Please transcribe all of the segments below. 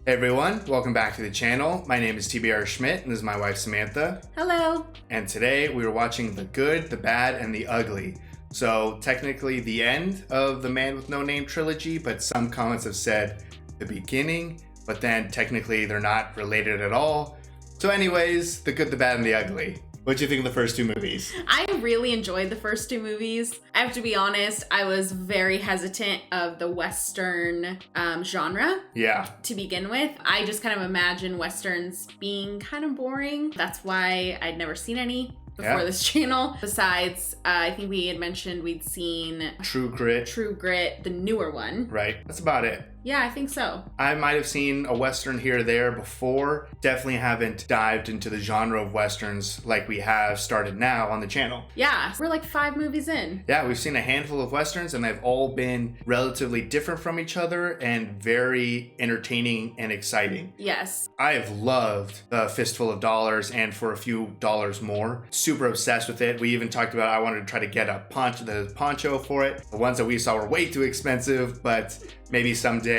Hey everyone, welcome back to the channel. My name is TBR Schmidt and this is my wife Samantha. Hello. And today we are watching The Good, the Bad, and the Ugly. So technically the end of the Man with No Name trilogy, but some comments have said the beginning, but then technically they're not related at all. So anyways, The Good, the Bad, and the Ugly. What'd you think of the first two movies? I really enjoyed the first two movies. I have to be honest, I was very hesitant of the Western genre Yeah. to begin with. I just kind of imagine Westerns being kind of boring. That's why I'd never seen any before this channel. Besides, I think we had mentioned we'd seen True Grit. True Grit, the newer one. Right. That's about it. Yeah, I think so. I might have seen a Western here or there before. Definitely haven't dived into the genre of Westerns like we have started now on the channel. Yeah, we're like 5 movies in. Yeah, we've seen a handful of Westerns and they've all been relatively different from each other and very entertaining and exciting. Yes. I have loved The Fistful of Dollars and For a Few Dollars More. Super obsessed with it. We even talked about I wanted to try to get the poncho for it. The ones that we saw were way too expensive, but maybe someday.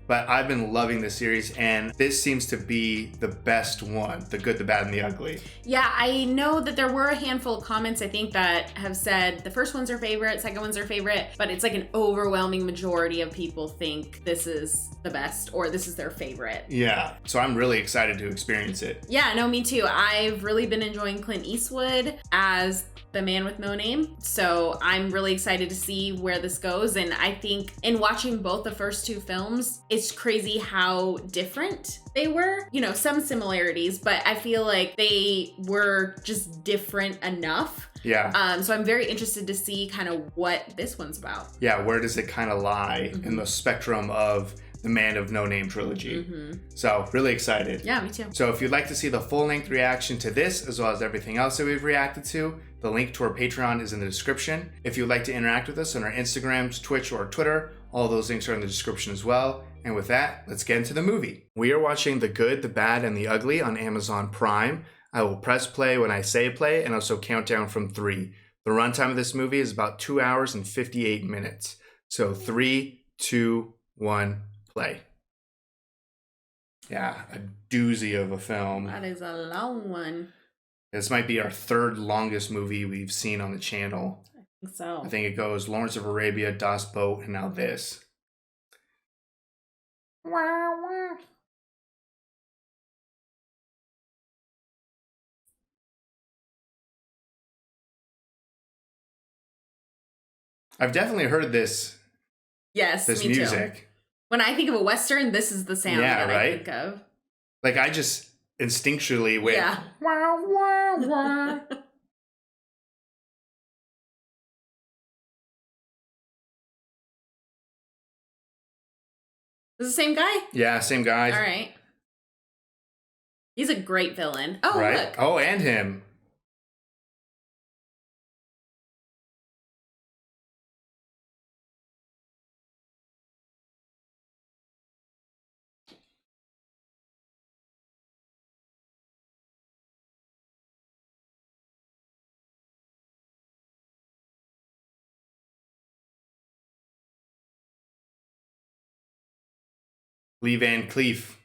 But I've been loving this series and this seems to be the best one, The Good, the Bad, and the Ugly. Yeah, I know that there were a handful of comments I think that have said the first one's their favorite, second one's their favorite, but it's like an overwhelming majority of people think this is the best or this is their favorite. Yeah, so I'm really excited to experience it. Yeah, no, me too. I've really been enjoying Clint Eastwood as the Man with No Name. So I'm really excited to see where this goes. And I think in watching both the first two films, it's crazy how different they were. You know, some similarities, but I feel like they were just different enough. Yeah. So I'm very interested to see kind of what this one's about. Yeah, where does it kind of lie in the spectrum of the Man of No Name trilogy? So really excited. Yeah, me too. So if you'd like to see the full-length reaction to this, as well as everything else that we've reacted to, the link to our Patreon is in the description. If you'd like to interact with us on our Instagrams, Twitch, or Twitter, all those links are in the description as well. And with that, let's get into the movie. We are watching The Good, the Bad, and the Ugly on Amazon Prime. I will press play when I say play and also count down from 3. The runtime of this movie is about 2 hours and 58 minutes. So 3, 2, 1, play. Yeah, a doozy of a film. That is a long one. This might be our third longest movie we've seen on the channel. I think so. I think it goes Lawrence of Arabia, Das Boot, and now this. I've definitely heard this Yes, me music. too. When I think of a Western, this is the sound that I think of. Like I just instinctually went, yeah. Wah, wah, wah. Is it the same guy? Yeah, same guy. All right. He's a great villain. Oh, right? look. Oh, and him. Lee Van Cleef.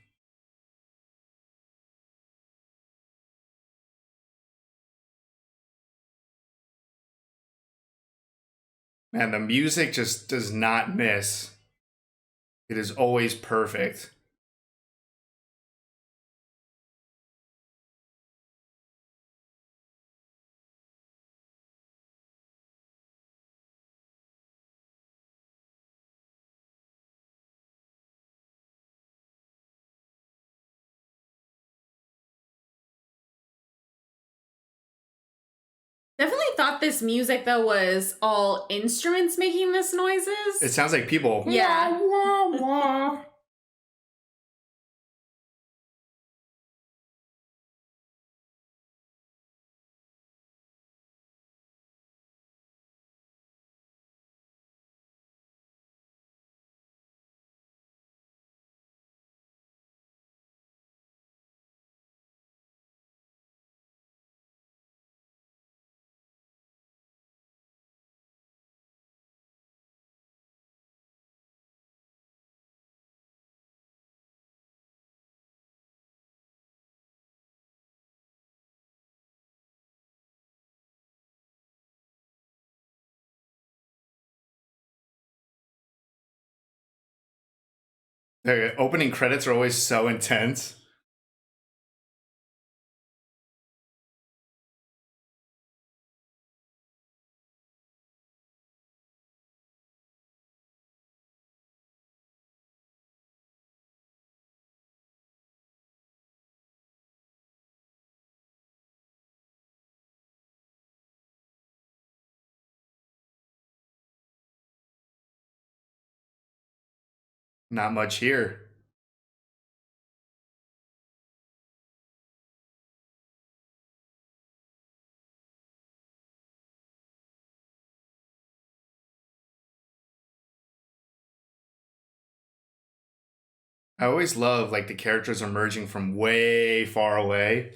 Man, the music just does not miss. It is always perfect. Definitely thought this music, though, was all instruments making this noises. It sounds like people. Yeah. Wah, wah, wah. The opening credits are always so intense. Not much here. I always love like the characters emerging from way far away.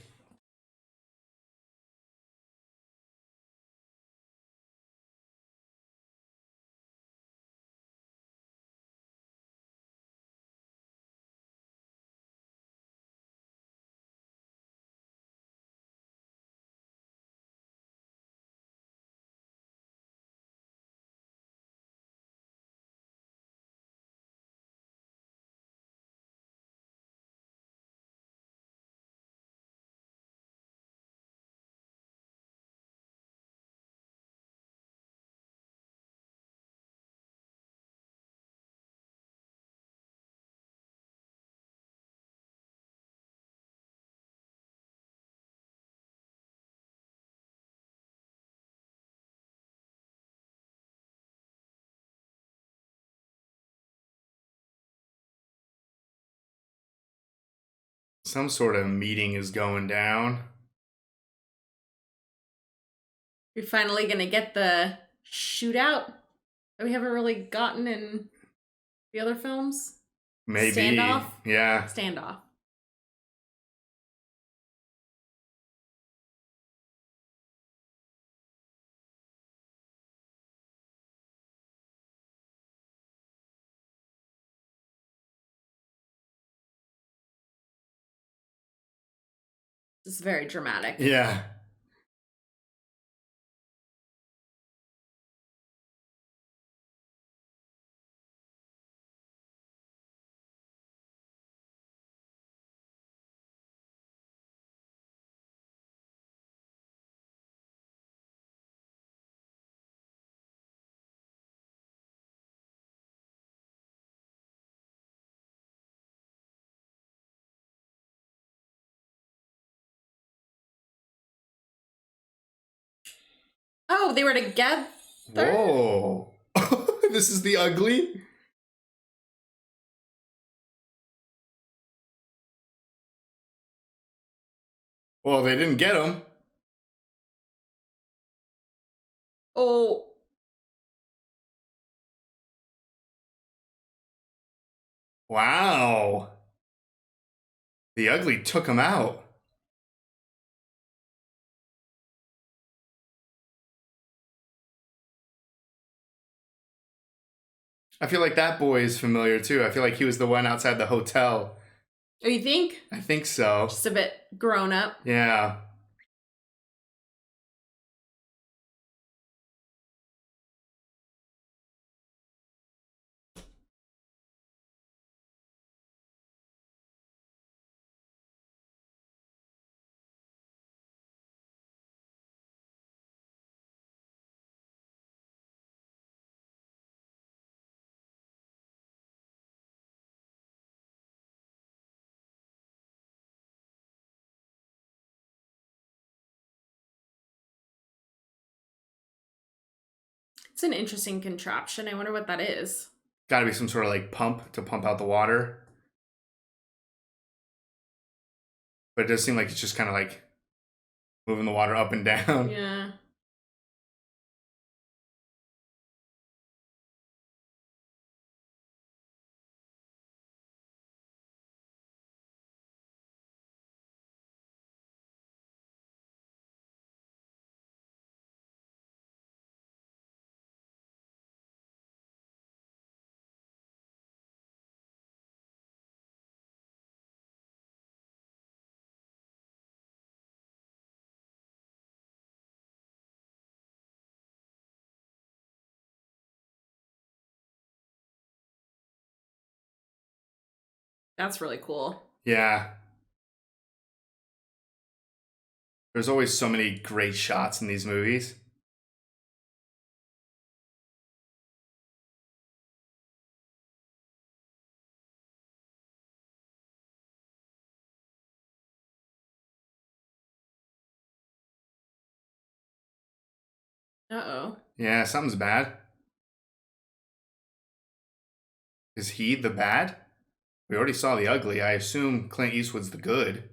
Some sort of meeting is going down. You're finally gonna get the shootout that we haven't really gotten in the other films. Maybe. Standoff? Yeah. Standoff. This is very dramatic. Yeah. Oh, they were together? Whoa. This is the ugly? Well, they didn't get him. Oh. Wow. The ugly took him out. I feel like that boy is familiar too. I feel like he was the one outside the hotel. Oh, you think? I think so. Just a bit grown up. Yeah. It's an interesting contraption. I wonder what that is. Gotta be some sort of like pump to pump out the water. But it does seem like it's just kind of like moving the water up and down. Yeah. That's really cool. Yeah. There's always so many great shots in these movies. Uh-oh. Yeah, something's bad. Is he the bad? We already saw the ugly. I assume Clint Eastwood's the good.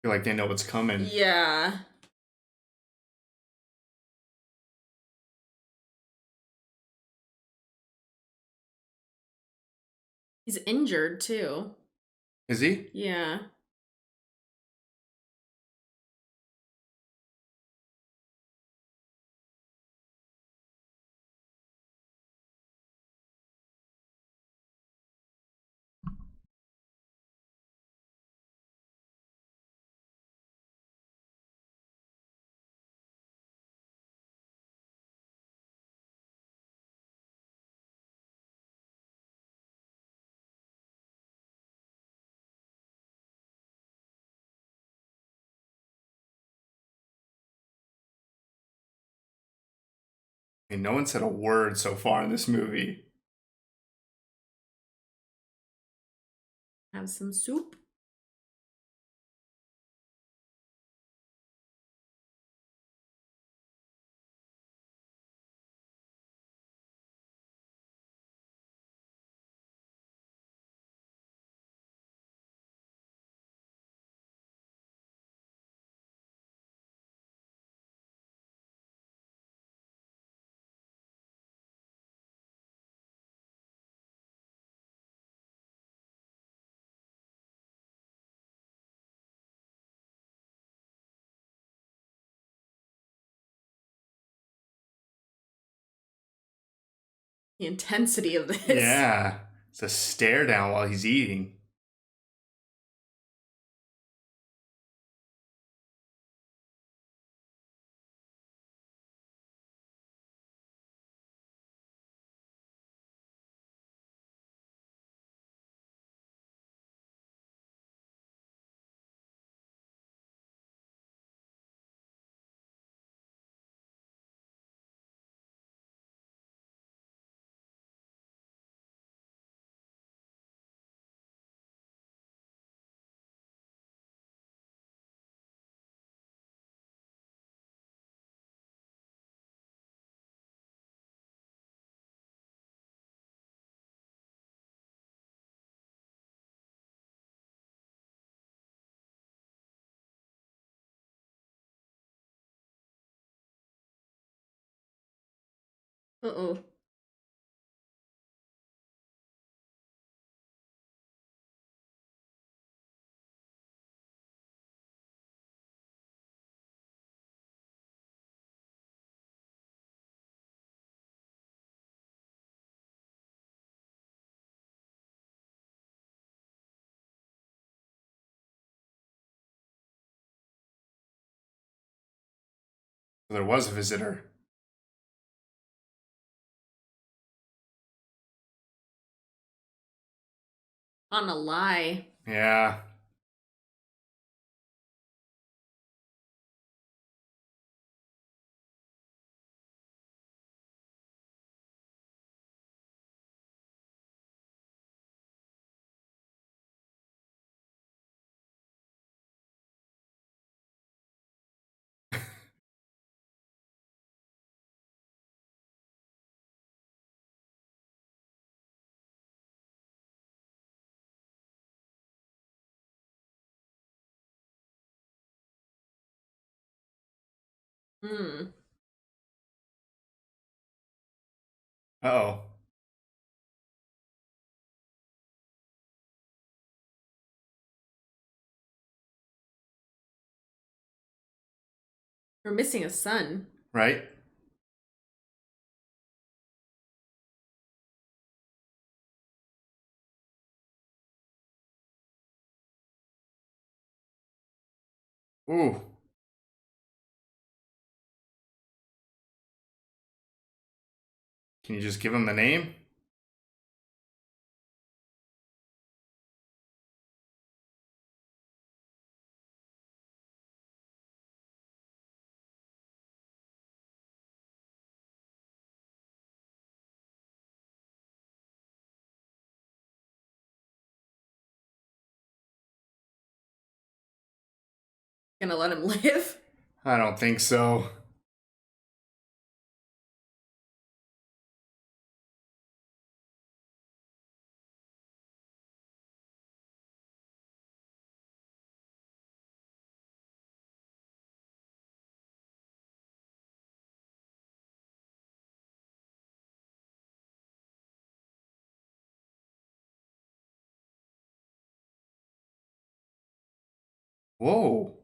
I feel like they know what's coming. Yeah. He's injured too. Is he? Yeah. I mean, no one said a word so far in this movie. Have some soup. The intensity of this. Yeah. It's a stare down while he's eating. Uh-oh. There was a visitor. On a lie. Yeah. Hmm. Uh-oh. We're missing a son. right? Ooh. Can you just give him the name? Gonna let him live? I don't think so. Whoa.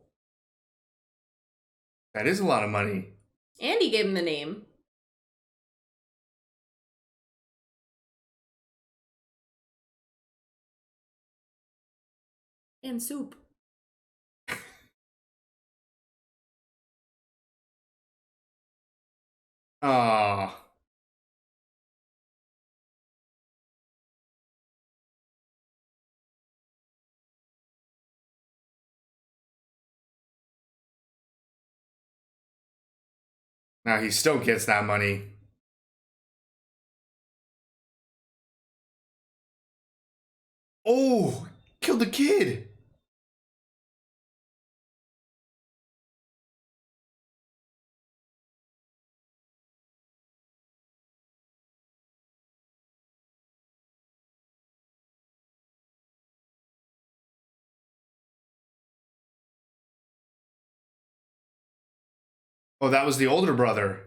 That is a lot of money. And he gave him the name. And soup. Ah. Now he still gets that money. Oh, killed the kid. Oh, that was the older brother.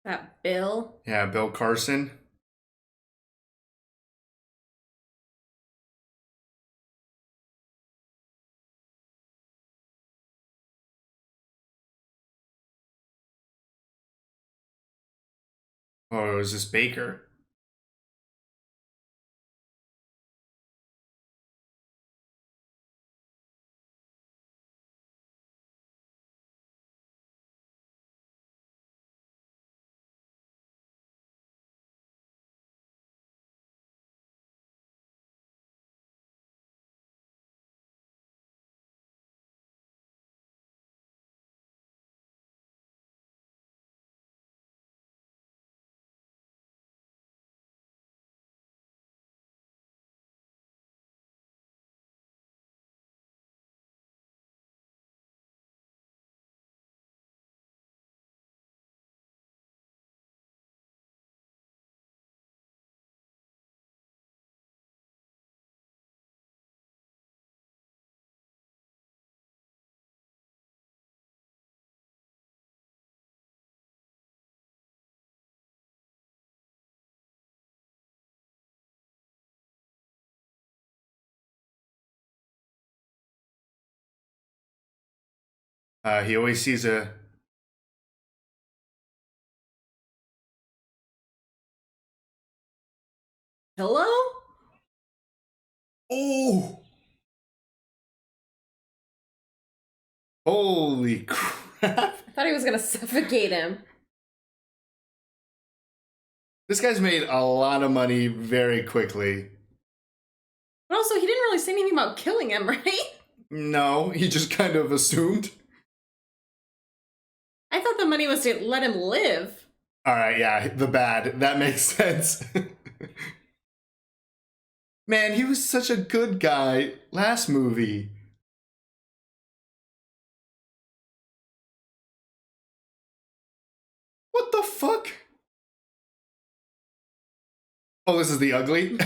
That Bill. Yeah, Bill Carson. Oh, it was this Baker. He always sees a. Hello? Oh! Holy crap! I thought he was gonna suffocate him. This guy's made a lot of money very quickly. But also, he didn't really say anything about killing him, right? No, he just kind of assumed. I thought the money was to let him live. All right, yeah, the bad. That makes sense. Man, he was such a good guy last movie. What the fuck? Oh, this is the ugly?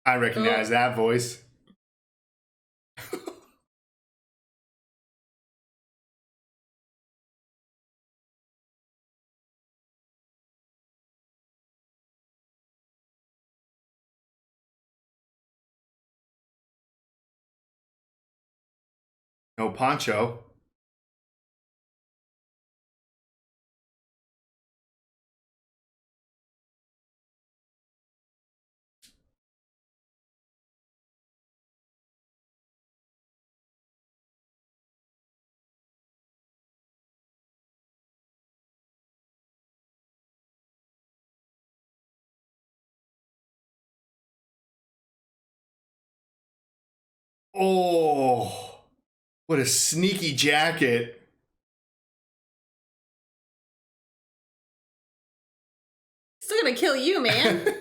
I recognize that voice. No poncho. Oh, what a sneaky jacket. Still gonna kill you, man.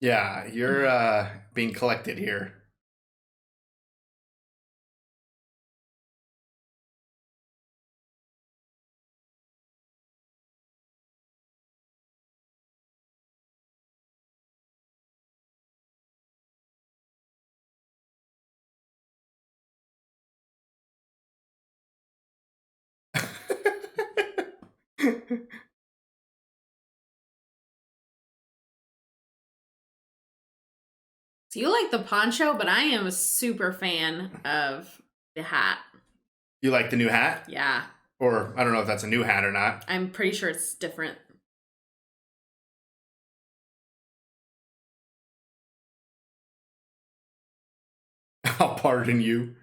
Yeah, you're being collected here. So you like the poncho, but I am a super fan of the hat. You like the new hat? Yeah, Or I don't know if that's a new hat or not. I'm pretty sure it's different. I'll pardon you.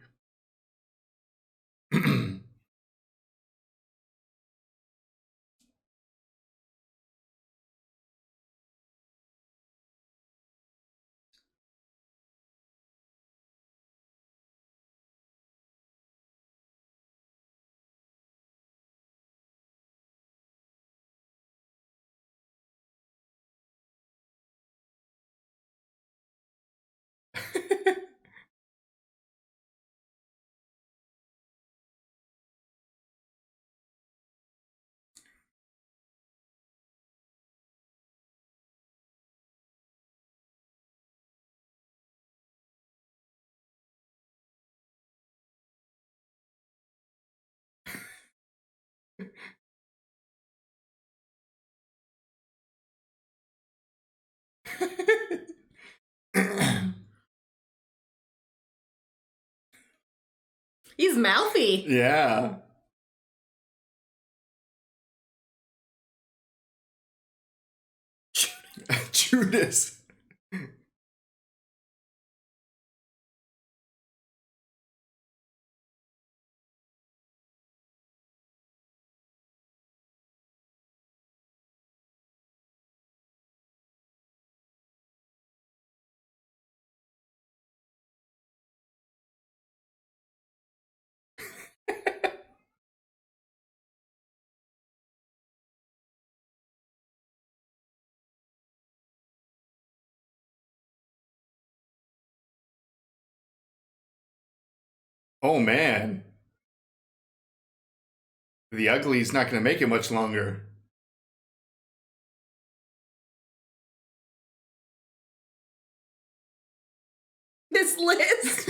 He's mouthy. Yeah. Judas. Oh man. The ugly's not going to make it much longer. This list.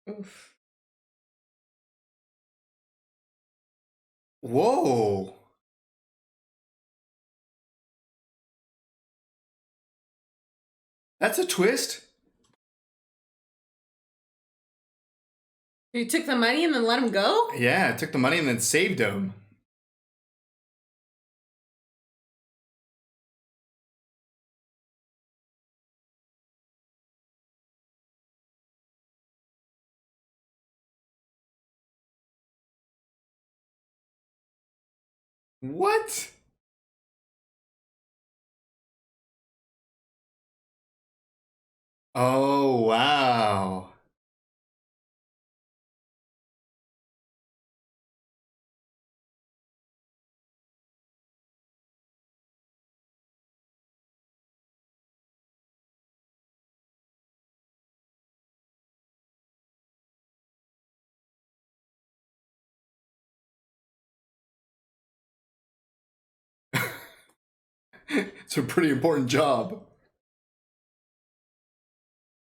Oof. Whoa. That's a twist. You took the money and then let him go? Yeah, took the money and then saved him. What? Oh, wow. It's a pretty important job.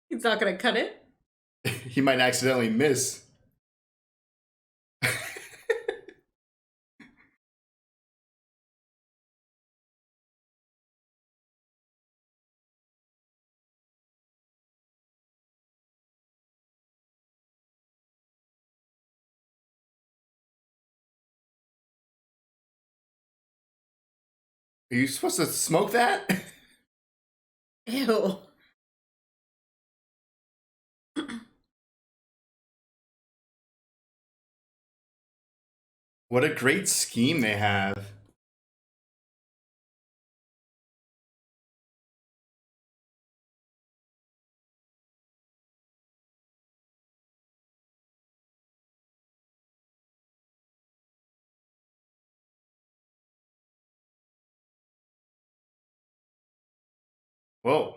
He's not gonna cut it. He might accidentally miss. Are you supposed to smoke that? Ew. What a great scheme they have. Whoa.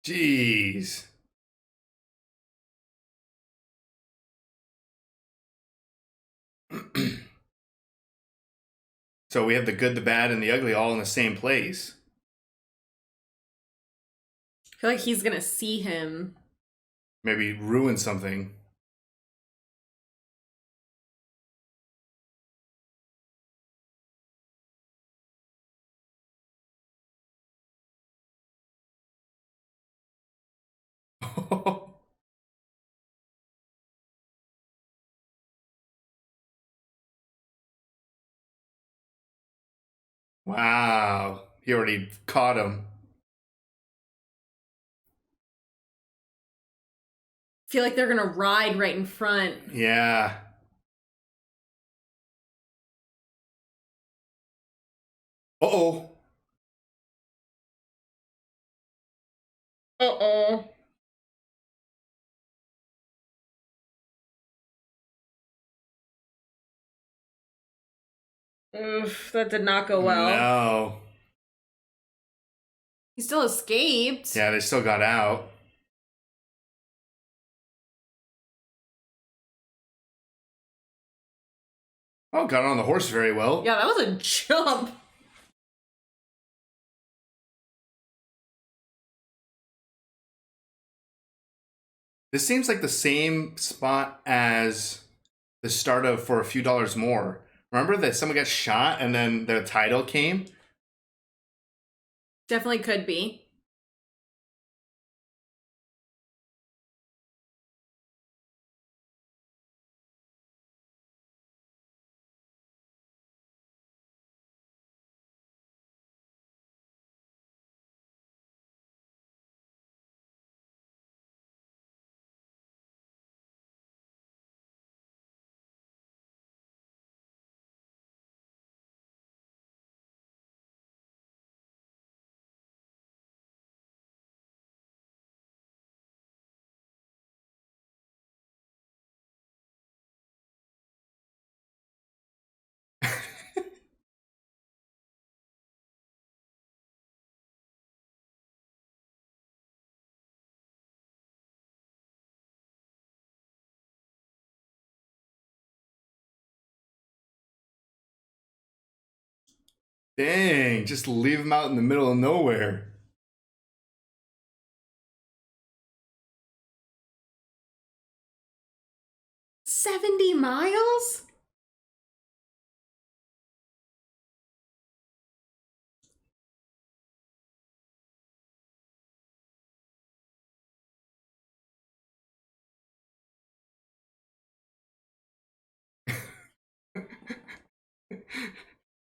Jeez. So we have the good, the bad, and the ugly all in the same place. I feel like he's gonna see him. Maybe ruin something. Wow. He already caught him. I feel like they're gonna ride right in front. Yeah. Uh-oh. Uh-oh. Oof, that did not go well. No. He still escaped. Yeah, they still got out. Oh, got on the horse very well. Yeah, that was a jump. This seems like the same spot as the start of For a Few Dollars More. Remember that someone got shot and then the title came? Definitely could be. Dang, just leave him out in the middle of nowhere. 70 miles?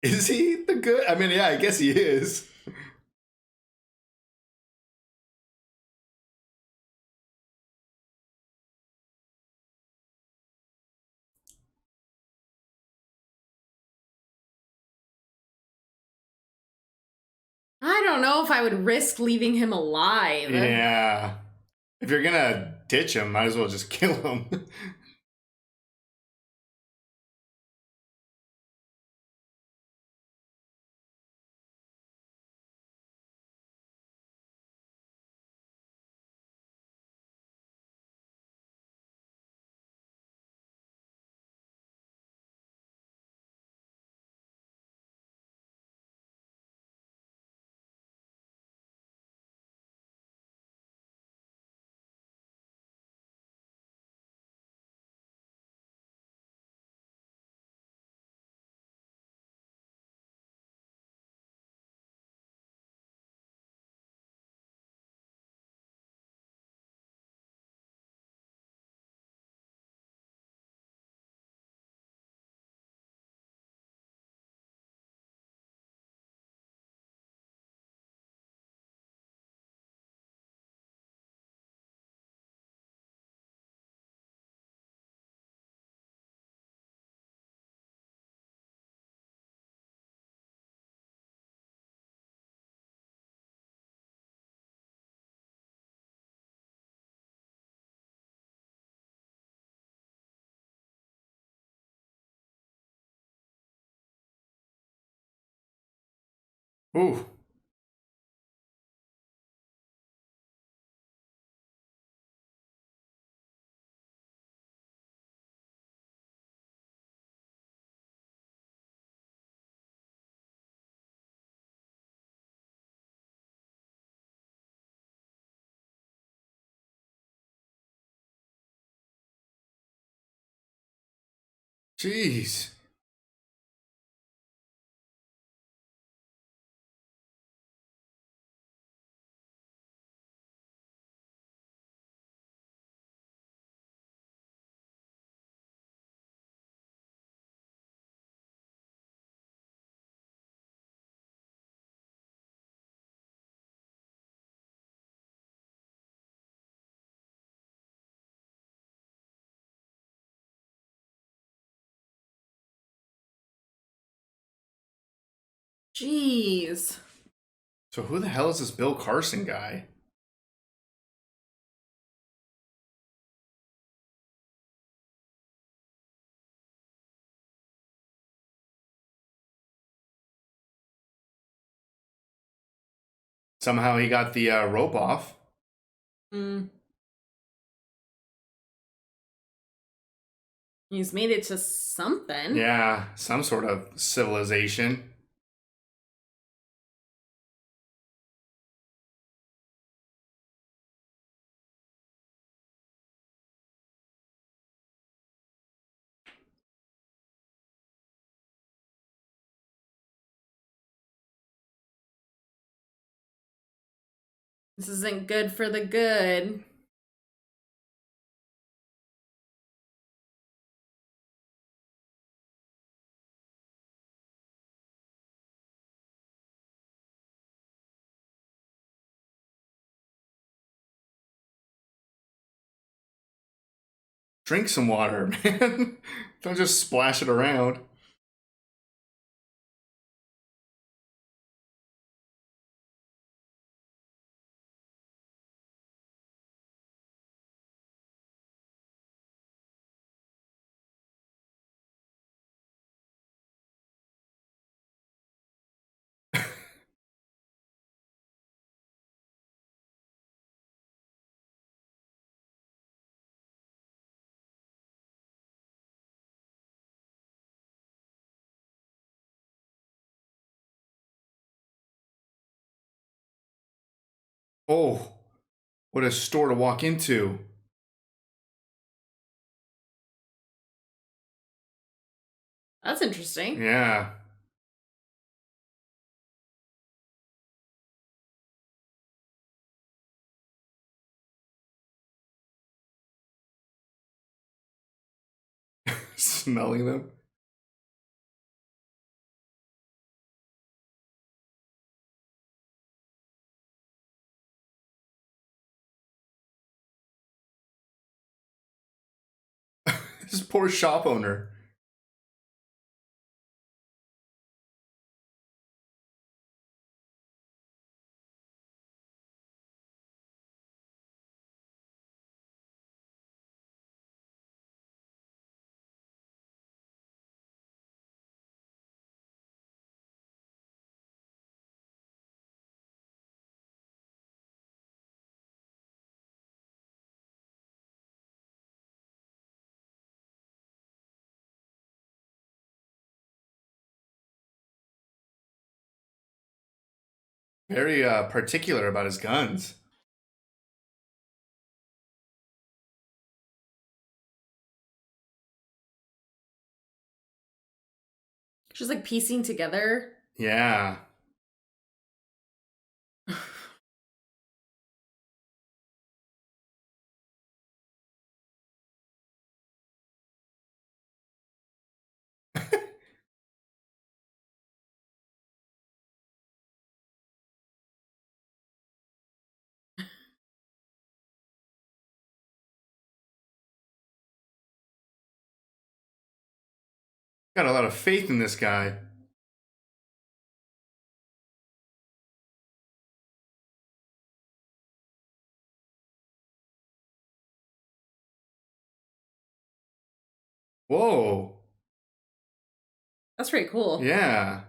Is he the good? I mean, yeah, I guess he is. I don't know if I would risk leaving him alive. Yeah. If you're gonna ditch him, might as well just kill him. Ooh. Jeez. Jeez. So who the hell is this Bill Carson guy? Somehow he got the rope off. Mm. He's made it to something. Yeah, some sort of civilization. This isn't good for the good. Drink some water, man. Don't just splash it around. Oh, what a store to walk into. That's interesting. Yeah. Smelling them. This poor shop owner. Very particular about his guns. She's like piecing together. Yeah. Got a lot of faith in this guy. Whoa. That's pretty cool. Yeah.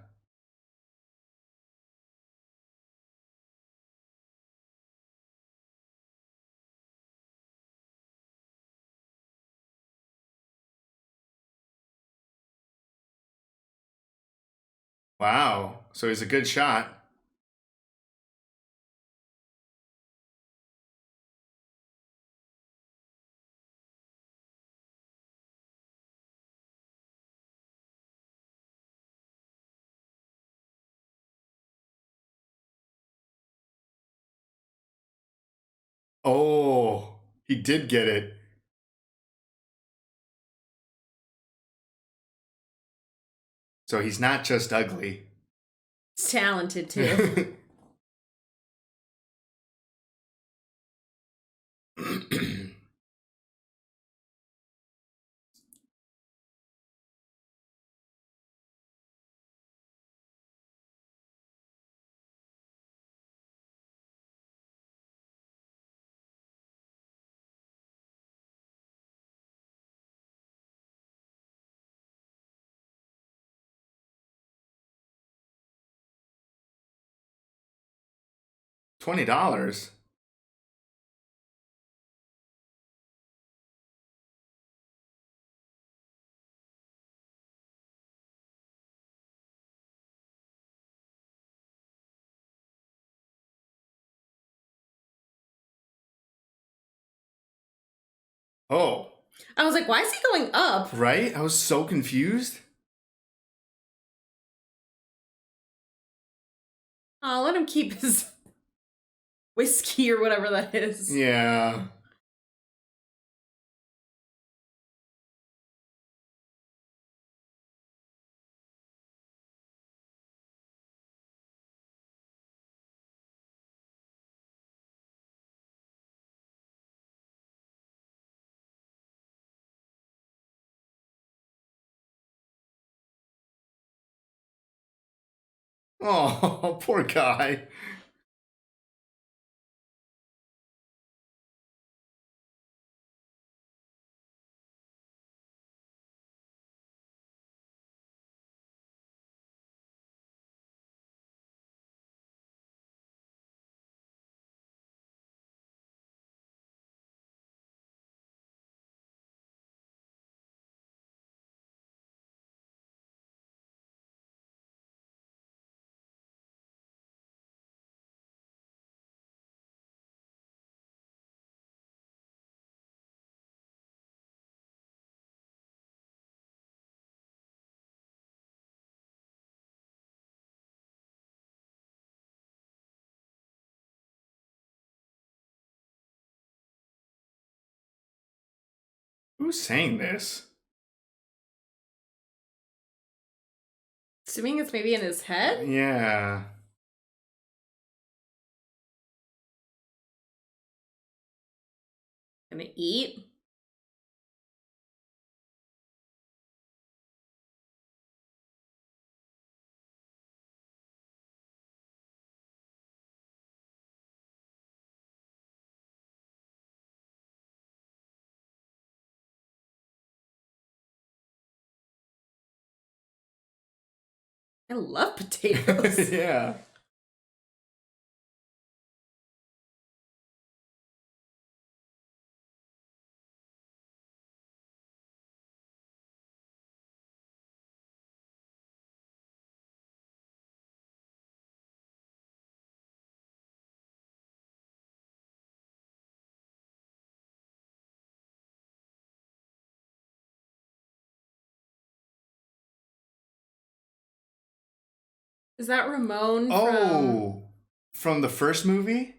Wow. So he's a good shot. Oh, he did get it. So he's not just ugly. He's talented too. $20. Oh, I was like, why is he going up? right? I was so confused. Oh, let him keep his whiskey or whatever that is. Yeah. Oh, poor guy. Who's saying this? Assuming it's maybe in his head? Yeah. Gonna eat? I love potatoes. Yeah. Is that Ramon from... Oh, from the first movie?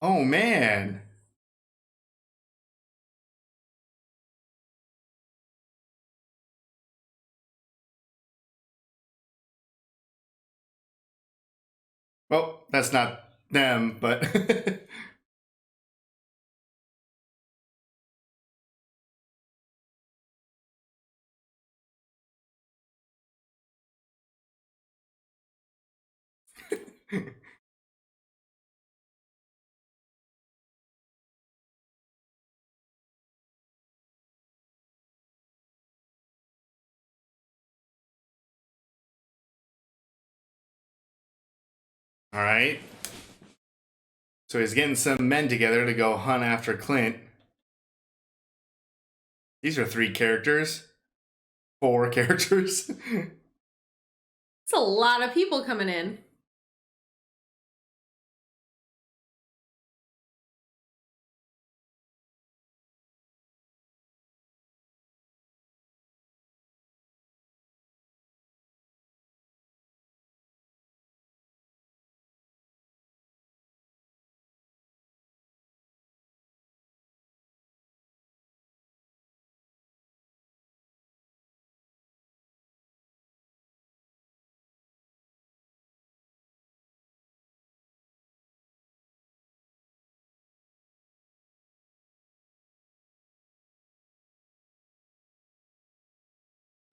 Oh man. Well, that's not them, but all right. So he's getting some men together to go hunt after Clint. These are 3 characters. 4 characters. It's a lot of people coming in.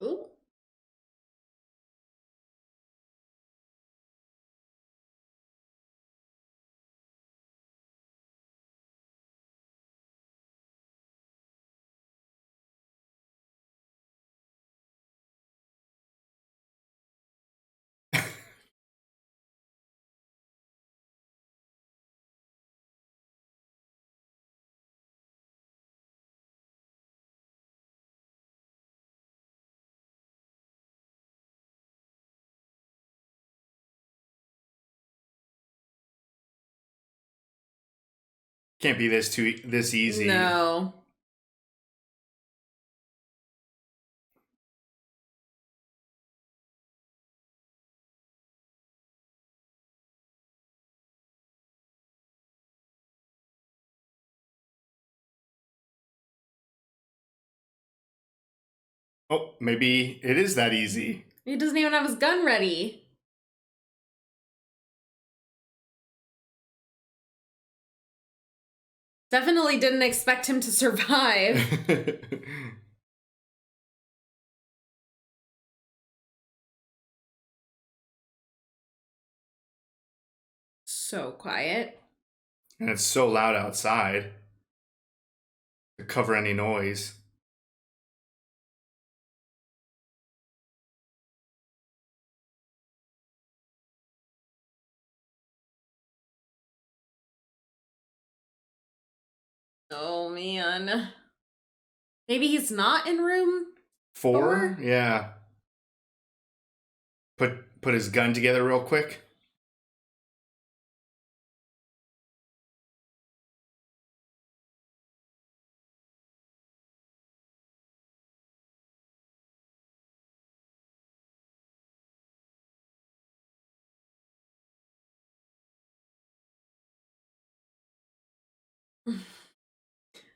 Ooh. Can't be this easy. No. Oh, maybe it is that easy. He doesn't even have his gun ready. Definitely didn't expect him to survive. So quiet. And it's so loud outside to cover any noise. Oh man. Maybe he's not in room 4? 4? Yeah. Put his gun together real quick.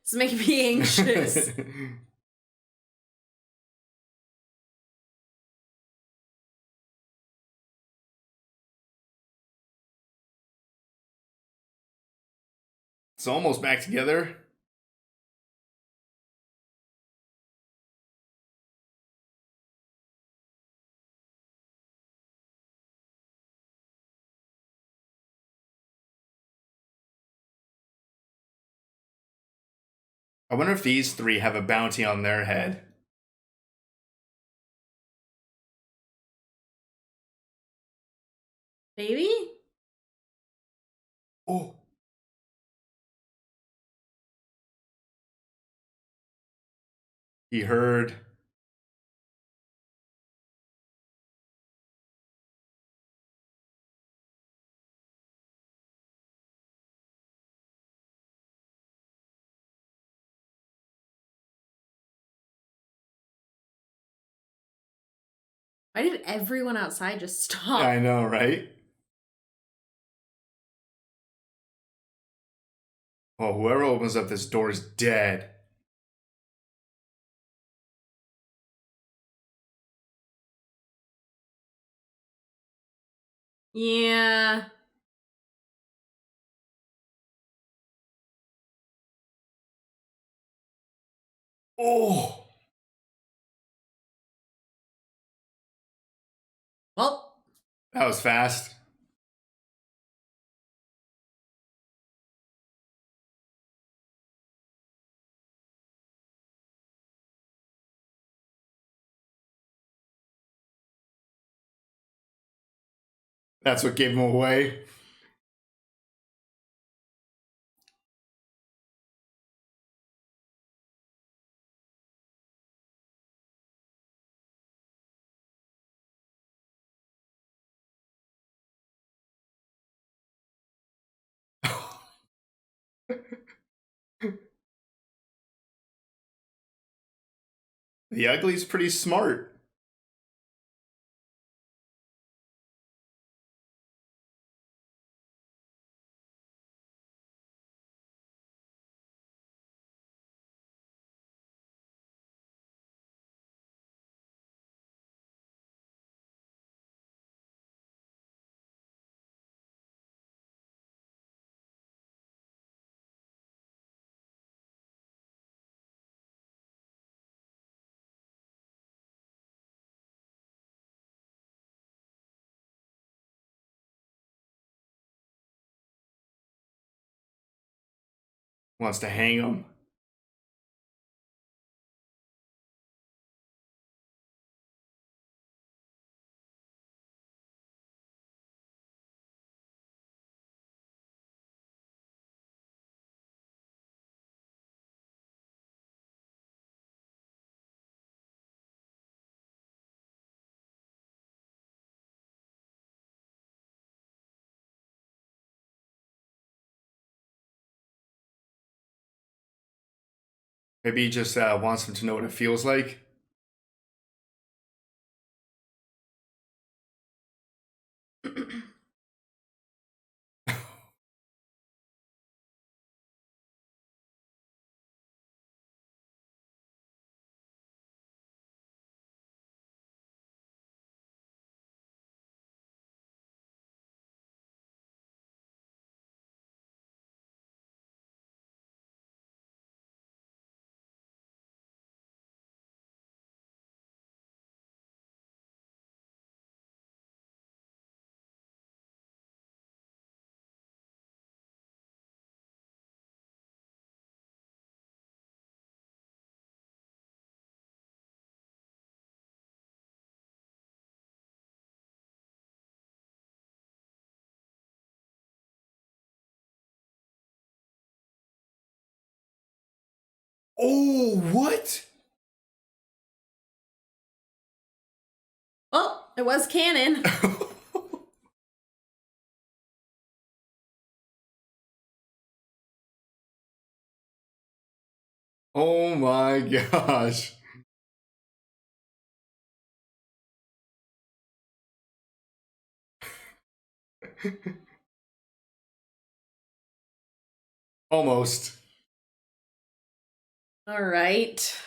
It's making me anxious. It's almost back together. I wonder if these 3 have a bounty on their head. Maybe? Oh. He heard. Why did everyone outside just stop? I know, right? Oh, whoever opens up this door is dead. Yeah. Oh. Well, That was fast. That's what gave him away. The ugly's pretty smart. Wants to hang him. Maybe he just wants him to know what it feels like. Oh, what? Well, it was canon. Oh my gosh. Almost. All right.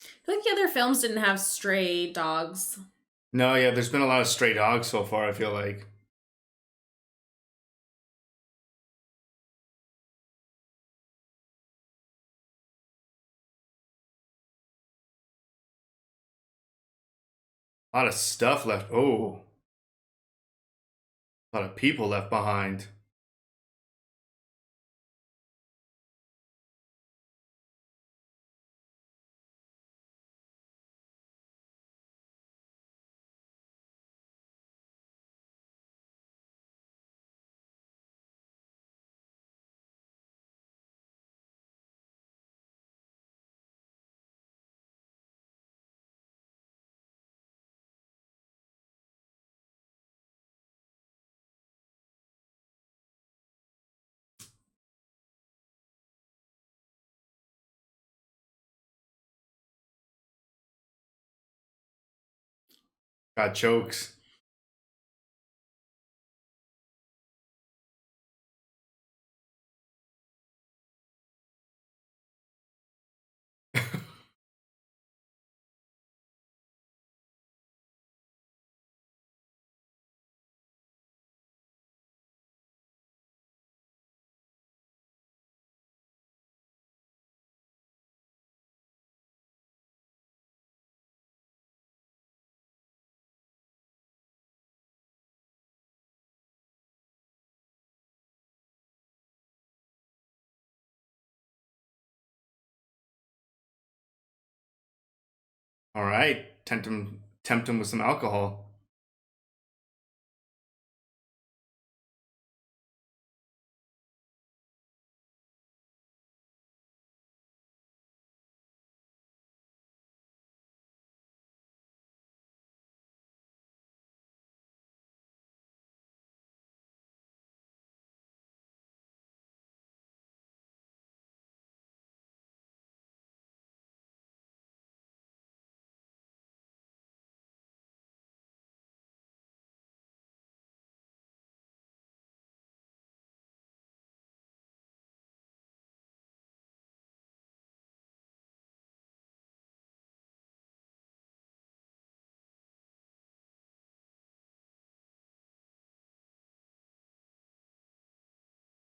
I feel like the other films didn't have stray dogs. No, yeah, there's been a lot of stray dogs so far, I feel like. A lot of stuff left. Oh, a lot of people left behind. Got jokes. All right, tempt him with some alcohol.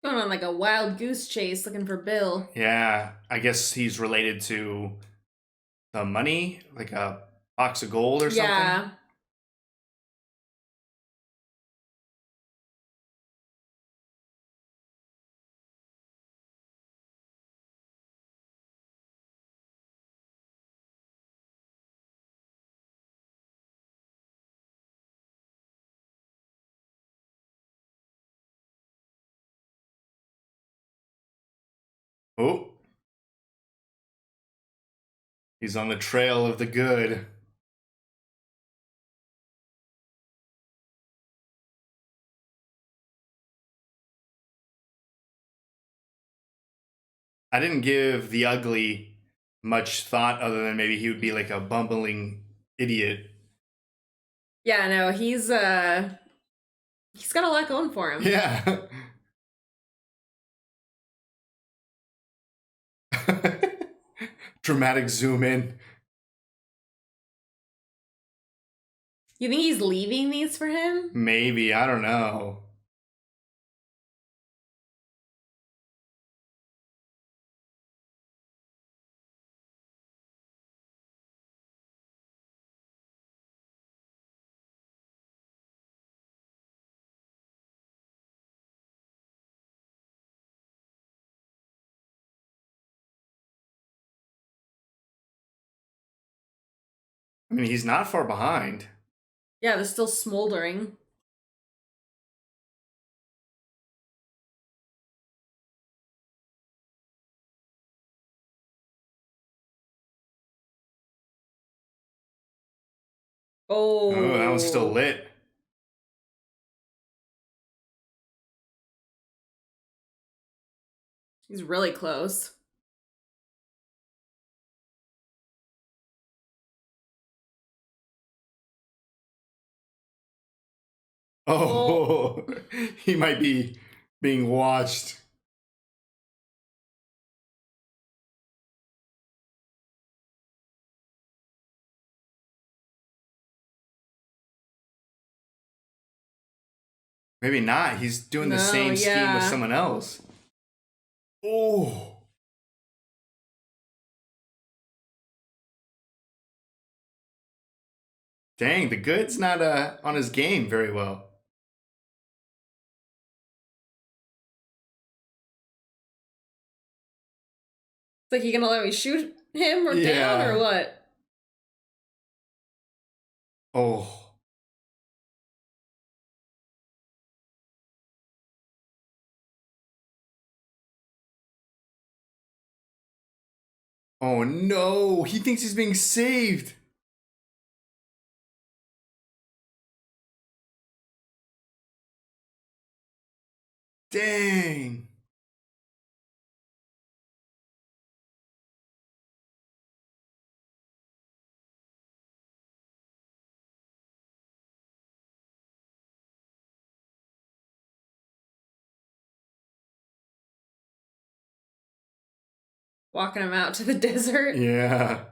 Going on like a wild goose chase looking for Bill. Yeah, I guess he's related to the money, like a box of gold or something. Yeah. Oh, he's on the trail of the good. I didn't give the ugly much thought other than maybe he would be like a bumbling idiot. Yeah, no, he's got a lot going for him. Yeah. Dramatic zoom in. You think he's leaving these for him? Maybe, I don't know. I mean, he's not far behind. Yeah, they're still smoldering. Oh, that one's still Oh, lit. he's really close. Oh, he might be being watched. Maybe not. He's doing the No, same scheme with yeah. someone else. Oh. Dang, the good's not on his game very well. It's like, you gonna let me shoot him or down Yeah. or what? Oh. Oh no, he thinks he's being saved. Dang. Walking him out to the desert. Yeah.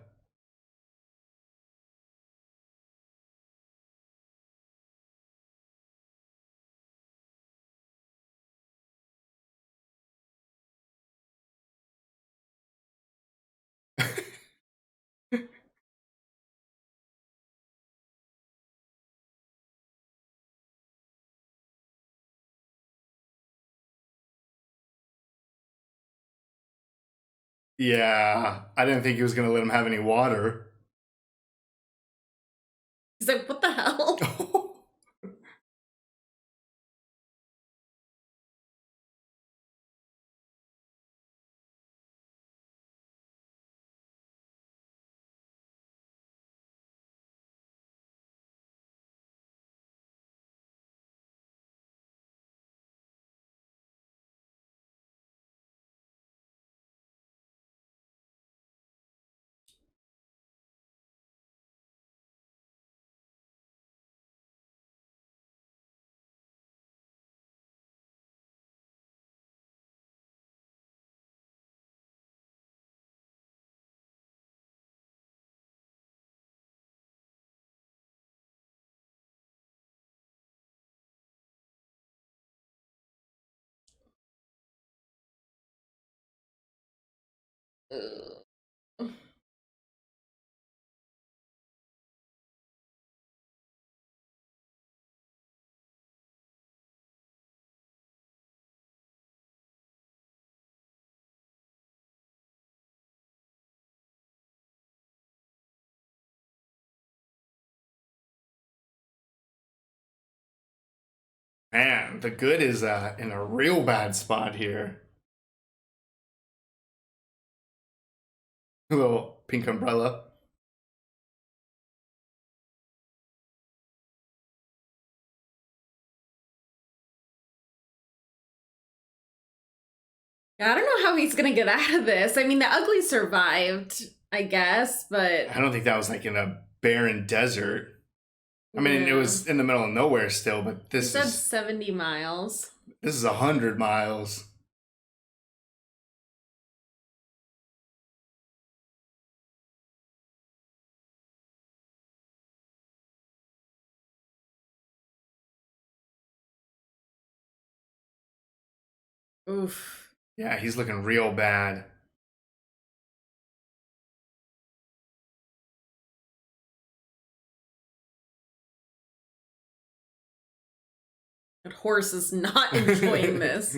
Yeah. I didn't think he was going to let him have any water. He's like, what the hell? Ugh. Man, the good is in a real bad spot here. A little pink umbrella. I don't know how he's gonna get out of this. I mean, the ugly survived, I guess, but I don't think that was like in a barren desert. I mean, it was in the middle of nowhere still, but He this said is 70 miles. 100 miles. Oof. Yeah, he's looking real bad. That horse is not enjoying this.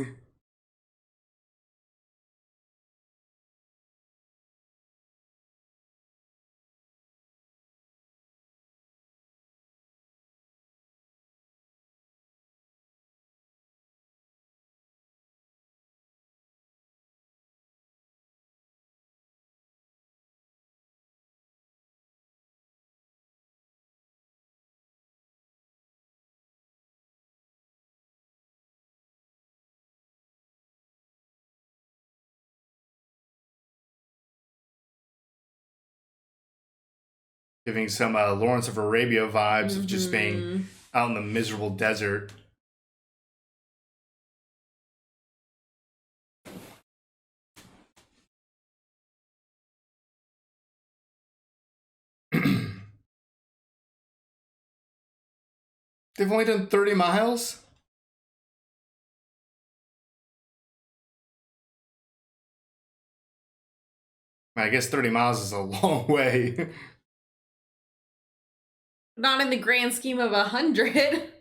Giving some Lawrence of Arabia vibes of just being out in the miserable desert. They've only done 30 miles? I guess 30 miles is a long way. Not in the grand scheme of 100.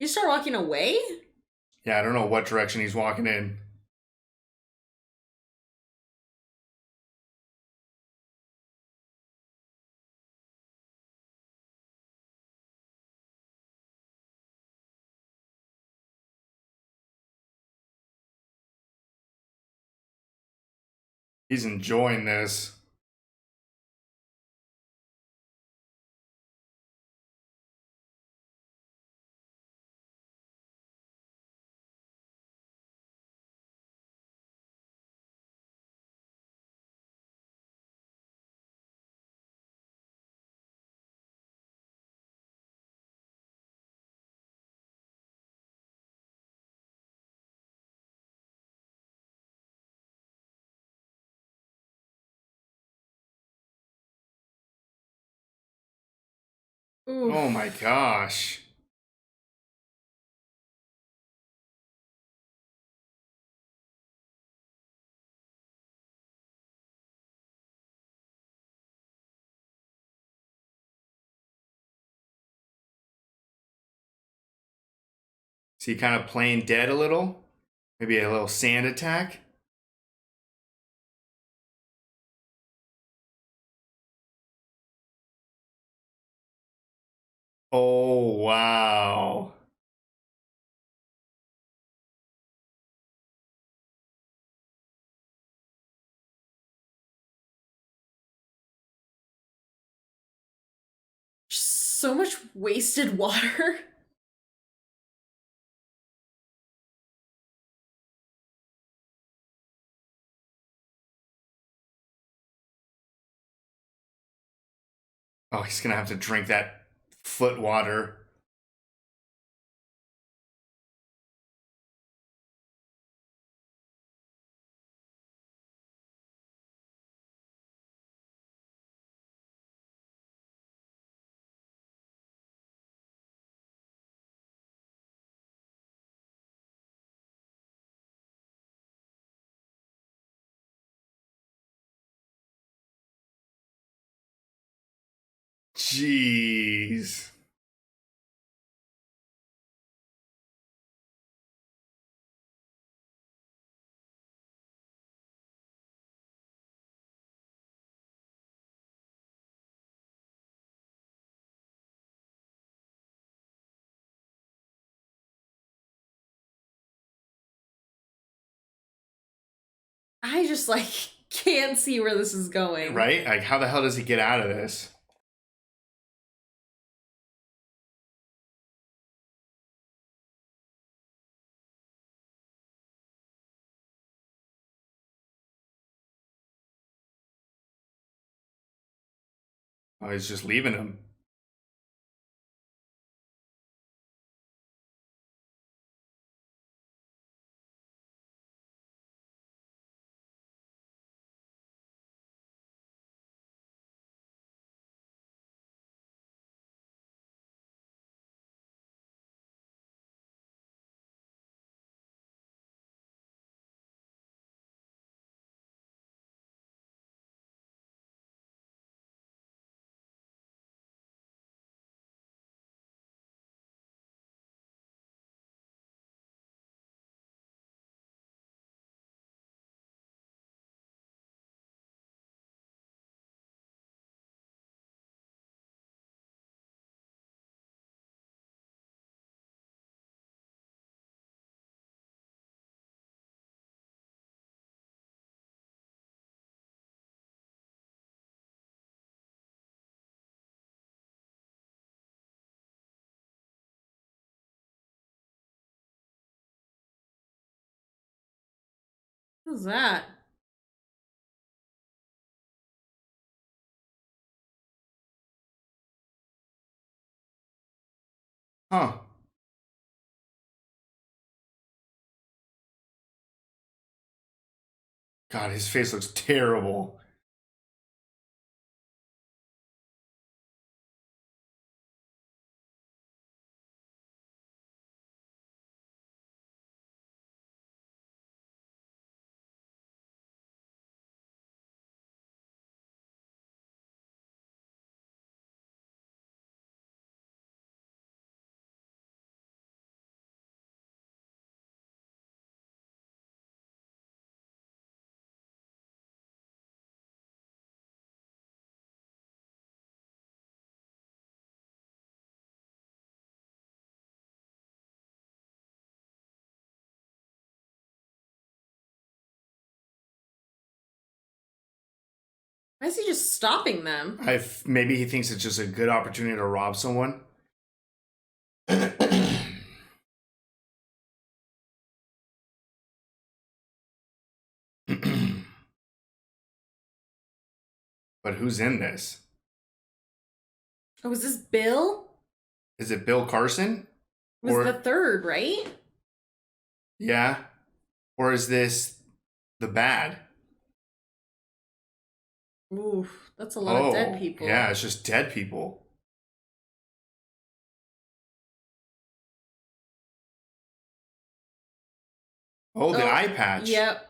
You start walking away? Yeah, I don't know what direction he's walking in. He's enjoying this. Oof. Oh my gosh. Is he kind of playing dead a little? Maybe a little sand attack? Oh, wow. So much wasted water. Oh, he's going to have to drink that foot water. Jeez. I just like can't see where this is going. Right? Like, how the hell does he get out of this? Oh, he's just leaving him. Who's that? Huh. God, his face looks terrible. Why is he just stopping them? Maybe he thinks it's just a good opportunity to rob someone. But who's in this? Oh, is this Bill? Is it Bill Carson? Was Or the third, right? yeah? Or is this the bad? Oof, that's a lot of dead people. Yeah, it's just dead people. Oh, the eye patch. Yep.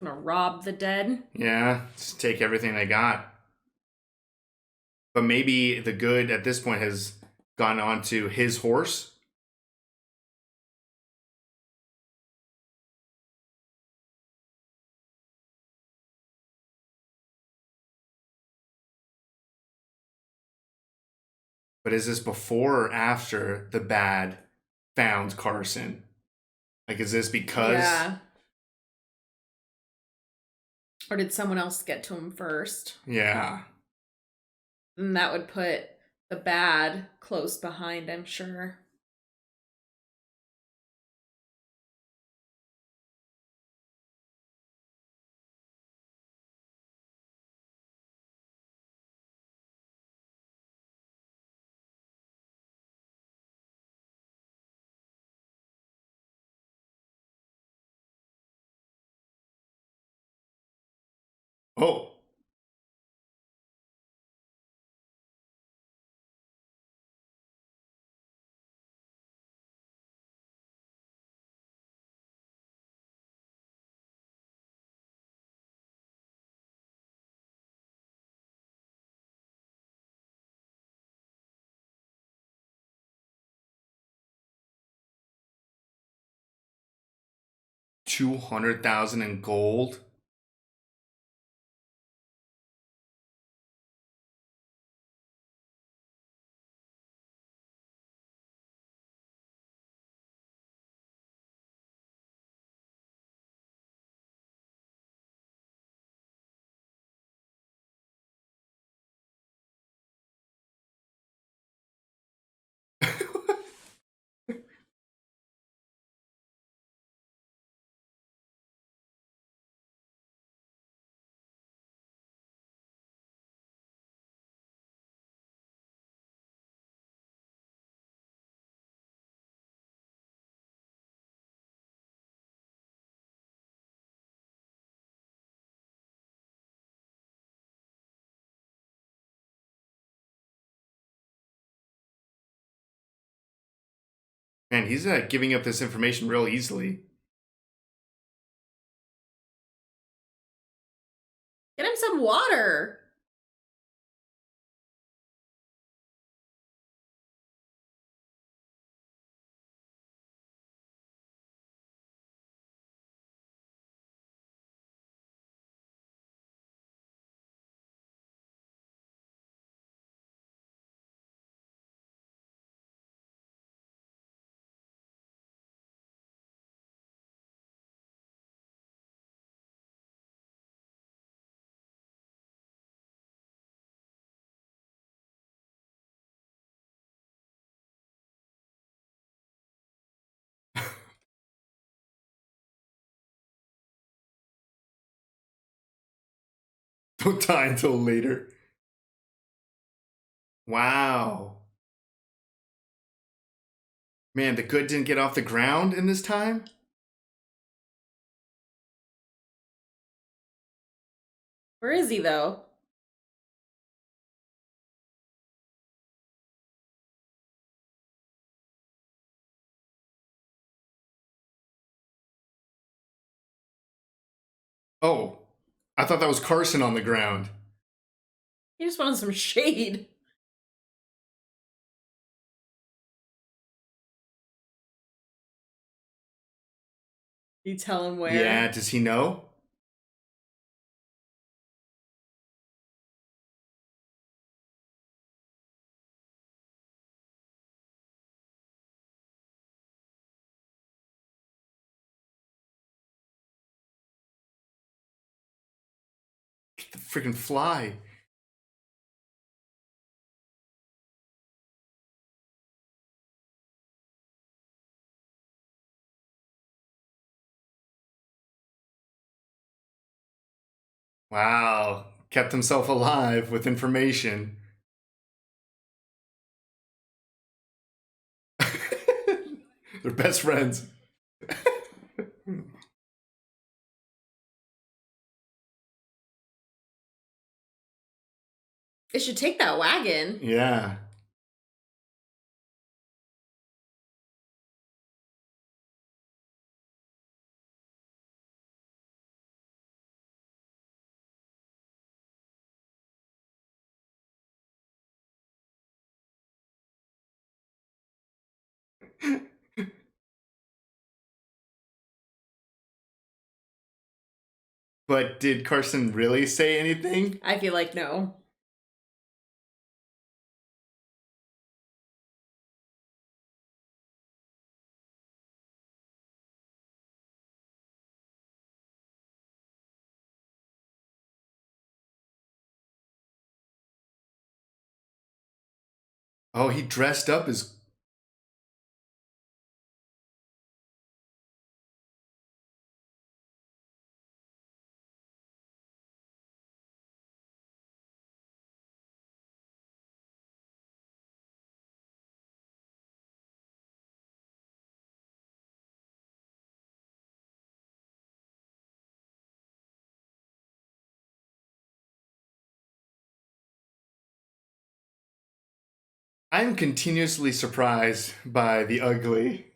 Gonna rob the dead. Yeah, just take everything they got. But maybe the good at this point has gone on to his horse. But is this before or after the bad found Carson? Like, is this because? Yeah. Or did someone else get to him first? Yeah. And that would put the bad close behind, I'm sure. Oh. 200,000 in gold. Man, he's giving up this information real easily. Get him some water. Don't die until later. Wow. Man, the good didn't get off the ground in this time? Where is he, though? Oh, I thought that was Carson on the ground. He just wanted some shade. You tell him where? Yeah, does he know? Get the freaking fly. Wow. Kept himself alive with information. They're best friends. It should take that wagon. Yeah. But did Carson really say anything? I feel like no. Oh, he dressed up as. I'm continuously surprised by the ugly.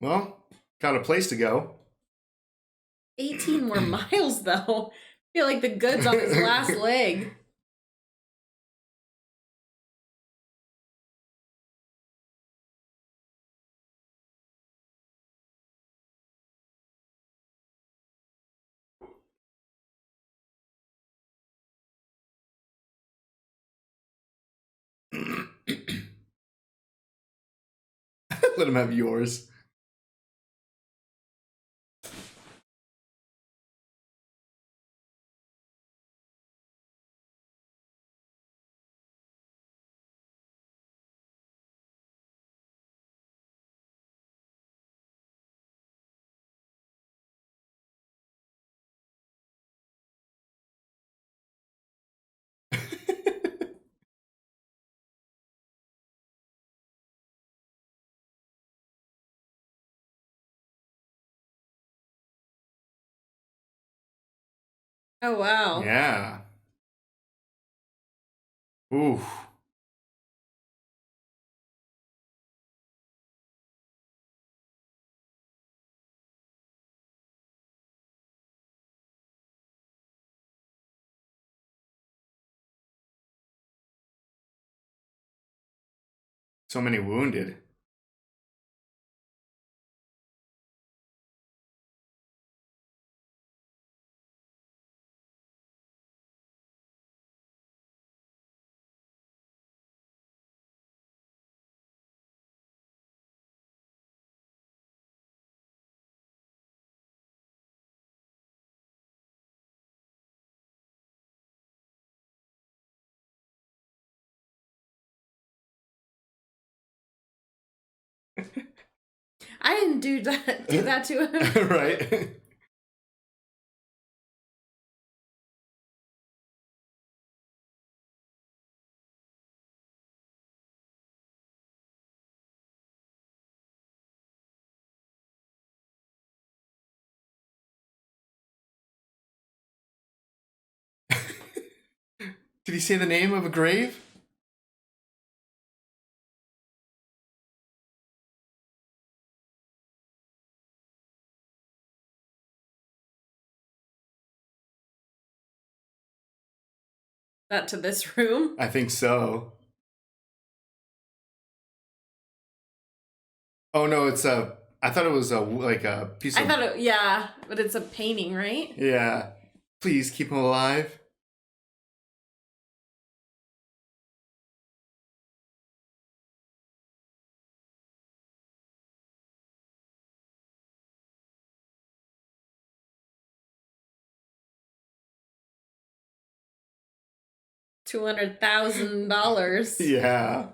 Well, got a place to go. 18 more miles, though. I feel like the good's on his last leg. Let him have yours. Oh, wow. Yeah. Ooh. So many wounded. I didn't do that to him. Right? Did he say the name of a grave? That to this room. I think so. Oh no, it's a. I thought it was a like a piece of. I thought it, yeah, but it's a painting, right? Yeah. Please keep him alive. $200,000. Yeah.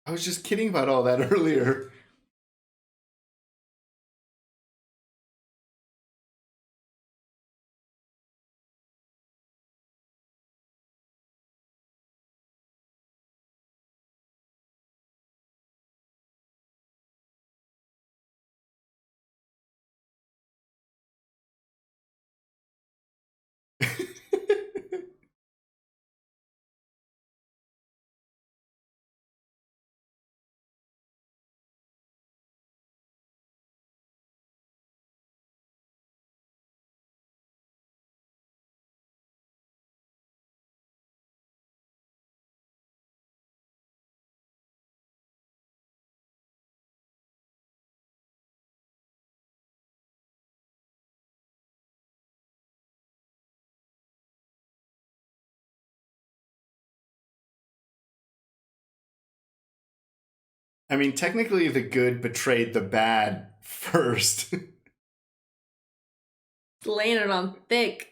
I was just kidding about all that earlier. I mean, technically, the good betrayed the bad first. Laying it on thick.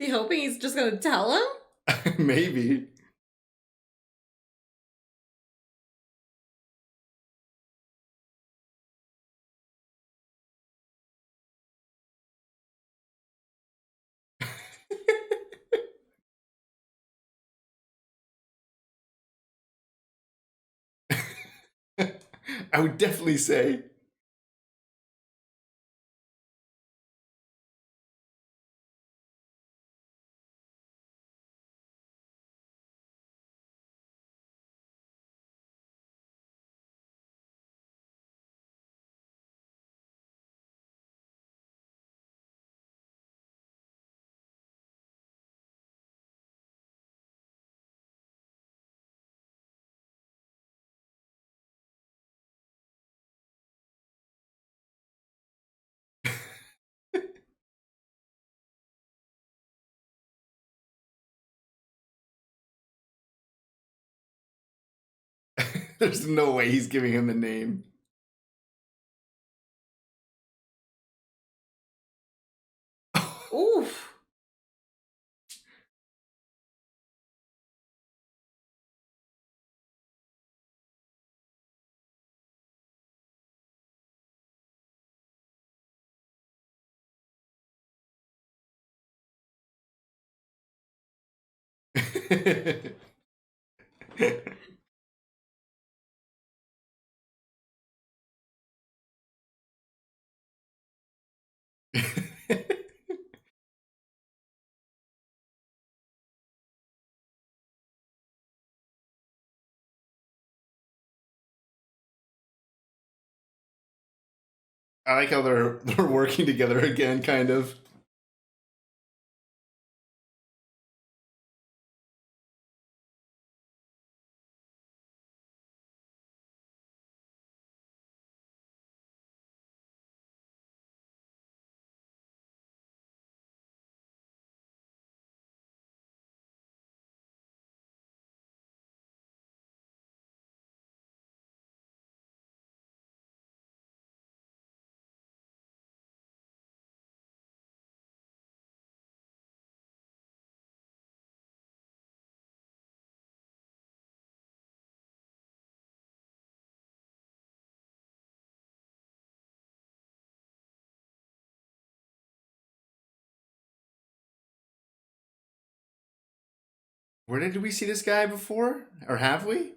You hoping he's just gonna tell him? Maybe. I would definitely say. There's no way he's giving him the name. Oof. I like how they're working together again, kind of. Where did we see this guy before? Or have we?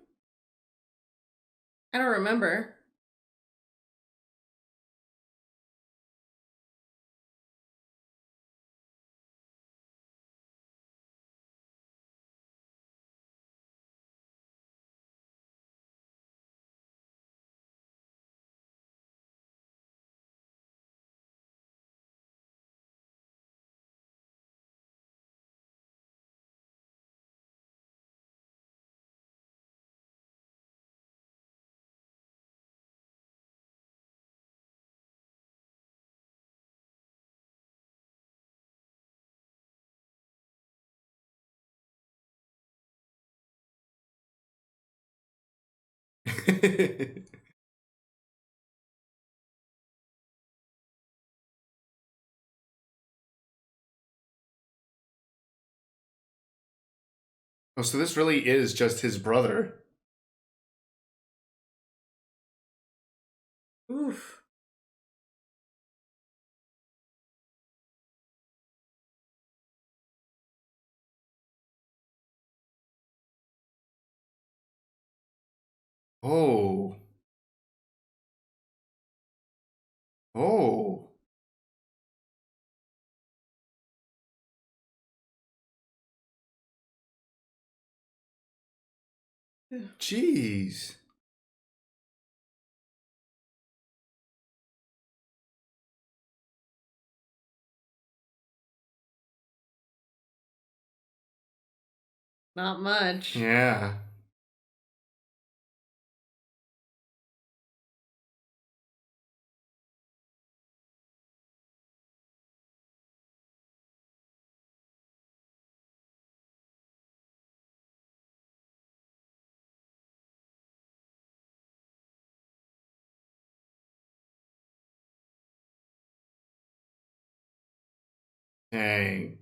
I don't remember. Oh, so this really is just his brother. Oof. Oh. Oh. Jeez. Not much. Yeah. Dang.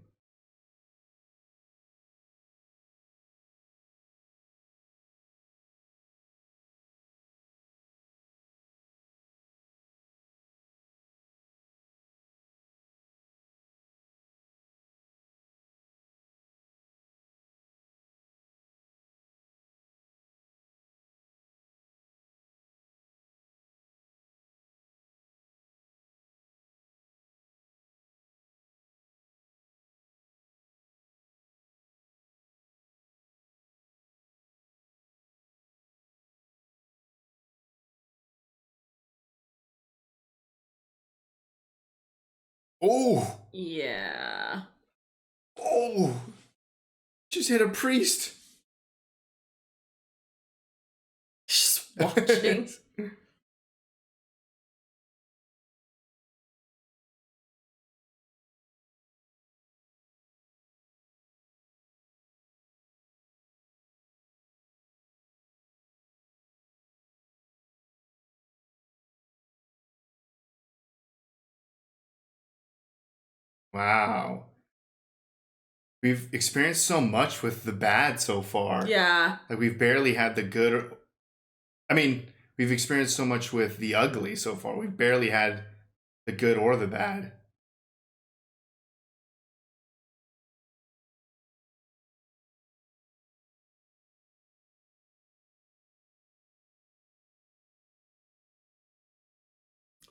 Oh. Yeah. Oh. Just hit a priest. Just watching. Wow. We've experienced so much with the bad so far. Yeah. Like we've barely had the good. I mean, we've experienced so much with the ugly so far. We've barely had the good or the bad.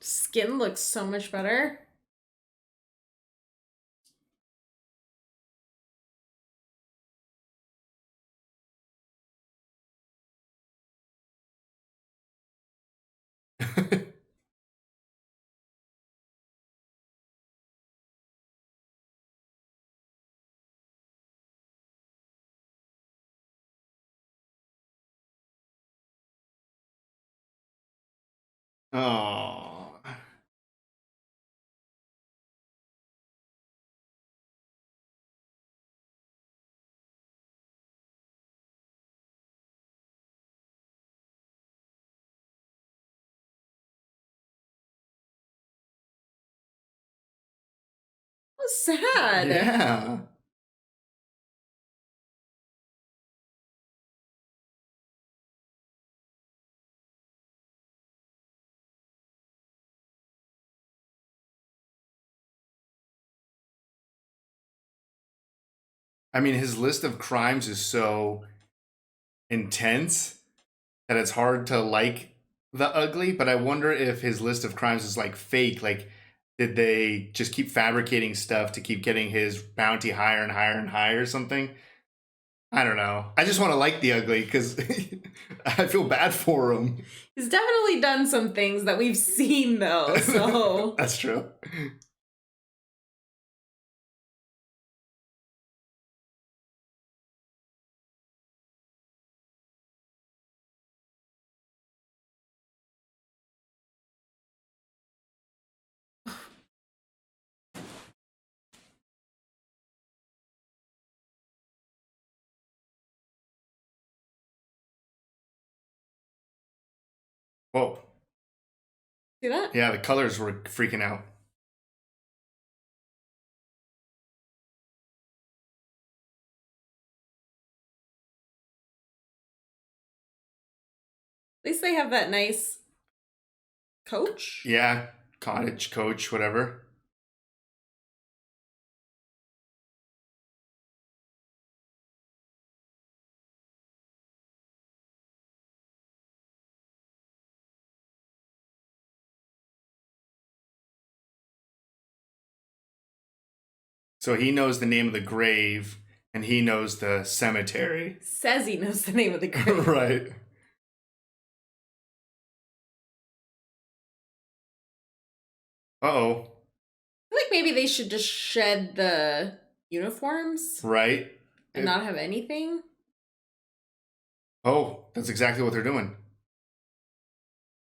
Skin looks so much better. Oh. Sad. Yeah. I mean, his list of crimes is so intense that it's hard to like the ugly, but I wonder if his list of crimes is like fake. Like, did they just keep fabricating stuff to keep getting his bounty higher and higher and higher or something? I don't know. I just want to like the ugly because I feel bad for him. He's definitely done some things that we've seen though, so That's true. Whoa. see that? Yeah, the colors were freaking out. At least they have that nice coach. Yeah, cottage, coach, whatever. So he knows the name of the grave, And he knows the cemetery. Says he knows the name of the grave. Right. Uh-oh. I feel like maybe they should just shed the uniforms Right? and not have anything. Oh, that's exactly what they're doing.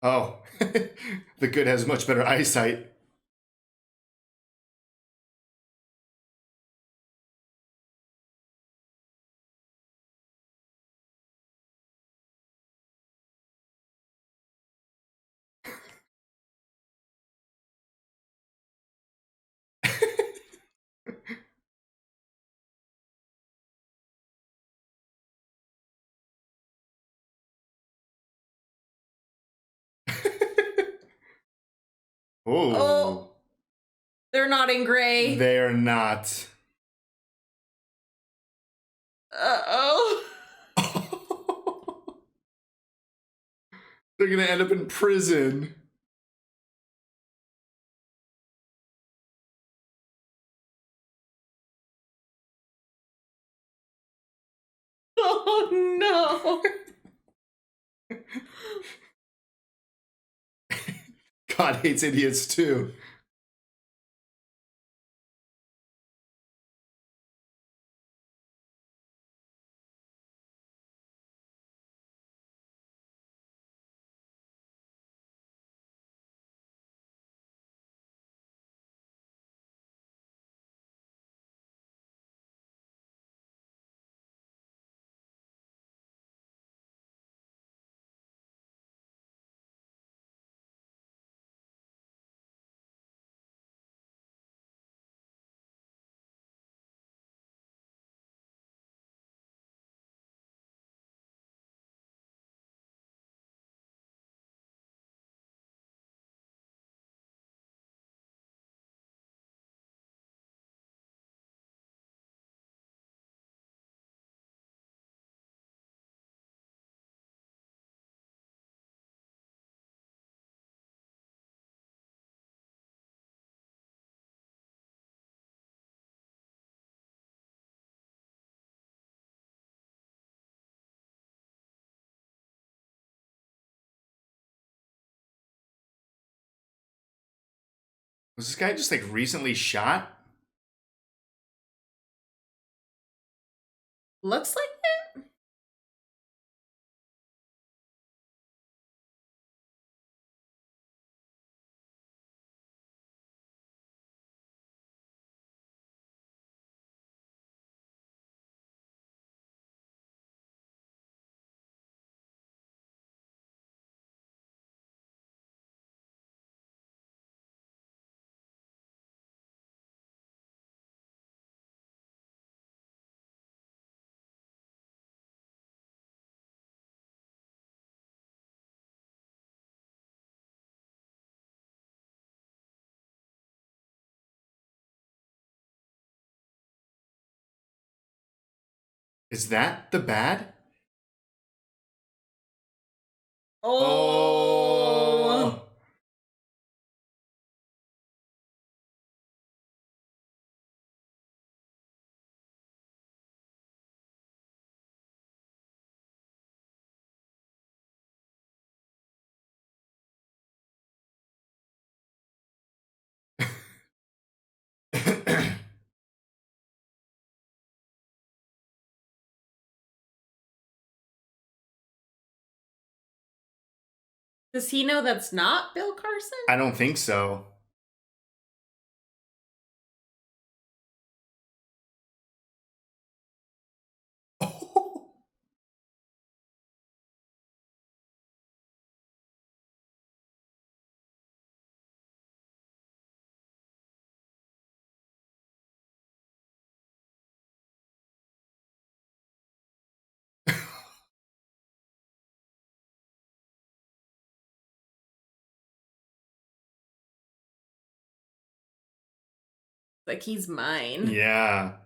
Oh, the good has much better eyesight. Oh, they're not in gray. They're not. Uh-oh. They're gonna end up in prison. Oh, no. God hates idiots too. Was this guy just like recently shot? Looks like it. Is that the bad? Oh. Does he know that's not Bill Carson? I don't think so. Like, he's mine. Yeah.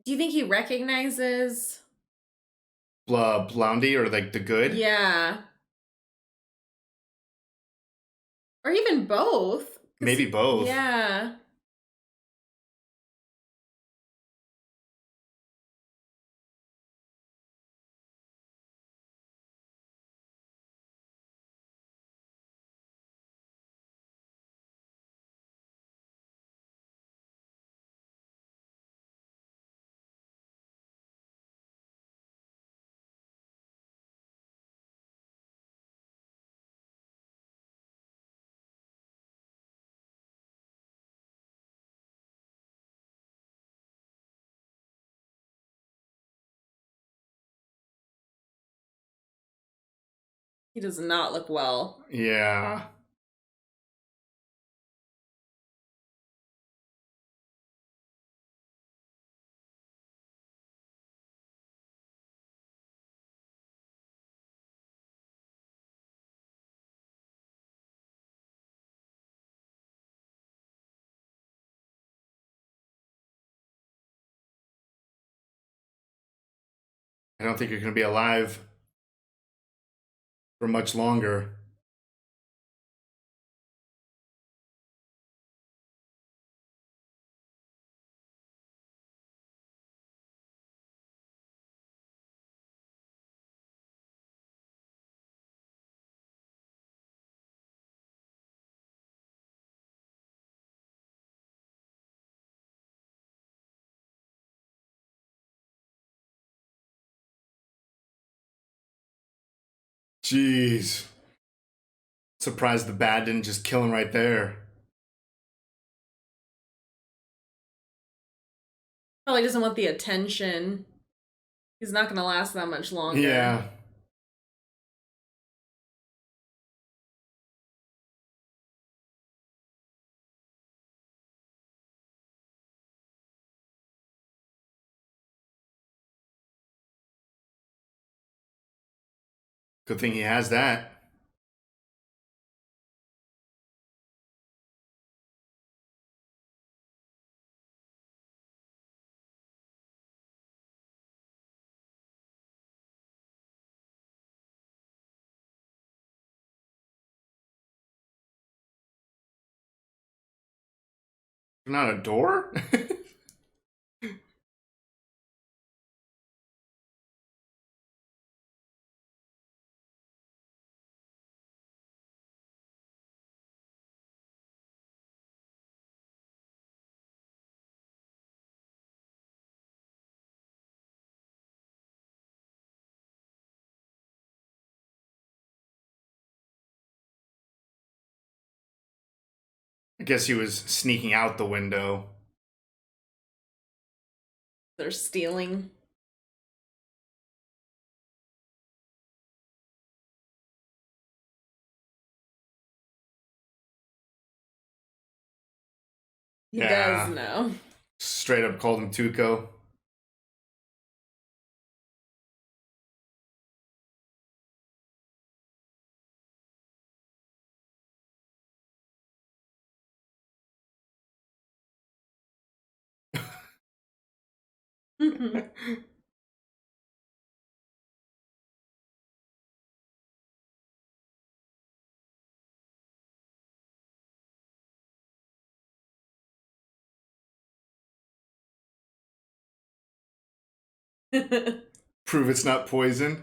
Do you think he recognizes? Blondie or like the good? Yeah. Or even both. Maybe both. Yeah. He does not look well. Yeah. I don't think you're going to be alive for much longer. Jeez. Surprised the bat didn't just kill him right there. Probably doesn't want the attention. He's not going to last that much longer. Yeah. Good thing he has that. Not a door? I guess he was sneaking out the window. They're stealing. He Yeah. does know. Straight up called him Tuco. Prove it's not poison.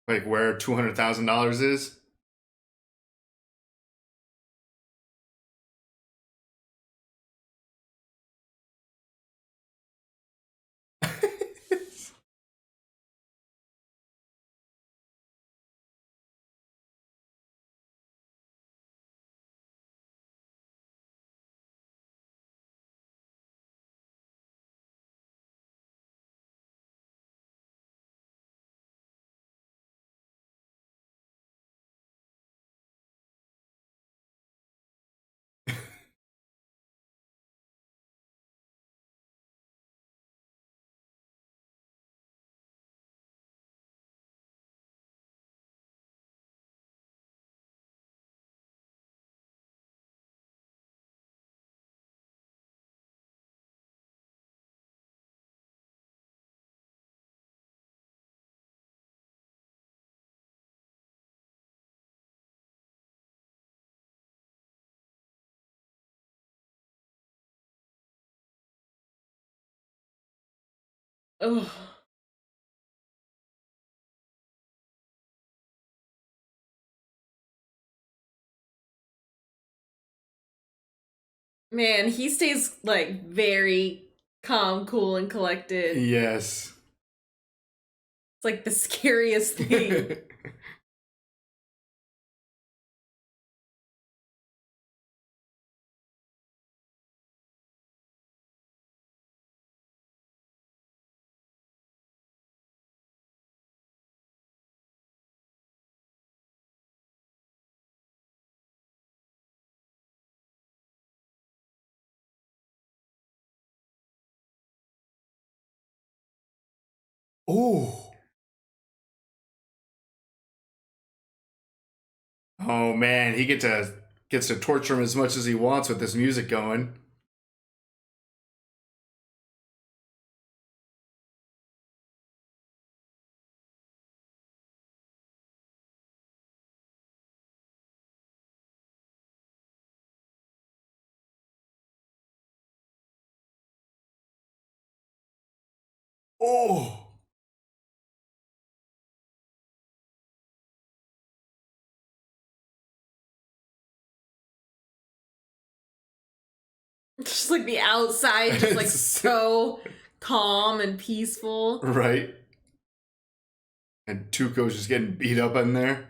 Like where $200,000 is? Ugh. Man, he stays like very calm, cool, and collected. Yes. It's like the scariest thing. Oh. Oh man, he gets to torture him as much as he wants with this music going. Oh. Just like the outside, just like so calm and peaceful. Right. And Tuco's just getting beat up in there.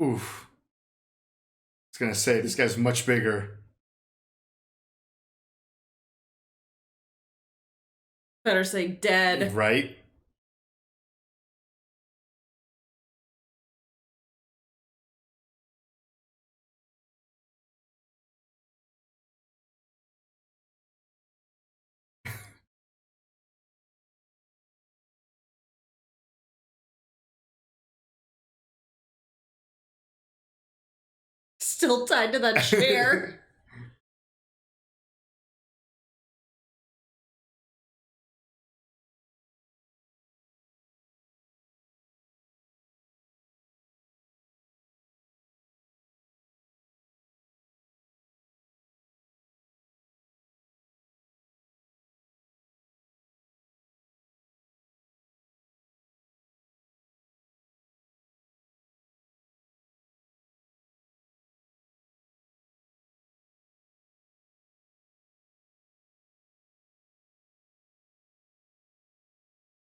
Oof. I was gonna say this guy's much bigger. Better say dead. Right? Still tied to that chair.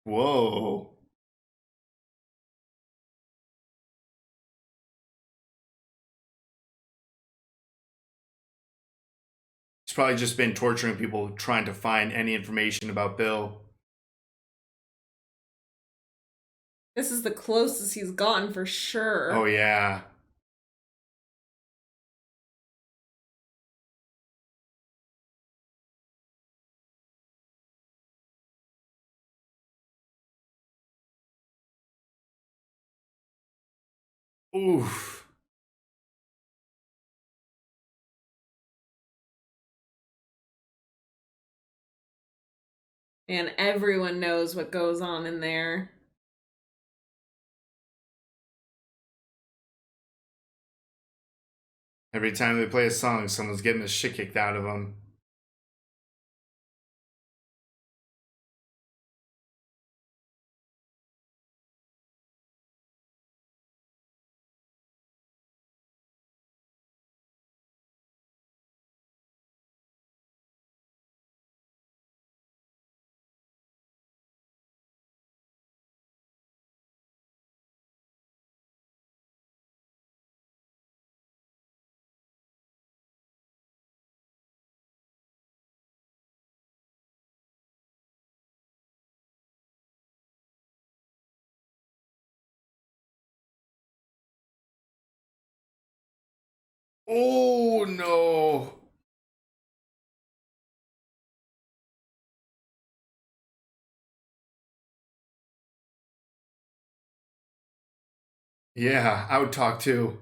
Whoa. He's probably just been torturing people trying to find any information about Bill. This is the closest he's gotten for sure. Oh yeah. Oof. And everyone knows what goes on in there. Every time they play a song, someone's getting the shit kicked out of them. Oh no. Yeah, I would talk too.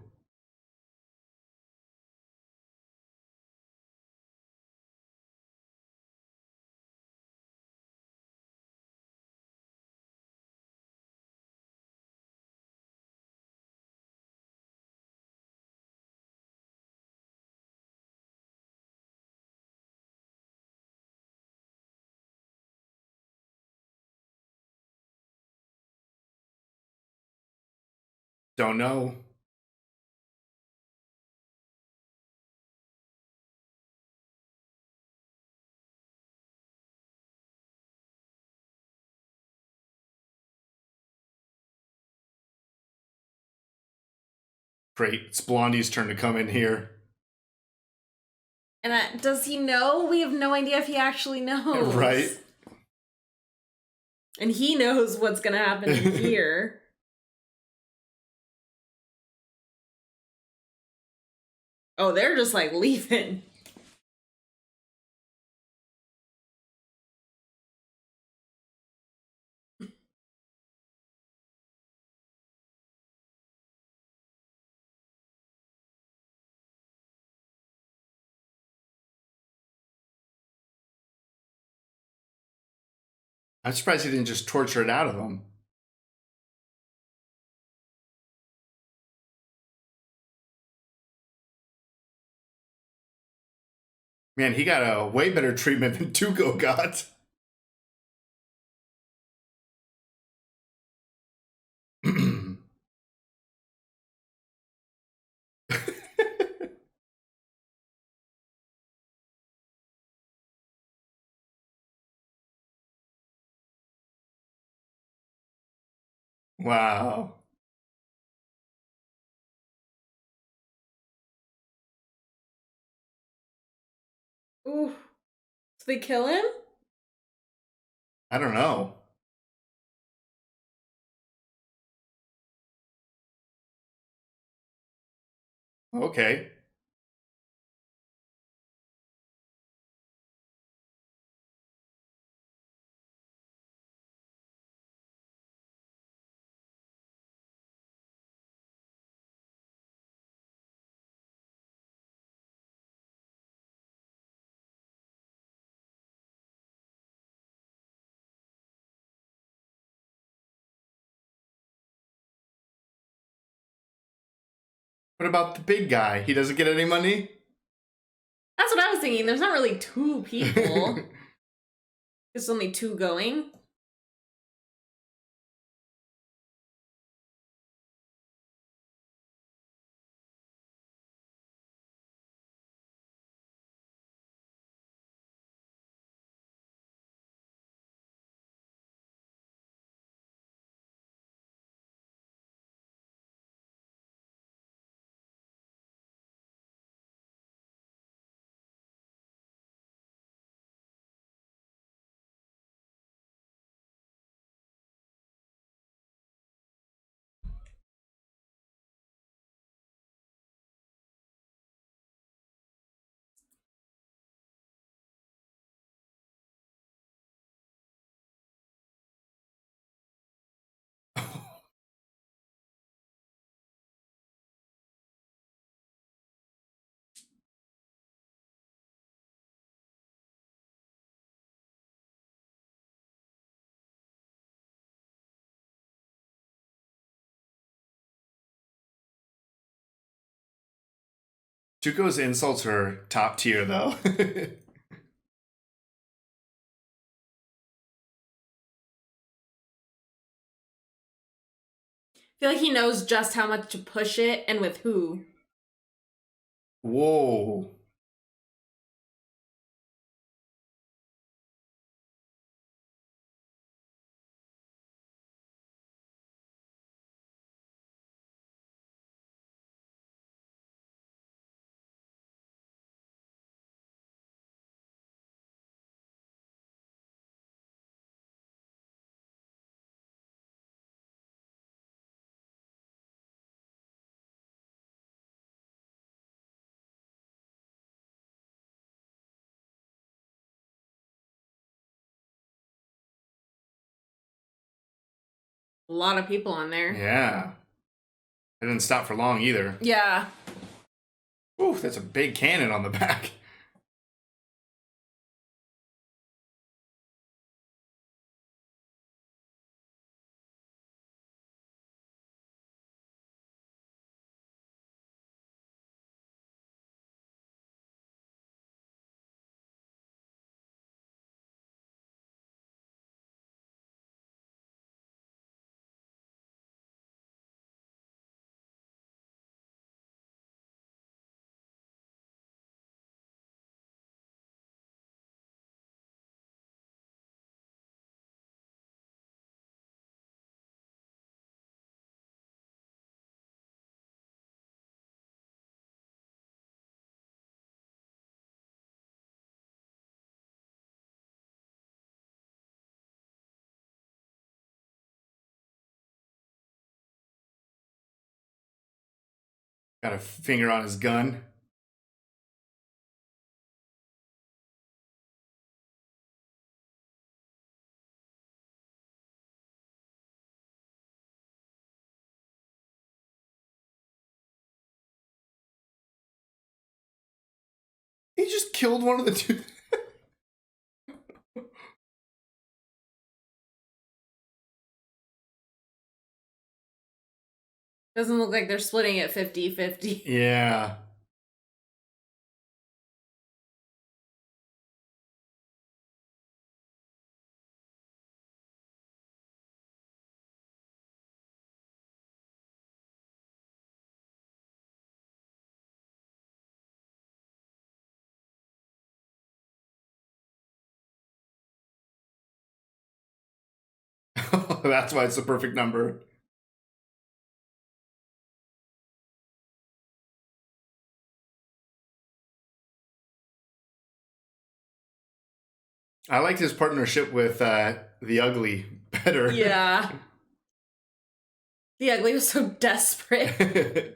Don't know. Great. It's Blondie's turn to come in here. And does he know? We have no idea if he actually knows. Right? And he knows what's gonna happen in here. Oh, they're just like leaving. I'm surprised he didn't just torture it out of him. Man, he got a way better treatment than Tuco got. Wow. Ooh. So they kill him? I don't know. Okay. What about the big guy? He doesn't get any money? That's what I was thinking. There's not really two people. There's only two going. Tuco's insults are top tier, though. I feel like he knows just how much to push it and with who. Whoa. A lot of people on there. Yeah. It didn't stop for long either. Yeah. Ooh, that's a big cannon on the back. Got a finger on his gun. He just killed one of the two. Doesn't look like they're splitting it 50-50. Yeah. That's why it's the perfect number. I liked his partnership with the Ugly better. Yeah. The Ugly was so desperate.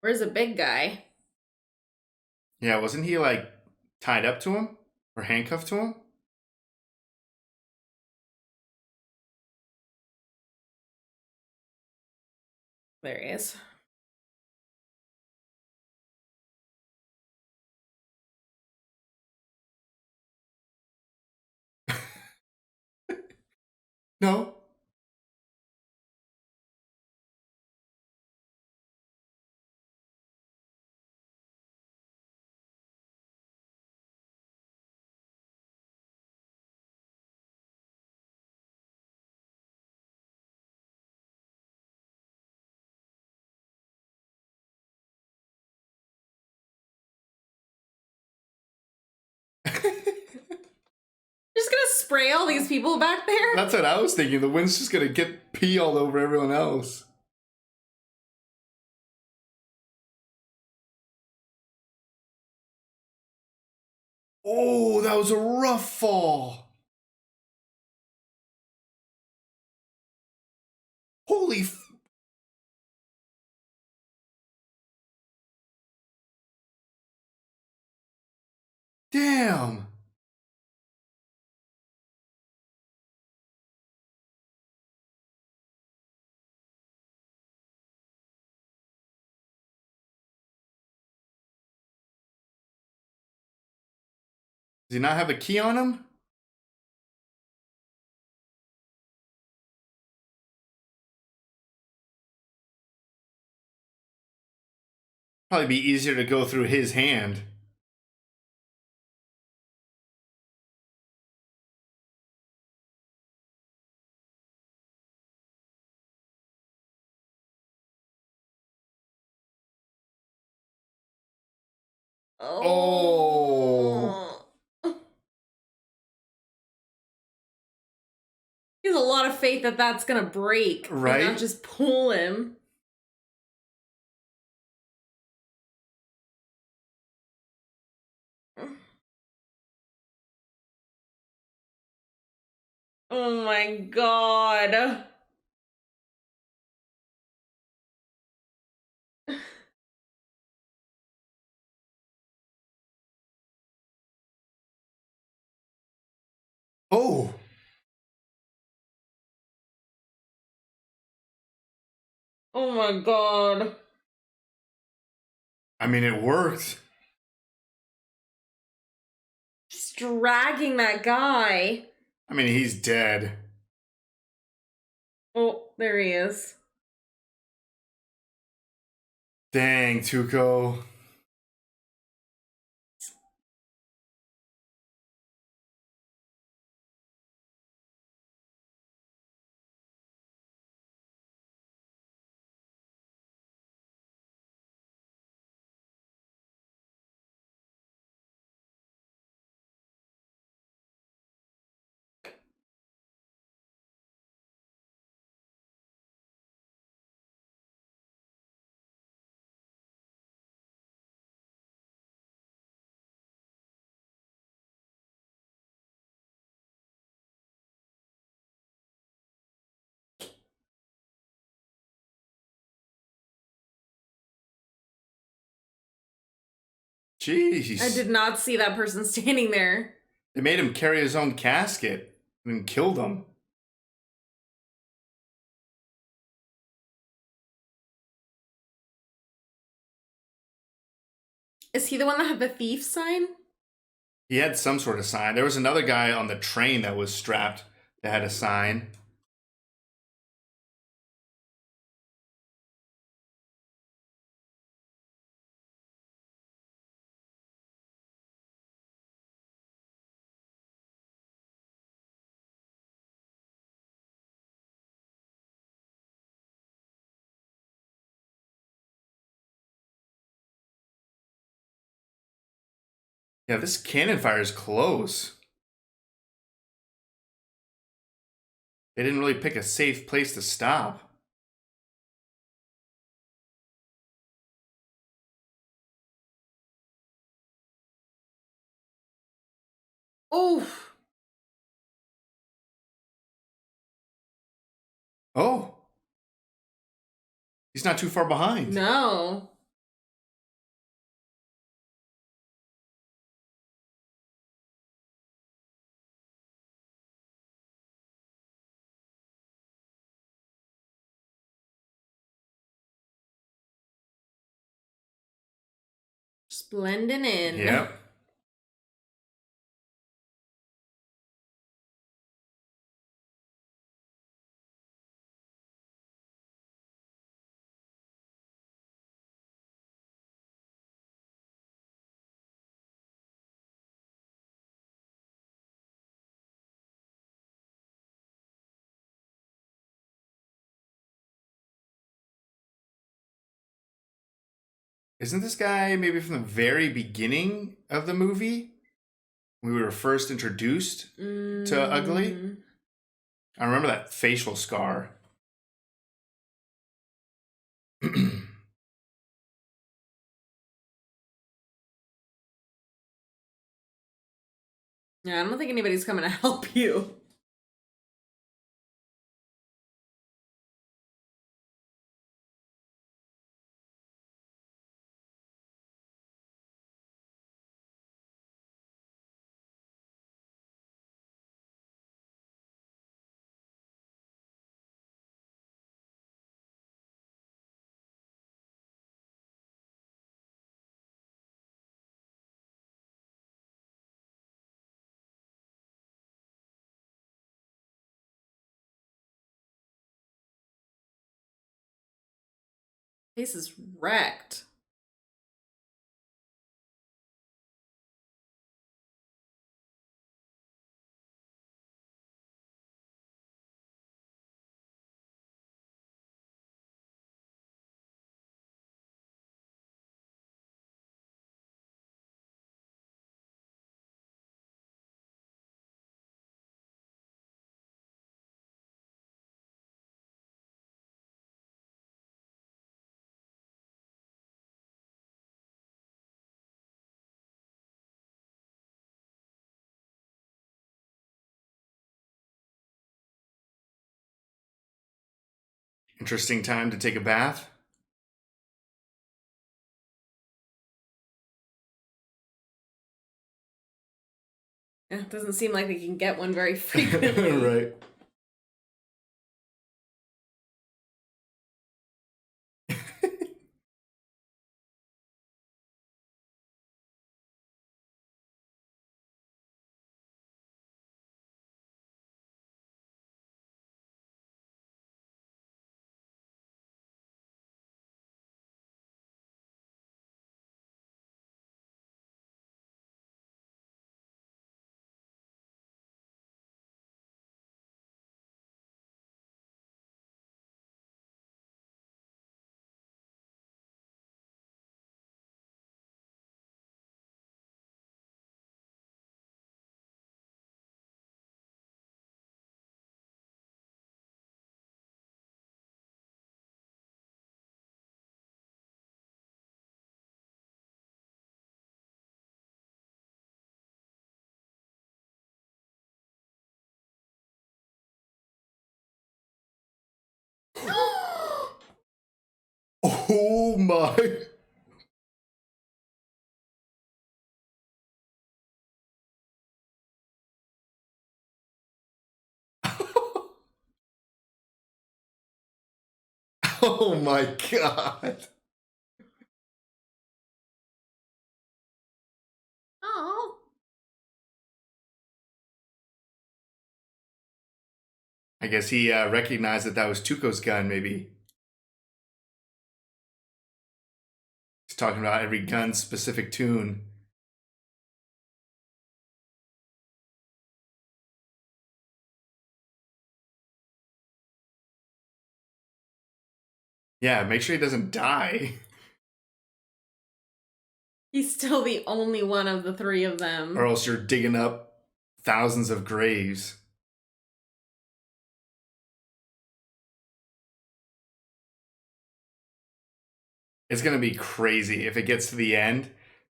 Where's the big guy? Yeah, wasn't he like tied up to him or handcuffed to him? There he is. No. Just gonna spray all these people back there? That's what I was thinking. The wind's just gonna get pee all over everyone else. Oh, that was a rough fall. Holy damn. Does he not have a key on him? Probably be easier to go through his hand. Oh. He has a lot of faith that that's gonna break. Right? And not just pull him. Oh my god. Oh. Oh my god. I mean, it worked. Just dragging that guy. I mean, he's dead. Oh, there he is. Dang, Tuco. Jeez. I did not see that person standing there. They made him carry his own casket and killed him. Is he the one that had the thief sign? He had some sort of sign. There was another guy on the train that was strapped that had a sign. Yeah, this cannon fire is close. They didn't really pick a safe place to stop. Oof. Oh. He's not too far behind. No. Just blending in. Yep. Isn't this guy maybe from the very beginning of the movie? When we were first introduced to Ugly? I remember that facial scar. Yeah, I don't think anybody's coming to help you. Face is wrecked. Interesting time to take a bath. Yeah, it doesn't seem like we can get one very frequently. Right. Oh my. Oh my god. Oh. I guess he recognized that that was Tuco's gun, maybe. He's talking about every gun's specific tune. Yeah, make sure he doesn't die. He's still the only one of the three of them. Or else you're digging up thousands of graves. It's gonna be crazy if it gets to the end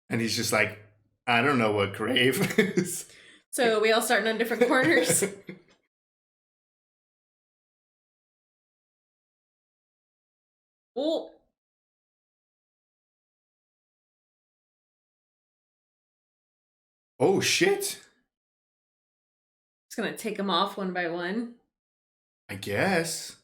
and he's just like, I don't know what grave is. So we all starting on different corners. Oh. Oh shit. Just gonna take them off one by one. I guess.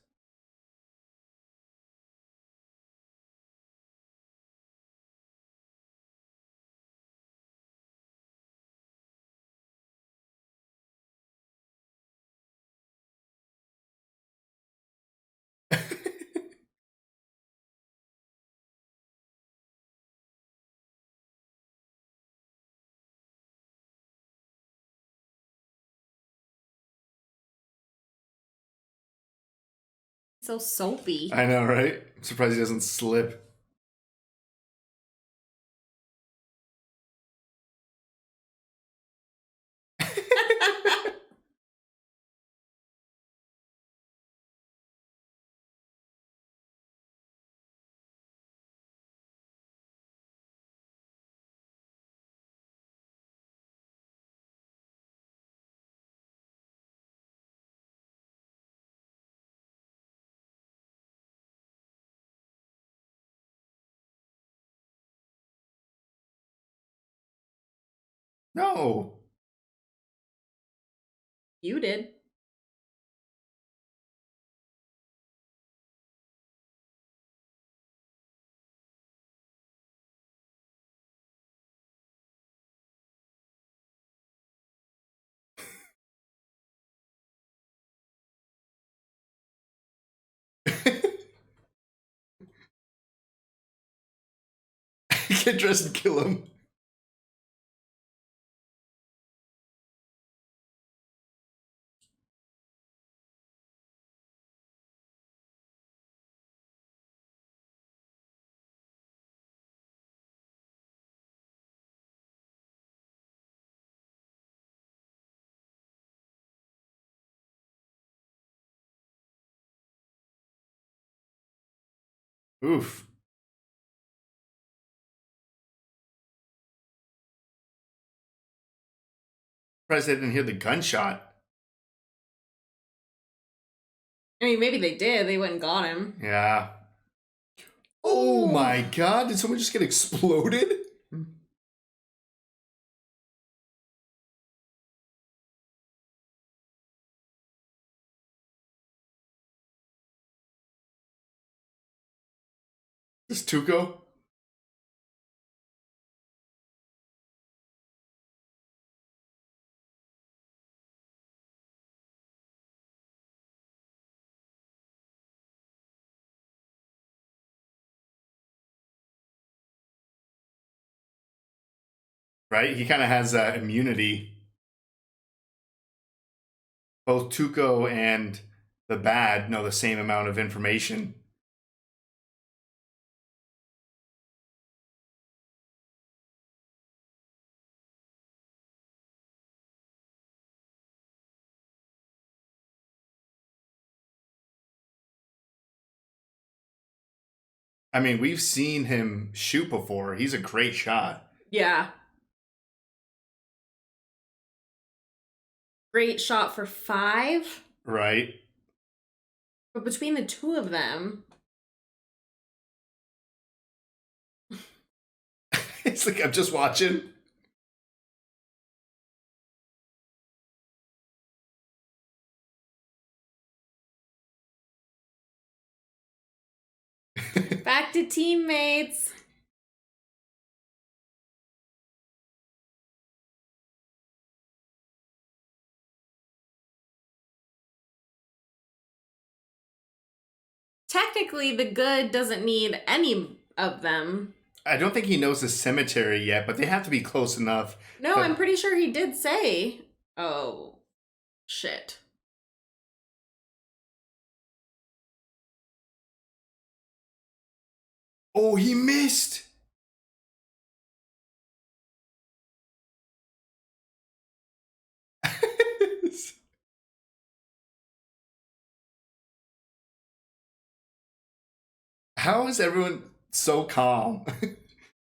So soapy. I know, right? I'm surprised he doesn't slip. No. You did. Get dressed and kill him. Oof. Surprised I didn't hear the gunshot. I mean, maybe they did. They went and got him. Yeah. Oh my god, did someone just get exploded? Is Tuco? Right? He kind of has immunity. Both Tuco and the bad know the same amount of information. I mean, we've seen him shoot before. He's a great shot. Yeah. Great shot for 5. Right? But between the two of them. It's like, I'm just watching. Back to teammates. Technically, the good doesn't need any of them. I don't think he knows the cemetery yet, but they have to be close enough. No, I'm pretty sure he did say. Oh, shit. Oh, he missed. How is everyone so calm?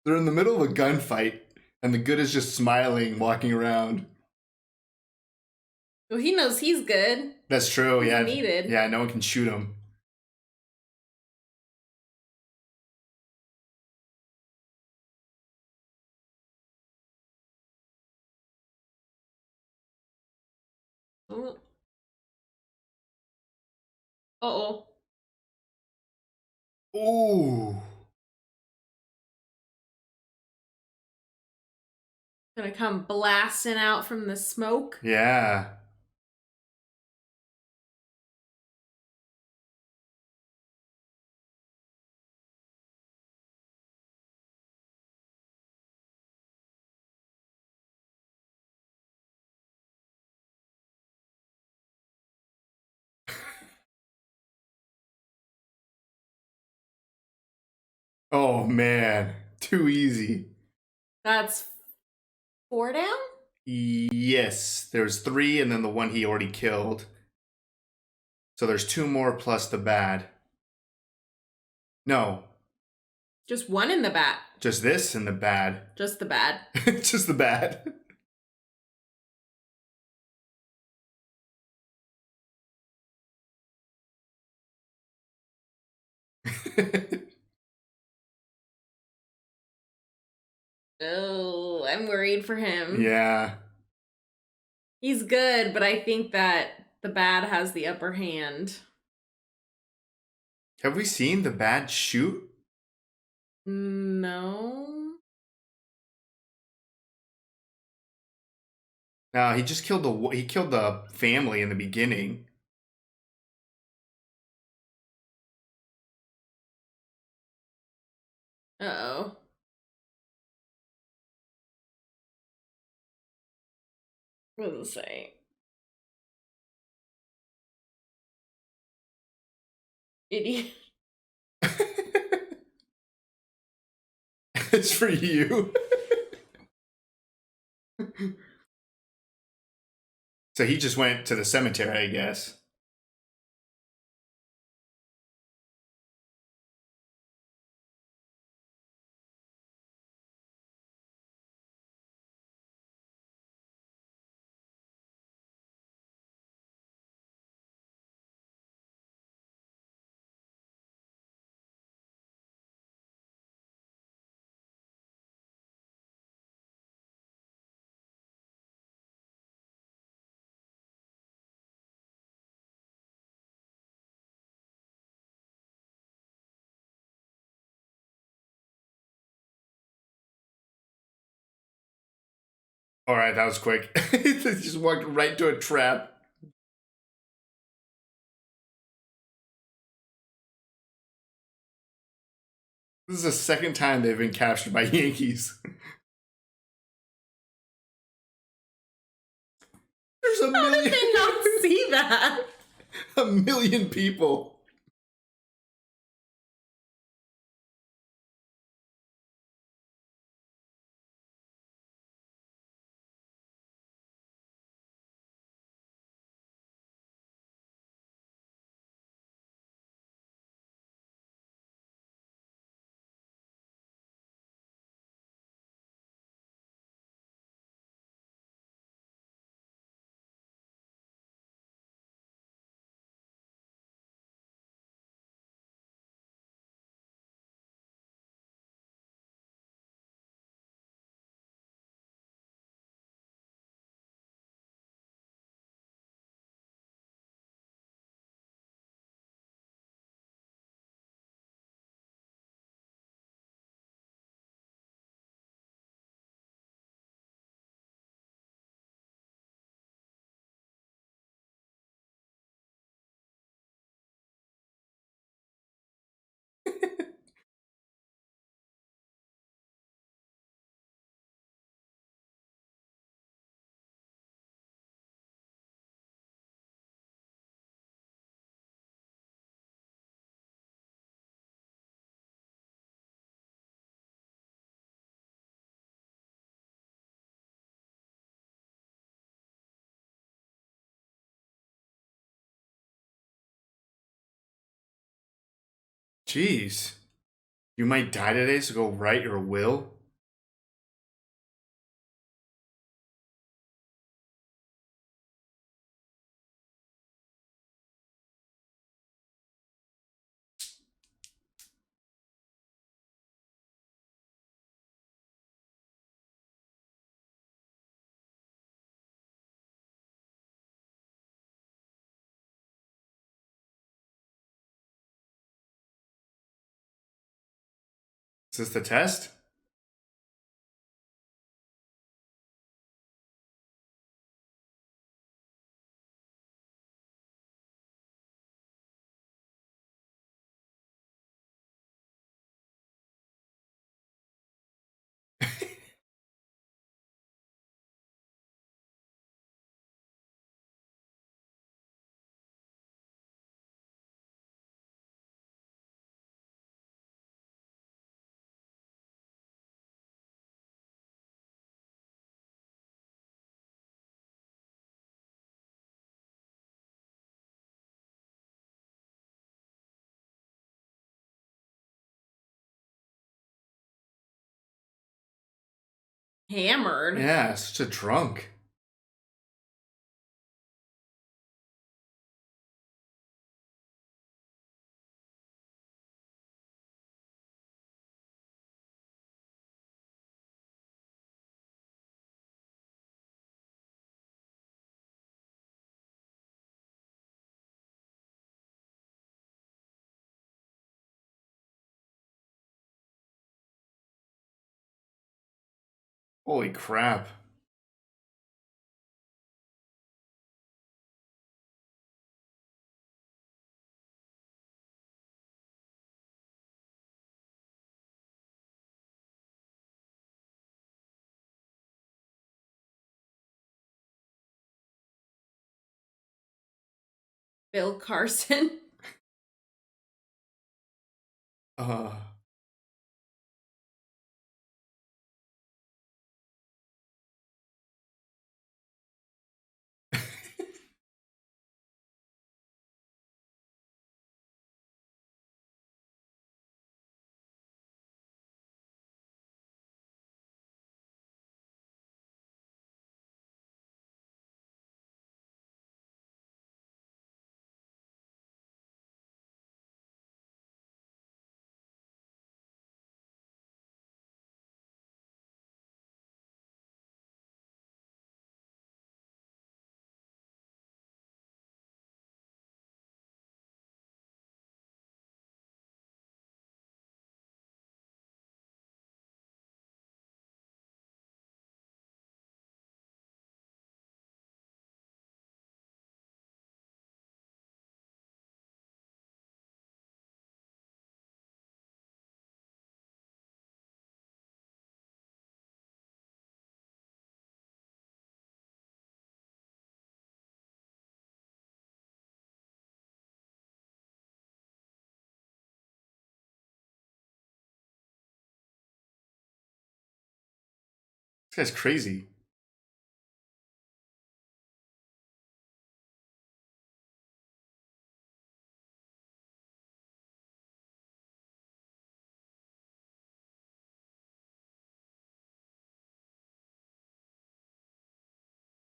They're in the middle of a gunfight, and the good is just smiling, walking around. Well, he knows he's good. That's true, He's yeah. needed. Yeah, no one can shoot him. Oh. Uh-oh. Ooh. Gonna come blasting out from the smoke. Yeah. Oh, man. Too easy. That's 4 down? Yes. There's 3, and then the one he already killed. So there's 2 more plus the bad. No. Just 1 in the bat. Just this and the bad. Just the bad. Just the bad. Oh, I'm worried for him. Yeah. He's good, but I think that the bad has the upper hand. Have we seen the bad shoot? No. No, he just killed the family in the beginning. Uh-oh. What does it say? Idiot. It's for you. So he just went to the cemetery, I guess. All right, that was quick. He just walked right into a trap. This is the second time they've been captured by Yankees. There's a How million. did they not see that? A million people. Jeez. You might die today, so go write your will? Is this the test? Hammered. Yeah, such a drunk. Holy crap. Bill Carson. Uh. This guy's crazy.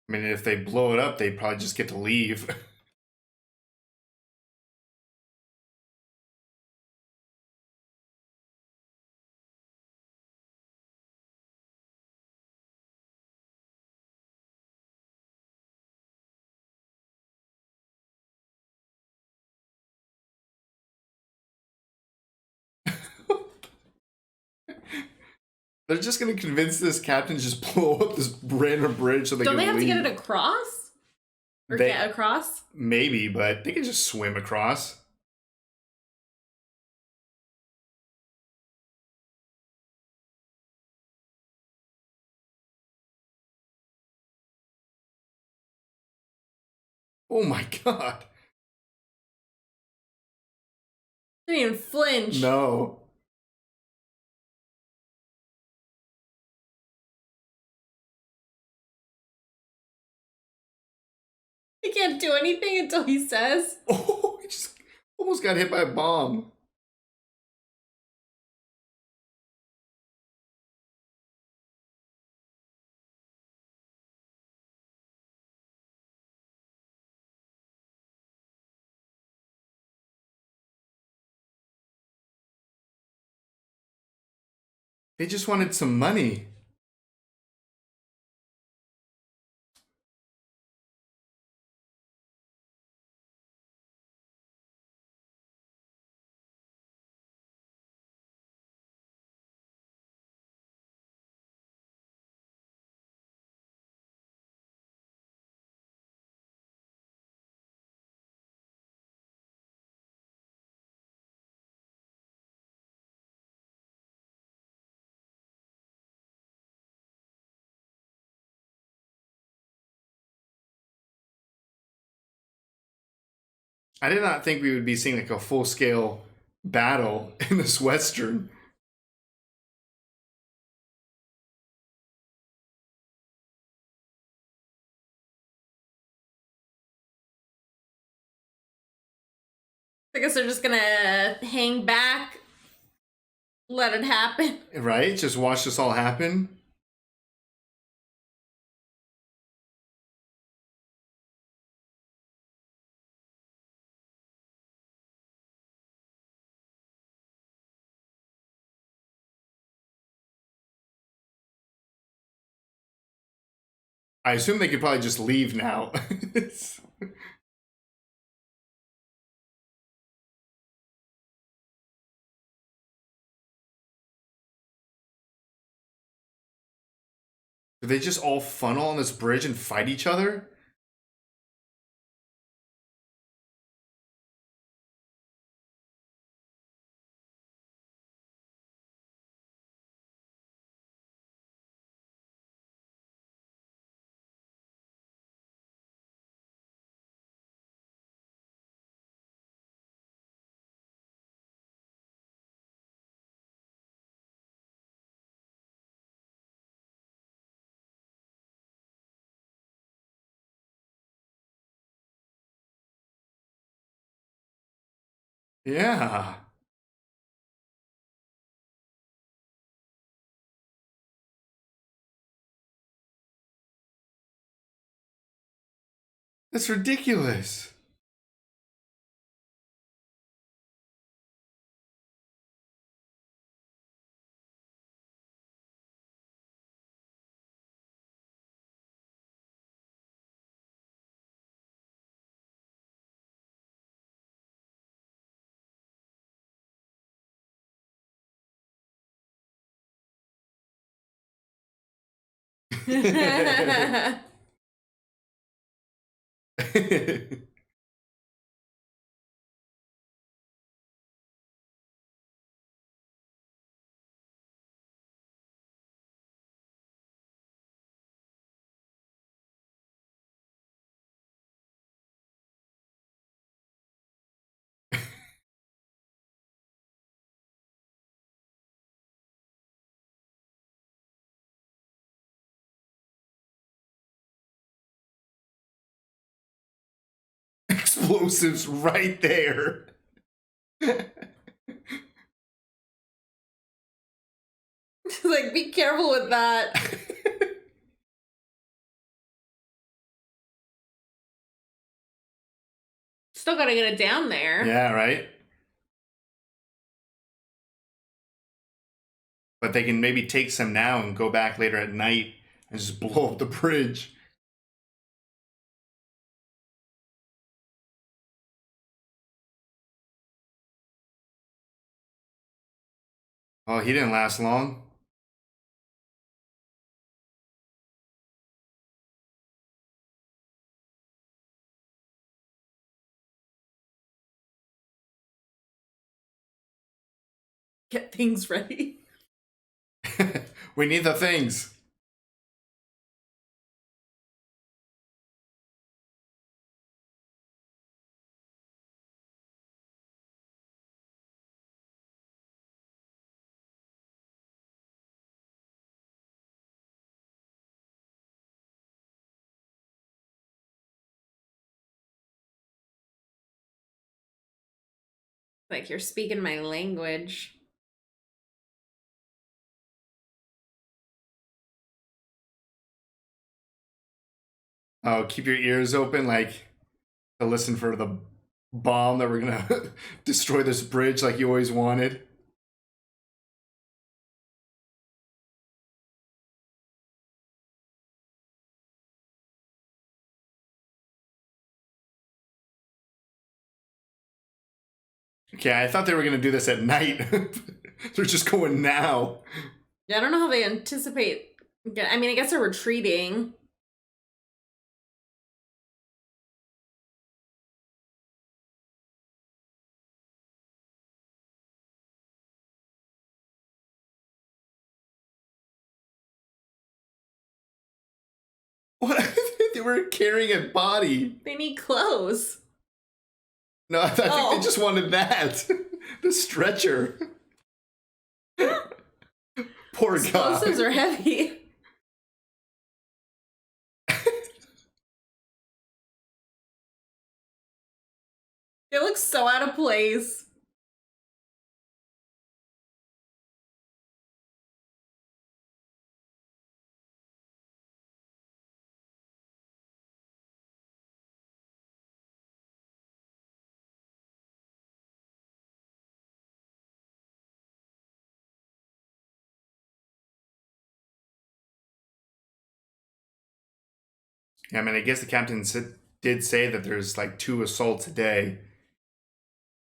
I mean, if they blow it up, they'd probably just get to leave. They're just gonna convince this captain to just blow up this random bridge so they Don't can they have leave. to get it across? Or They- get across? Maybe, but they can just swim across. Oh my god. They didn't even flinch. No. He can't do anything until he says. Oh, he just almost got hit by a bomb. They just wanted some money. I did not think we would be seeing like a full scale battle in this Western. I guess they're just gonna hang back, let it happen. Right? Just watch this all happen. I assume they could probably just leave now. Do they just all funnel on this bridge and fight each other? Yeah. That's ridiculous. Explosives right there. Like, be careful with that. Still gotta get it down there. Yeah, right? But they can maybe take some now and go back later at night and just blow up the bridge. Oh, he didn't last long. Get things ready. We need the things. Like, you're speaking my language. Oh, keep your ears open, like to listen for the bomb that we're gonna destroy this bridge like you always wanted. Okay, I thought they were going to do this at night. They're just going now. Yeah, I don't know how they anticipate. I mean, I guess they're retreating. What? They were carrying a body. They need clothes. No, I think they just wanted that. The stretcher. Poor guy. Explosives are heavy. It looks so out of place. Yeah, I mean, I guess the captain did say that there's like 2 assaults a day.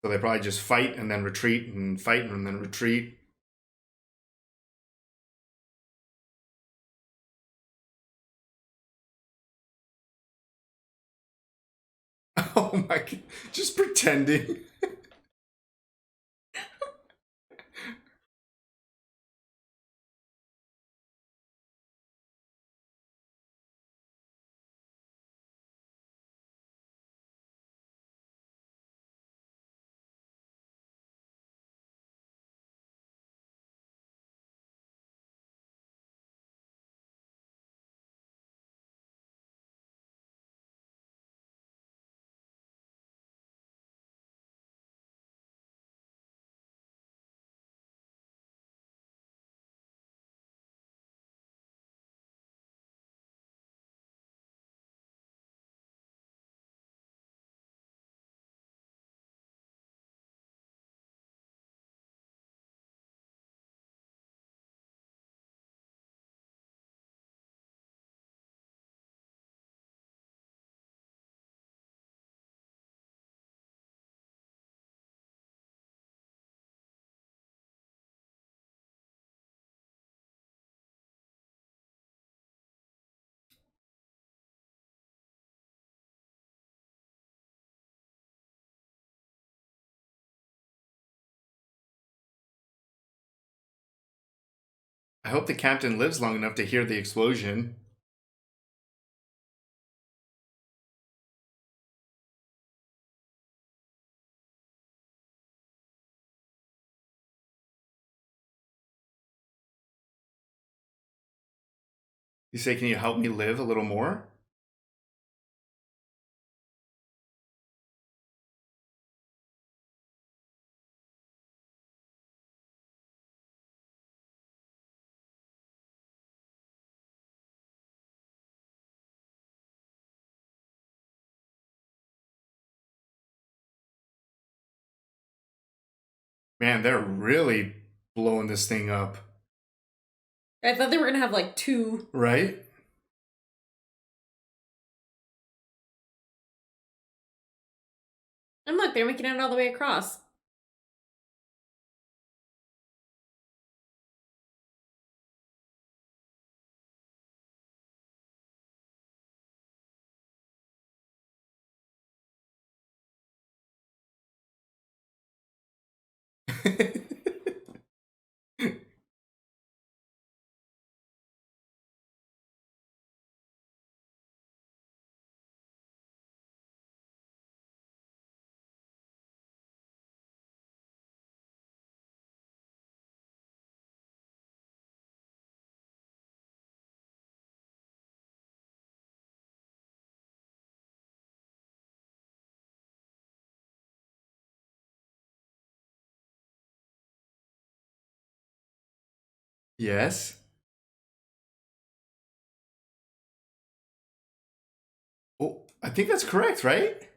So they probably just fight and then retreat and fight and then retreat. Oh my God. Just pretending. I hope the captain lives long enough to hear the explosion. You say, can you help me live a little more? Man, they're really blowing this thing up. I thought they were gonna have like 2. Right? And look, they're making it all the way across. Yes. Oh, I think that's correct, right?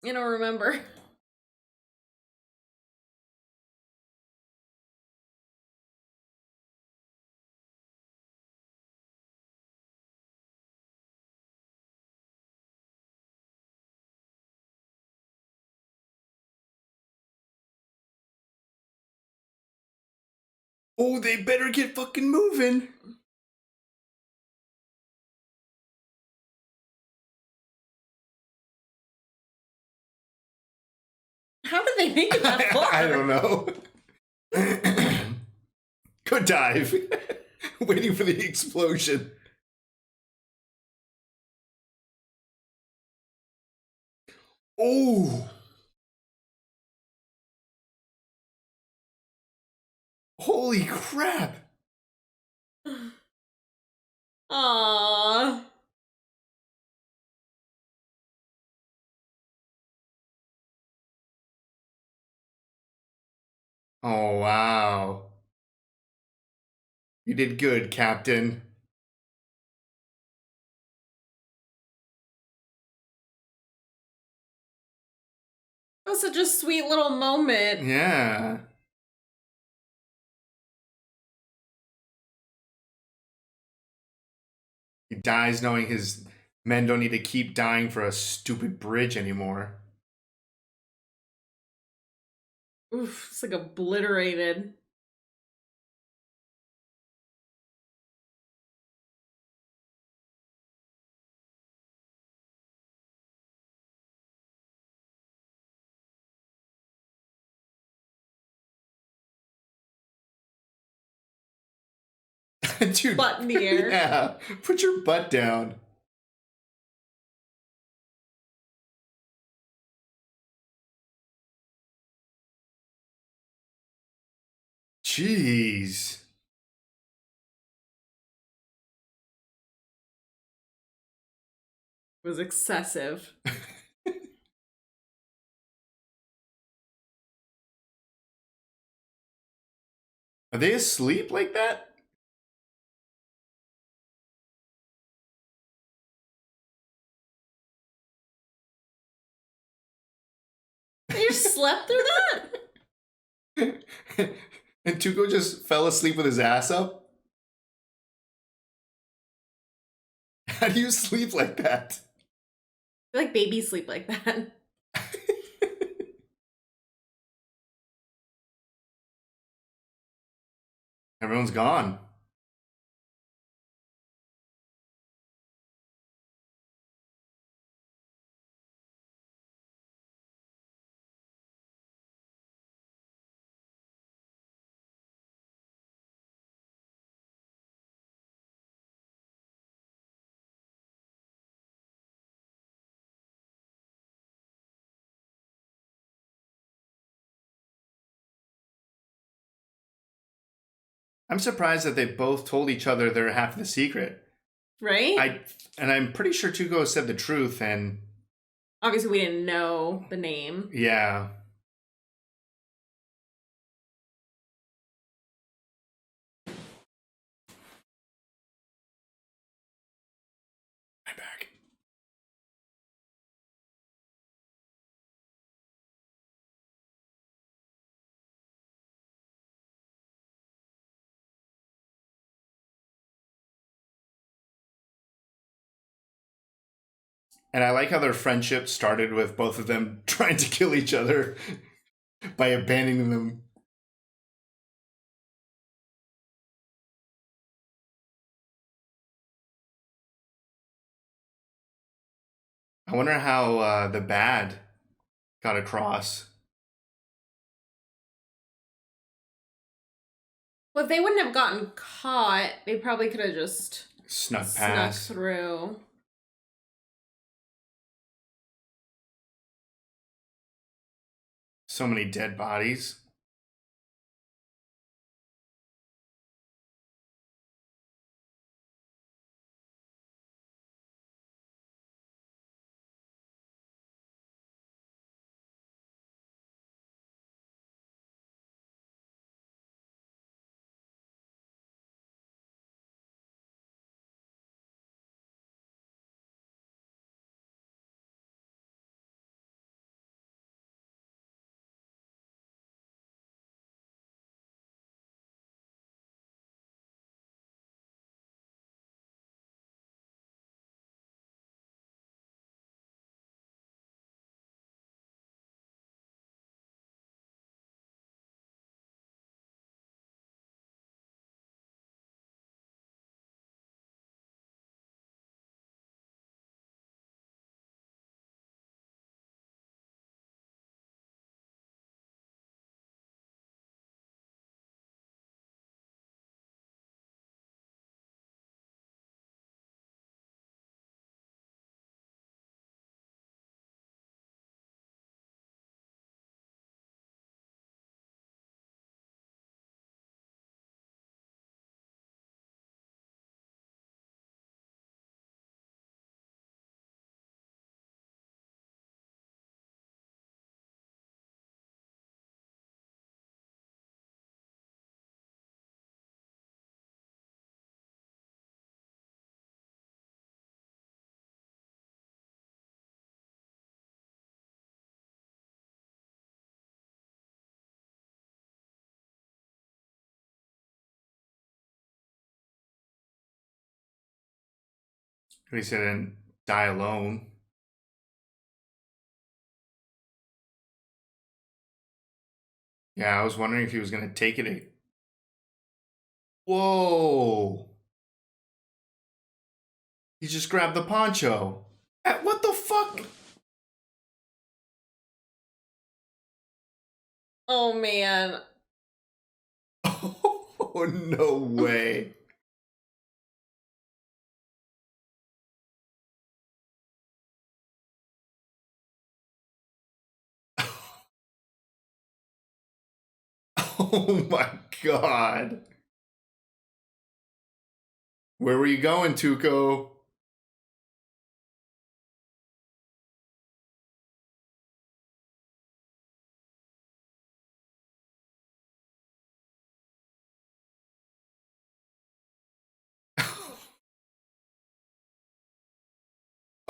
I don't remember. Oh, they better get fucking moving. How did they make it that far? I don't know. Good dive. Waiting for the explosion. Oh. Holy crap. Aww. Oh, wow. You did good, Captain. That was such a sweet little moment. Yeah. He dies knowing his men don't need to keep dying for a stupid bridge anymore. Oof, it's like obliterated. Dude. Butt in the air. Yeah. Put your butt down. Jeez. It was excessive. Are they asleep like that? They just slept through that? And Tuco just fell asleep with his ass up? How do you sleep like that? I feel like babies sleep like that. Everyone's gone. I'm surprised that they both told each other they're half the secret. Right? I'm pretty sure Tuco said the truth, and Obviously, we didn't know the name. yeah. My back. And I like how their friendship started with both of them trying to kill each other by abandoning them. I wonder how the bad got across. Well, if they wouldn't have gotten caught, they probably could have just Snuck snuck past. through. So many dead bodies. At least he didn't die alone. Yeah, I was wondering if he was gonna take it. Whoa! He just grabbed the poncho. What the fuck? Oh man. Oh, no way. Oh my god. Where were you going, Tuco?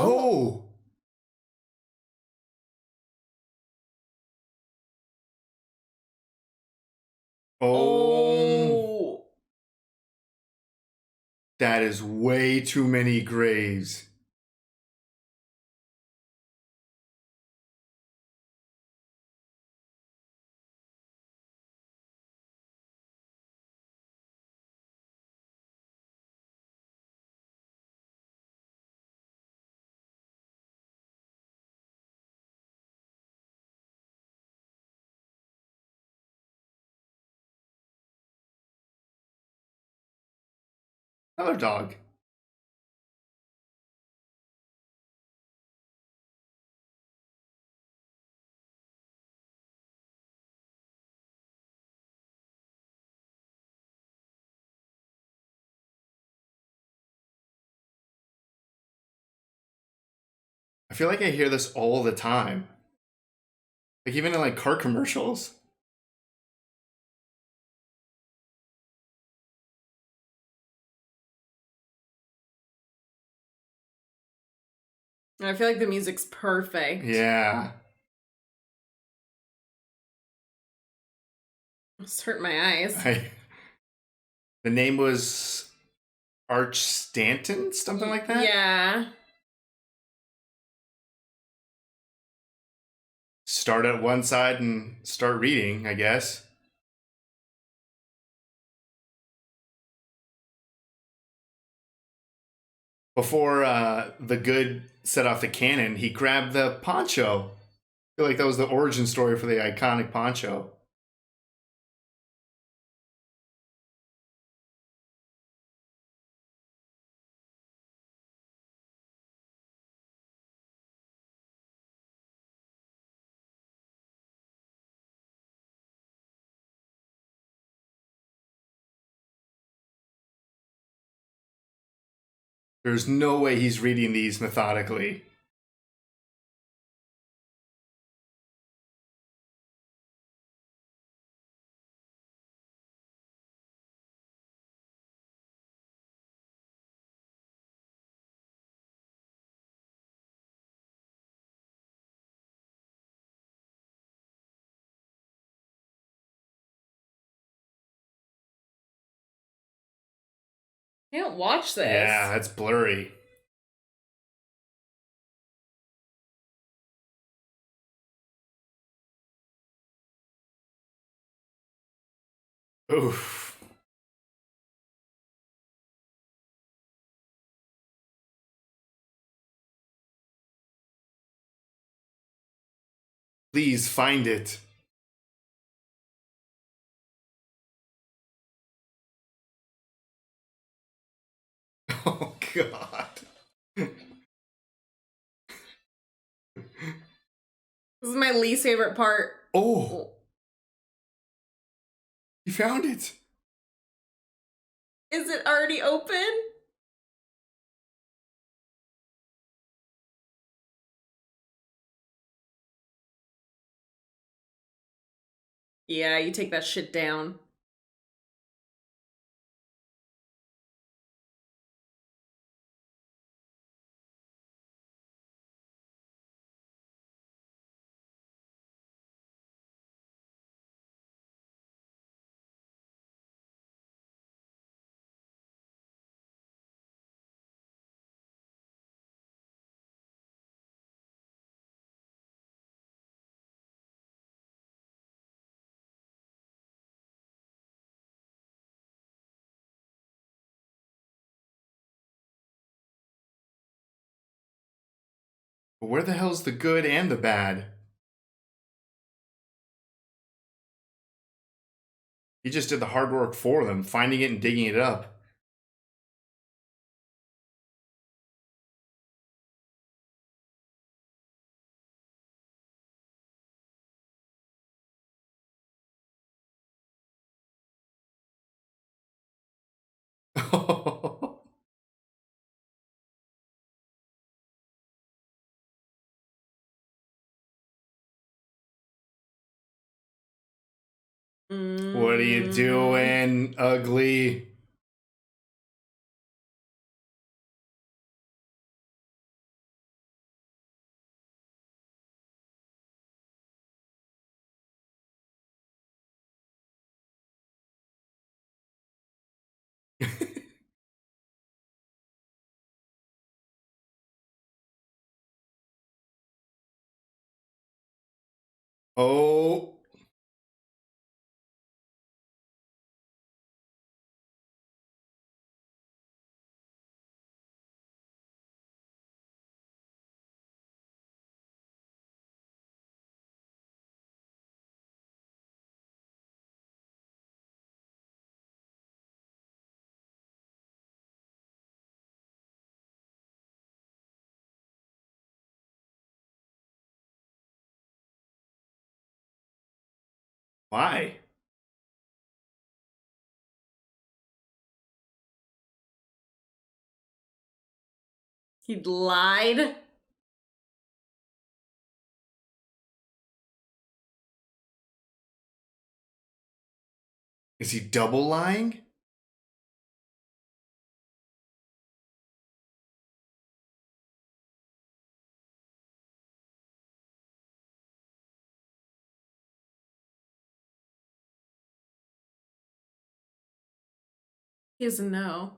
Oh. Oh. Oh. That is way too many graves. Another dog. I feel like I hear this all the time. Like even in like car commercials. I feel like the music's perfect. Yeah. It's hurt my eyes. The name was Arch Stanton, something like that? Yeah. Start at one side and start reading, I guess. Before the good set off the cannon, he grabbed the poncho. I feel like that was the origin story for the iconic poncho. There's no way he's reading these methodically. Can't watch this. Yeah, that's blurry. Oof. Please find it. Oh, God. This is my least favorite part. Oh, you found it. Is it already open? Yeah, you take that shit down. But where the hell's the good and the bad? He just did the hard work for them, finding it and digging it up. What are you doing, ugly? Oh. Why? He lied. Is he double lying? He doesn't know.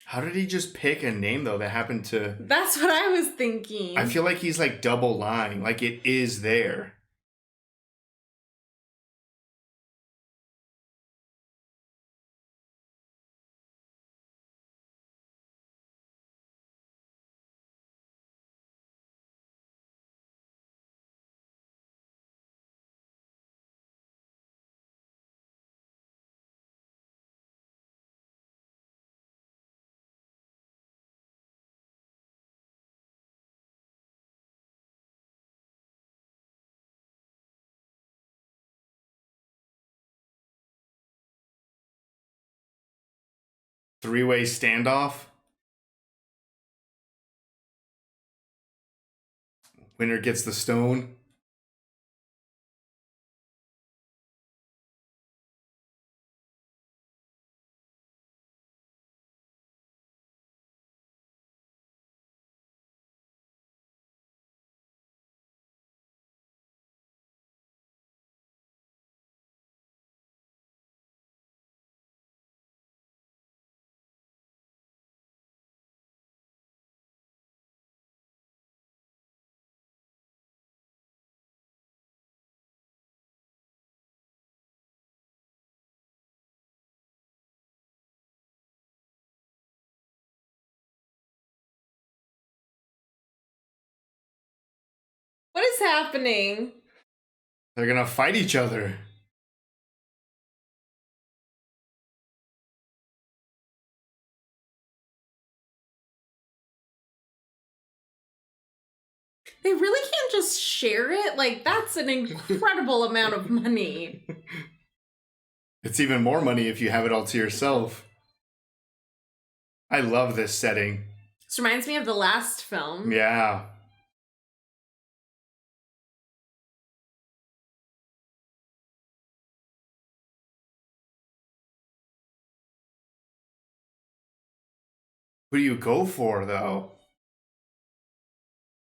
How did he just pick a name though that happened to? That's what I was thinking. I feel like he's like double lying, like it is there. Three-way standoff. Winner gets the stone. What is happening? They're gonna fight each other. They really can't just share it? Like, that's an incredible amount of money. It's even more money if you have it all to yourself. I love this setting. This reminds me of the last film. Yeah. Who do you go for, though?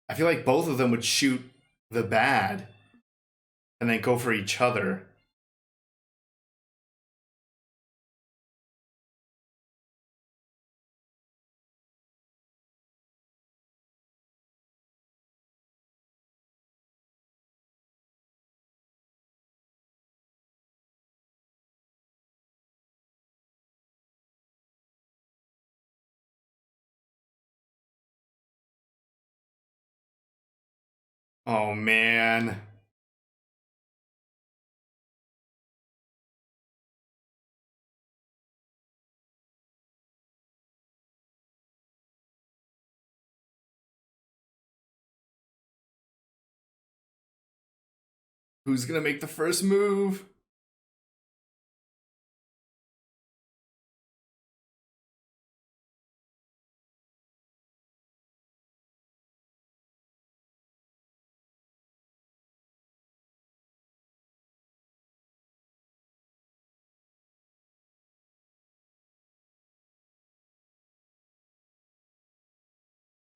I feel like both of them would shoot the bad and then go for each other. Oh man. Who's gonna make the first move?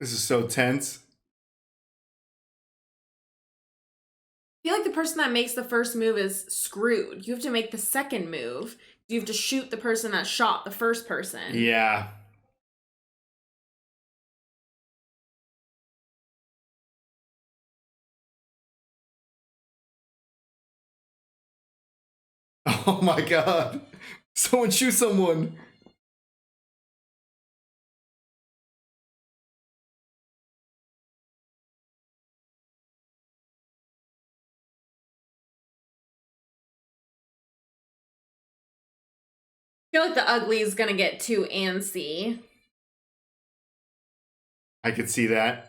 This is so tense. I feel like the person that makes the first move is screwed. You have to make the second move. You have to shoot the person that shot the first person. Yeah. Oh my god. Someone shoot someone. I feel like the ugly is gonna get too antsy. I could see that.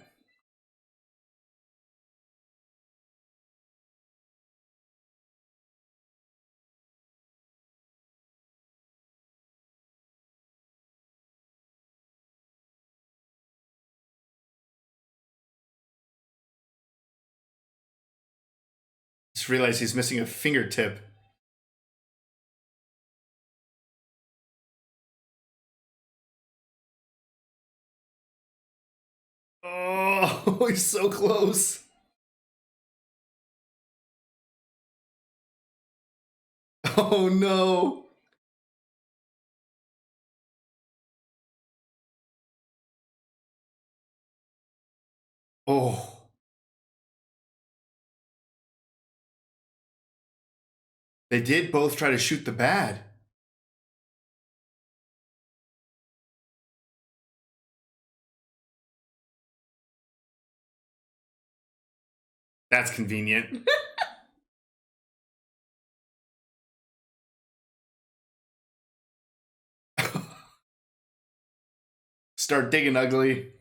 Just realized he's missing a fingertip. Oh, he's so close. Oh no. Oh. They did both try to shoot the bad. That's convenient. Start digging ugly.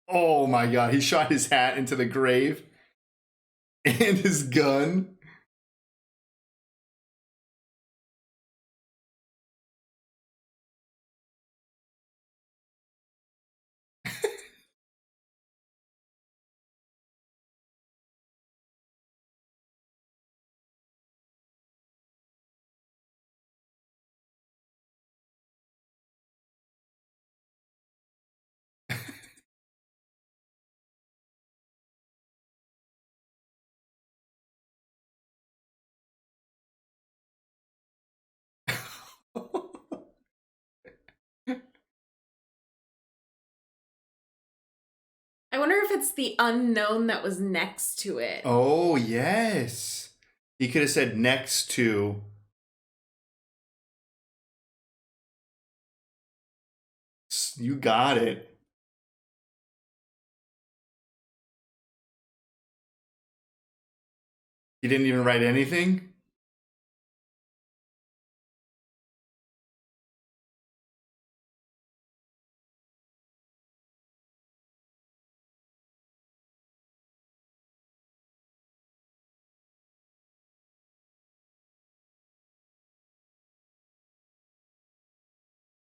Oh my god, he shot his hat into the grave and his gun. I wonder if it's the unknown that was next to it. Oh, yes. He could have said next to. You got it. He didn't even write anything?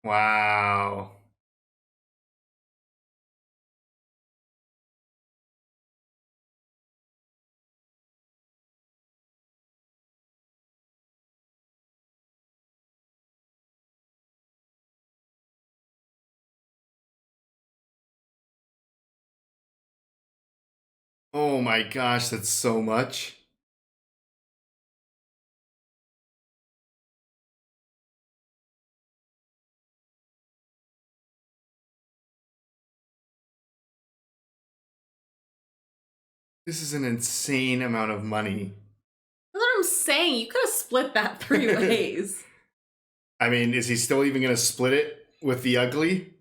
Wow. Oh my gosh, that's so much. This is an insane amount of money. That's what I'm saying. You could have split that 3 ways. I mean, is he still even going to split it with the ugly?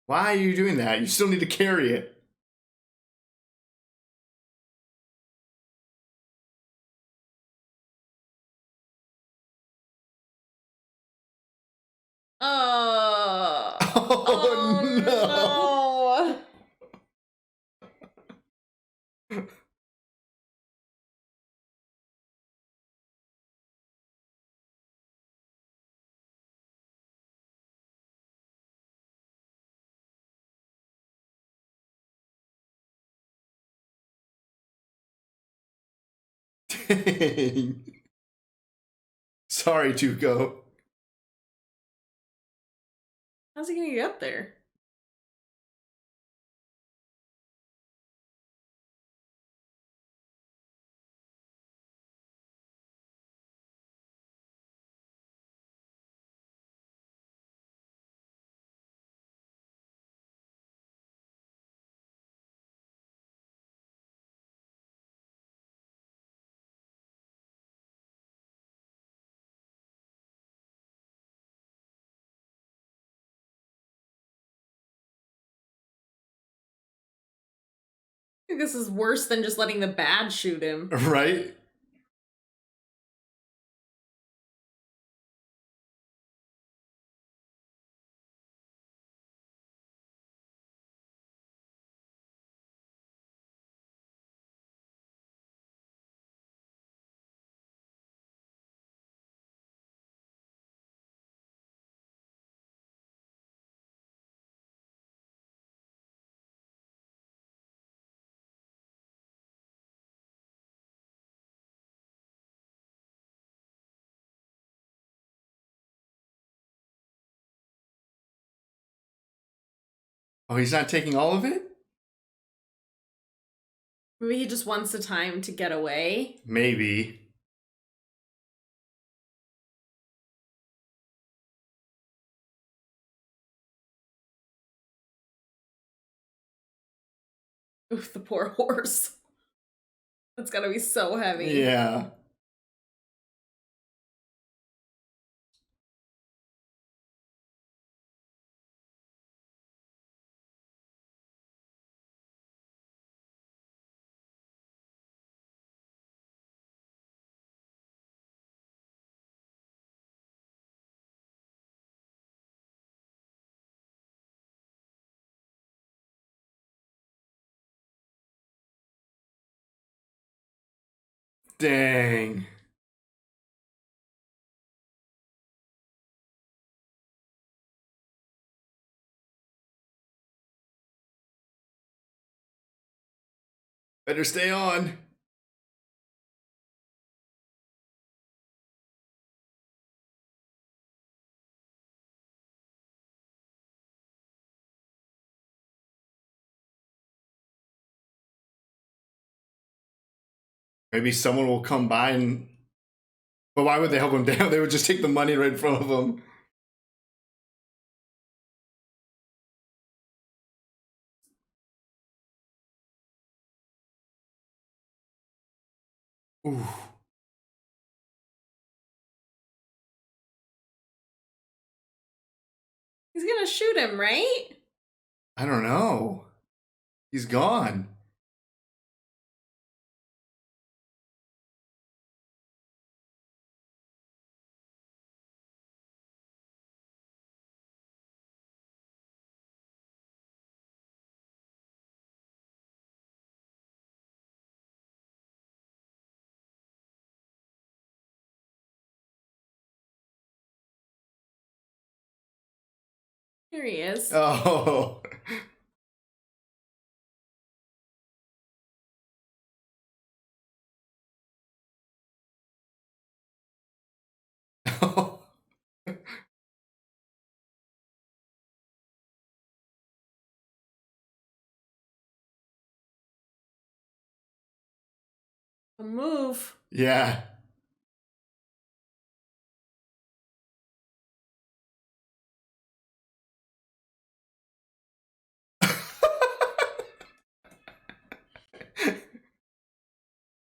Why are you doing that? You still need to carry it. Oh, Oh, no. Dang. Sorry, Tuco. How's he gonna get up there? I think this is worse than just letting the bad shoot him. Right? Oh, he's not taking all of it? Maybe he just wants the time to get away. Maybe. Oof, the poor horse. That's gotta be so heavy. Yeah. Dang. Better stay on. Maybe someone will come by and. But why would they help him down? They would just take the money right in front of him. Ooh. He's gonna shoot him, right? I don't know. He's gone. Here he is. Oh. Move. Yeah.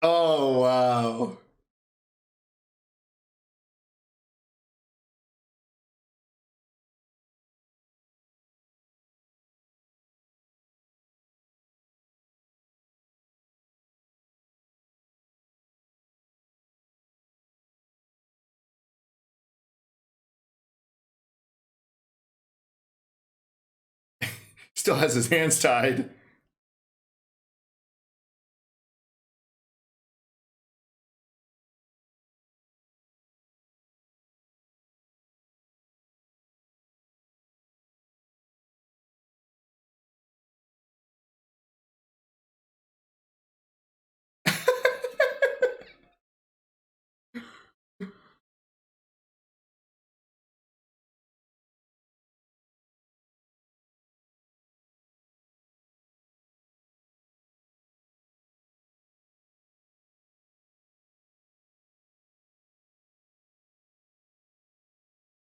Oh, wow. Still has his hands tied.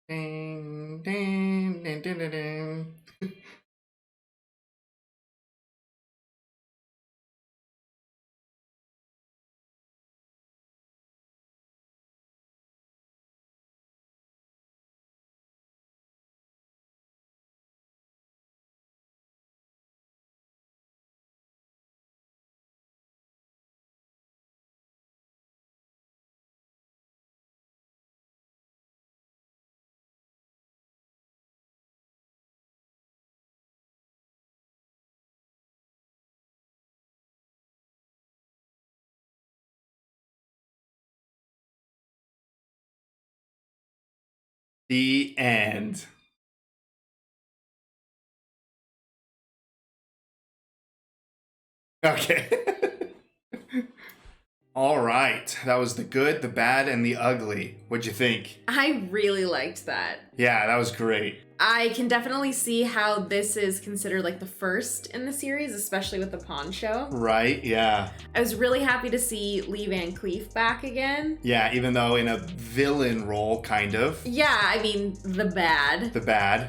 Ding, ding, ding, ding, ding, ding. The end. Okay. All right. That was the good, the bad, and the ugly. What'd you think? I really liked that. Yeah, that was great. I can definitely see how this is considered like the first in the series, especially with the Pawn Show. Right? Yeah. I was really happy to see Lee Van Cleef back again. Yeah, even though in a villain role, kind of. Yeah, I mean, the bad. The bad.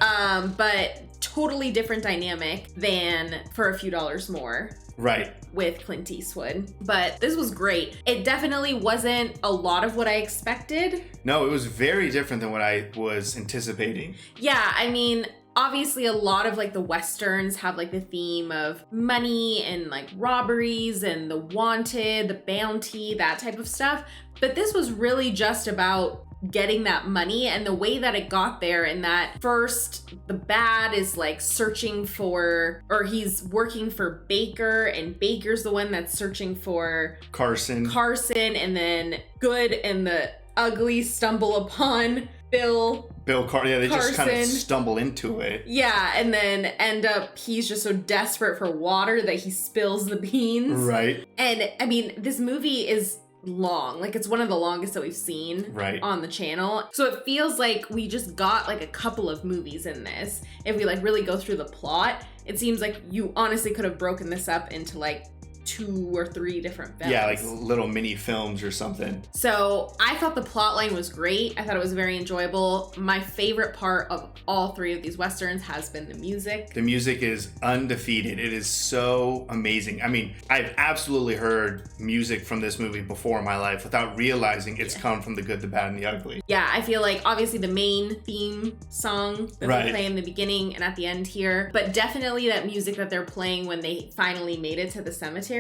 But totally different dynamic than For a Few Dollars More. Right. With Clint Eastwood. But this was great. It definitely wasn't a lot of what I expected. No, it was very different than what I was anticipating. Yeah, I mean, obviously a lot of like the Westerns have like the theme of money and like robberies and the wanted, the bounty, that type of stuff. But this was really just about getting that money, and the way that it got there, and that first the bad is like searching for, or he's working for Baker, and Baker's the one that's searching for Carson, and then good and the ugly stumble upon Bill Carson. Yeah, they just kind of Carson. stumble into it. Yeah, and then end up he's just so desperate for water that he spills the beans. Right. And I mean, this movie is long. Like, it's one of the longest that we've seen Right. on the channel. So it feels like we just got like a couple of movies in this. If we like really go through the plot, it seems like you honestly could have broken this up into like 2 or 3 different films. Yeah, like little mini films or something. So I thought the plot line was great. I thought it was very enjoyable. My favorite part of all 3 of these Westerns has been the music. The music is undefeated. It is so amazing. I mean, I've absolutely heard music from this movie before in my life without realizing it's come from the good, the bad, and the ugly. Yeah, I feel like obviously the main theme song that Right. they play in the beginning and at the end here, but definitely that music that they're playing when they finally made it to the cemetery,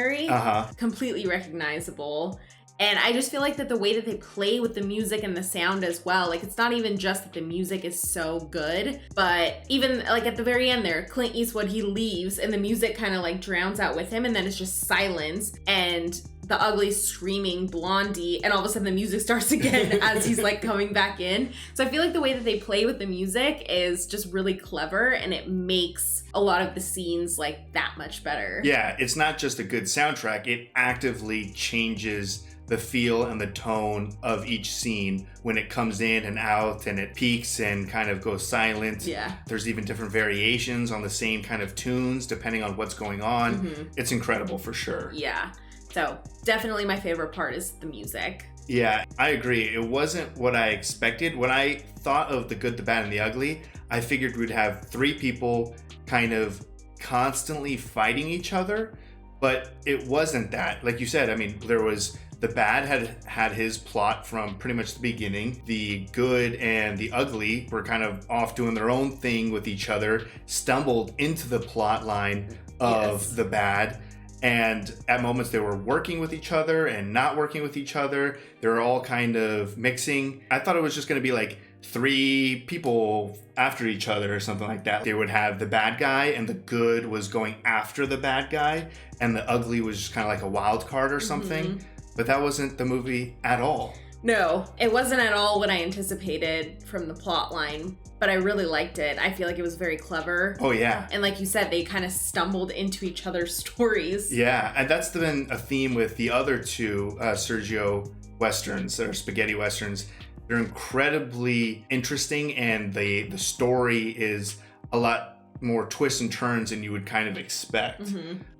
completely recognizable. And I just feel like that the way that they play with the music and the sound as well, like it's not even just that the music is so good, but even like at the very end there, Clint Eastwood, he leaves and the music kind of like drowns out with him, and then it's just silence and the ugly screaming Blondie, and all of a sudden the music starts again as he's like coming back in. So I feel like the way that they play with the music is just really clever, and it makes a lot of the scenes like that much better. Yeah, it's not just a good soundtrack, it actively changes the feel and the tone of each scene when it comes in and out, and it peaks and kind of goes silent. Yeah. There's even different variations on the same kind of tunes depending on what's going on. It's incredible for sure. Yeah. So definitely my favorite part is the music. Yeah, I agree. It wasn't what I expected. When I thought of The Good, the Bad, and the Ugly, I figured we'd have three people kind of constantly fighting each other, but it wasn't that. Like you said, I mean, there was the bad had his plot from pretty much the beginning. The good and the ugly were kind of off doing their own thing with each other, stumbled into the plot line of the bad. And at moments they were working with each other and not working with each other. They were all kind of mixing. I thought it was just going to be like three people after each other or something like that. They would have the bad guy and the good was going after the bad guy, and the ugly was just kind of like a wild card or something. But that wasn't the movie at all. No, it wasn't at all what I anticipated from the plot line, but I really liked it. I feel like it was very clever. Oh, yeah. And like you said, they kind of stumbled into each other's stories. Yeah, and that's been a theme with the other two Sergio Westerns, or spaghetti Westerns. They're incredibly interesting, and the story is a lot more twists and turns than you would kind of expect.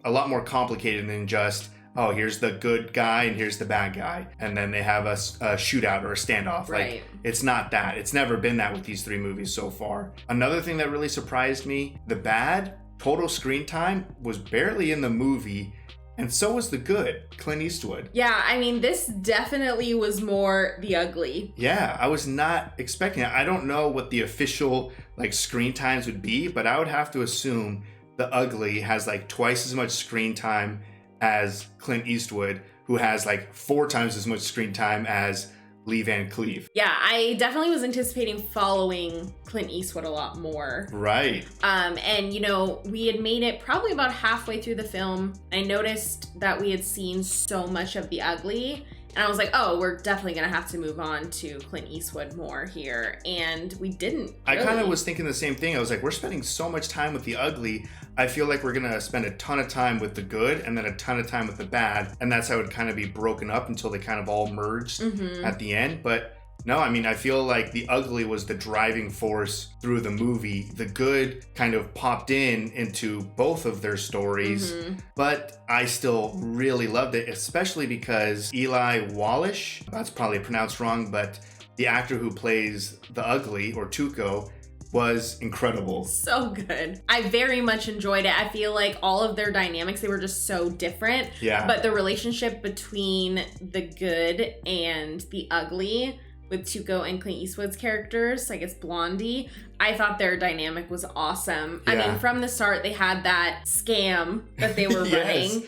A lot more complicated than just, oh, here's the good guy and here's the bad guy, and then they have a shootout or a standoff. Right. Like, it's not that. It's never been that with these three movies so far. Another thing that really surprised me, the bad total screen time was barely in the movie, and so was the good, Clint Eastwood. Yeah, I mean, this definitely was more the ugly. Yeah, I was not expecting it. I don't know what the official like screen times would be, but I would have to assume the ugly has like twice as much screen time as Clint Eastwood, who has like 4 times as much screen time as Lee Van Cleef. Yeah, I definitely was anticipating following Clint Eastwood a lot more. Right. And you know, we had made it probably about halfway through the film. I noticed that we had seen so much of the ugly, and I was like, oh, we're definitely gonna have to move on to Clint Eastwood more here. And we didn't. I really. kind of was thinking the same thing. I was like, we're spending so much time with the ugly. I feel like we're gonna spend a ton of time with the good and then a ton of time with the bad. And that's how it would kind of be broken up until they kind of all merged at the end. But no, I mean, I feel like the ugly was the driving force through the movie. The good kind of popped into both of their stories, but I still really loved it, especially because Eli Wallach, that's probably pronounced wrong, but the actor who plays the ugly, or Tuco, was incredible. So good. I very much enjoyed it. I feel like all of their dynamics, they were just so different. Yeah. But the relationship between the good and the ugly with Tuco and Clint Eastwood's characters, I guess Blondie, I thought their dynamic was awesome. Yeah. I mean, from the start, they had that scam that they were running.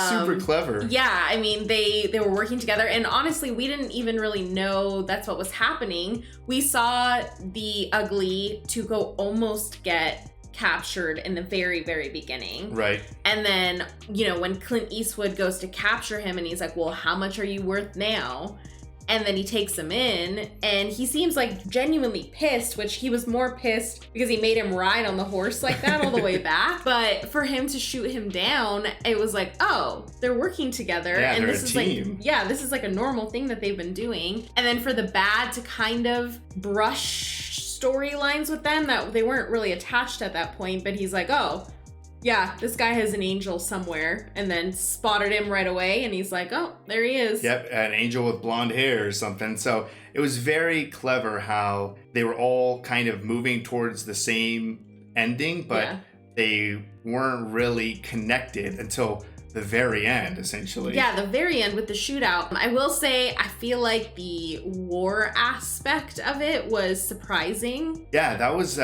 Super clever. Yeah, I mean, they were working together, and honestly, we didn't even really know that's what was happening. We saw the ugly Tuco almost get captured in the very, very beginning. Right. And then, you know, when Clint Eastwood goes to capture him and he's like, well, how much are you worth now? And then he takes him in, and he seems like genuinely pissed, which he was more pissed because he made him ride on the horse like that all the way back. But for him to shoot him down, it was like, oh, they're working together. Yeah, and they're this a is team. like, yeah, this is like a normal thing that they've been doing. And then for the bad to kind of brush storylines with them that they weren't really attached at that point, but he's like, oh, yeah, this guy has an angel somewhere, and then spotted him right away, and he's like, oh, there he is. Yep, an angel with blonde hair or something. So it was very clever how they were all kind of moving towards the same ending, but they weren't really connected until the very end, essentially. Yeah, the very end with the shootout. I will say, I feel like the war aspect of it was surprising. Yeah, that was,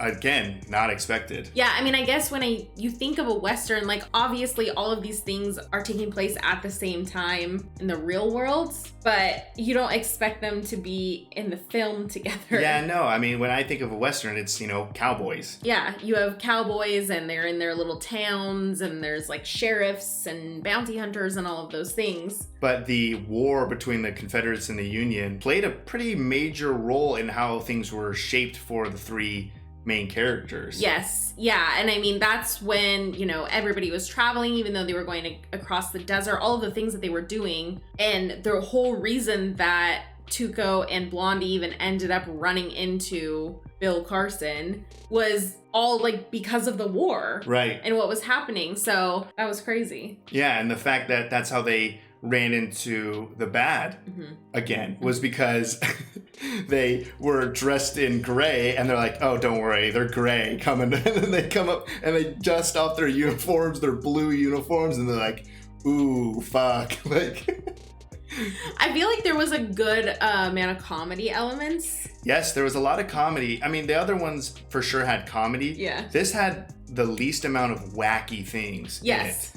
again, not expected. Yeah, I mean, I guess when you think of a Western, like, obviously all of these things are taking place at the same time in the real world, but you don't expect them to be in the film together. Yeah, no, I mean, when I think of a Western, it's, cowboys. Yeah, you have cowboys and they're in their little towns, and there's like sheriffs and bounty hunters and all of those things. But the war between the Confederates and the Union played a pretty major role in how things were shaped for the three main characters. Yes. Yeah. And I mean, that's when, everybody was traveling, even though they were going across the desert, all of the things that they were doing. And the whole reason that Tuco and Blondie even ended up running into Bill Carson was all like because of the war. Right. And what was happening. So that was crazy. Yeah, and the fact that that's how they ran into the bad again was because they were dressed in gray, and they're like, oh, don't worry, they're gray coming. And then they come up and they dust off their uniforms, their blue uniforms, and they're like, ooh, fuck. Like, I feel like there was a good amount of comedy elements. yes, there was a lot of comedy. I mean, the other ones for sure had comedy. Yeah. This had the least amount of wacky things Yes. in it.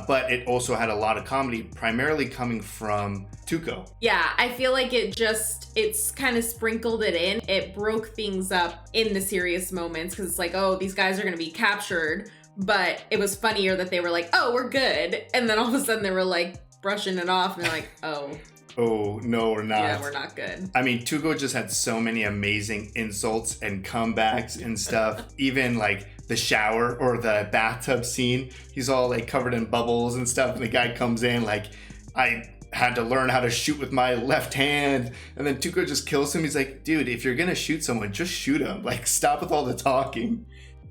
But it also had a lot of comedy, primarily coming from Tuco. Yeah, I feel like it's kind of sprinkled it in. It broke things up in the serious moments because it's like, oh, these guys are going to be captured. But it was funnier that they were like, oh, we're good. And then all of a sudden they were like brushing it off and they're like, oh. Oh, no, we're not. Yeah, we're not good. I mean, Tuco just had so many amazing insults and comebacks and stuff. Even like the shower or the bathtub scene, he's all like covered in bubbles and stuff. And the guy comes in like, I had to learn how to shoot with my left hand. And then Tuco just kills him. He's like, dude, if you're gonna shoot someone, just shoot him. Like, stop with all the talking.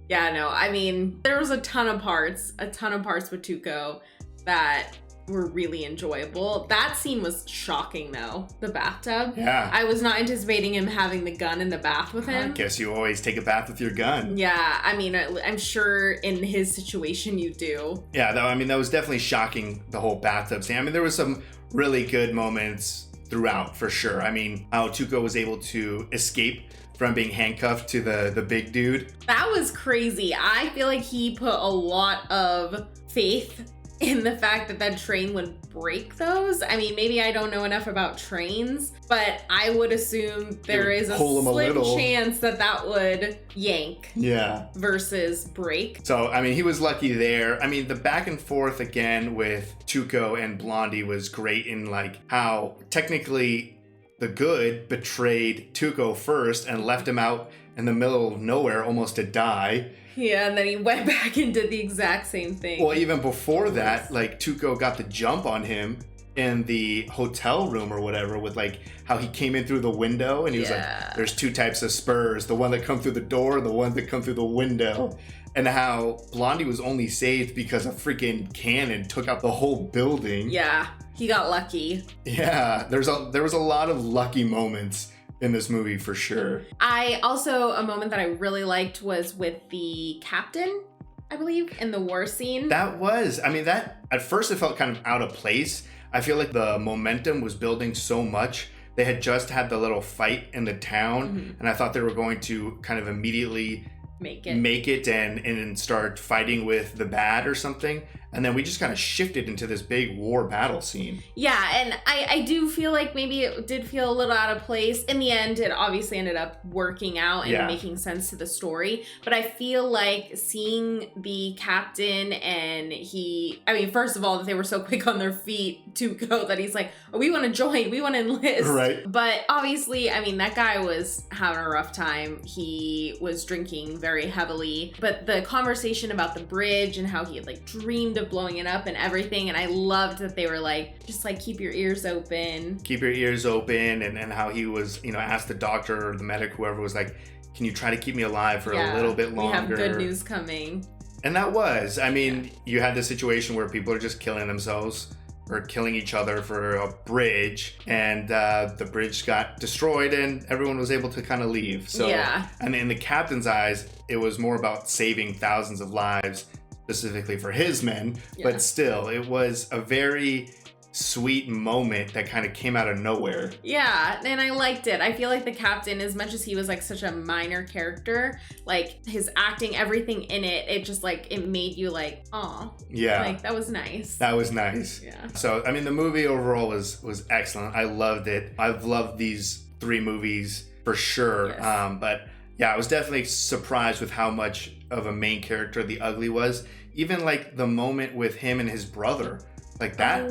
Yeah, no, I mean, there was a ton of parts with Tuco that were really enjoyable. That scene was shocking though, the bathtub. Yeah. I was not anticipating him having the gun in the bath with I him. guess you always take a bath with your gun. Yeah, I mean, I'm sure in his situation you do. Yeah, though, I mean, that was definitely shocking, the whole bathtub scene. I mean, there was some really good moments throughout, for sure. I mean, how Tuco was able to escape from being handcuffed to the big dude. That was crazy. I feel like he put a lot of faith in the fact that that train would break those. I mean, maybe I don't know enough about trains, but I would assume there is a pull 'em a slim little. chance that that would yank Yeah. versus break. So, I mean, he was lucky there. I mean, the back and forth again with Tuco and Blondie was great in like how technically the good betrayed Tuco first and left him out in the middle of nowhere almost to die. Yeah, and then he went back and did the exact same thing. Well, even before that, like Tuco got the jump on him in the hotel room or whatever with like how he came in through the window and he was Yeah. like, there's two types of spurs, the one that come through the door and the one that come through the window. And how Blondie was only saved because a freaking cannon took out the whole building. Yeah, he got lucky. Yeah, there was a lot of lucky moments in this movie for sure. A moment that I really liked was with the captain, I believe, in the war scene. That at first it felt kind of out of place. I feel like the momentum was building so much. They had just had the little fight in the town, and I thought they were going to kind of immediately make it and start fighting with the bad or something. And then we just kind of shifted into this big war battle scene. Yeah, and I do feel like maybe it did feel a little out of place. In the end, it obviously ended up working out and making sense to the story. But I feel like seeing the captain and first of all, that they were so quick on their feet to go that he's like, oh, we want to join, we want to enlist. Right. But obviously, I mean, that guy was having a rough time. He was drinking very heavily. But the conversation about the bridge and how he had like dreamed of blowing it up and everything, and I loved that they were like, just like keep your ears open And how he was, asked the doctor or the medic, whoever, was like, can you try to keep me alive for a little bit longer? We have good news coming. And that was, you had this situation where people are just killing themselves or killing each other for a bridge, and the bridge got destroyed and everyone was able to kind of leave. So, and in the captain's eyes, it was more about saving thousands of lives specifically for his men, but still, it was a very sweet moment that kind of came out of nowhere. Yeah, and I liked it. I feel like the captain, as much as he was like such a minor character, like his acting, everything in it, it just like, it made you like, aw. Yeah. Like, that was nice. That was nice. Yeah. So, the movie overall was excellent. I loved it. I've loved these 3 movies for sure. Yes. But yeah, I was definitely surprised with how much of a main character the Ugly was. Even like the moment with him and his brother, like that,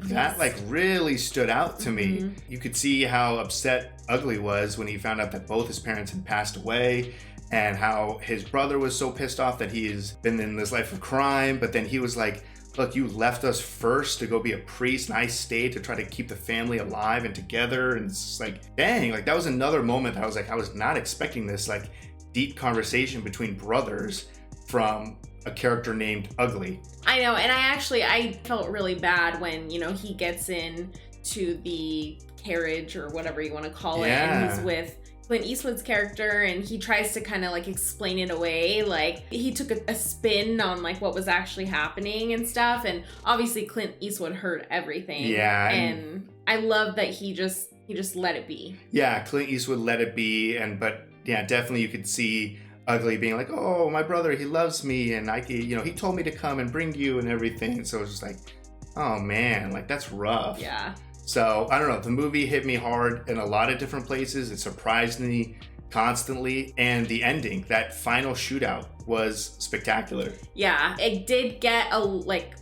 that like really stood out to me. You could see how upset Ugly was when he found out that both his parents had passed away, and how his brother was so pissed off that he has been in this life of crime. But then he was like, look, you left us first to go be a priest, and I stayed to try to keep the family alive and together. And it's just like, dang, like that was another moment that I was like, I was not expecting this like deep conversation between brothers from a character named Ugly. I know, and I felt really bad when, you know, he gets in to the carriage or whatever you want to call it, and he's with Clint Eastwood's character, and he tries to kind of like explain it away, like he took a spin on like what was actually happening and stuff, and obviously Clint Eastwood heard everything. Yeah, and I love that he just let it be. Yeah, Clint Eastwood let it be, but yeah, definitely you could see Ugly being like, oh, my brother, he loves me, and he told me to come and bring you and everything. So it was just like, oh man, like that's rough. Yeah. So I don't know, the movie hit me hard in a lot of different places. It surprised me constantly, and the ending, that final shootout, was spectacular. Yeah, it did get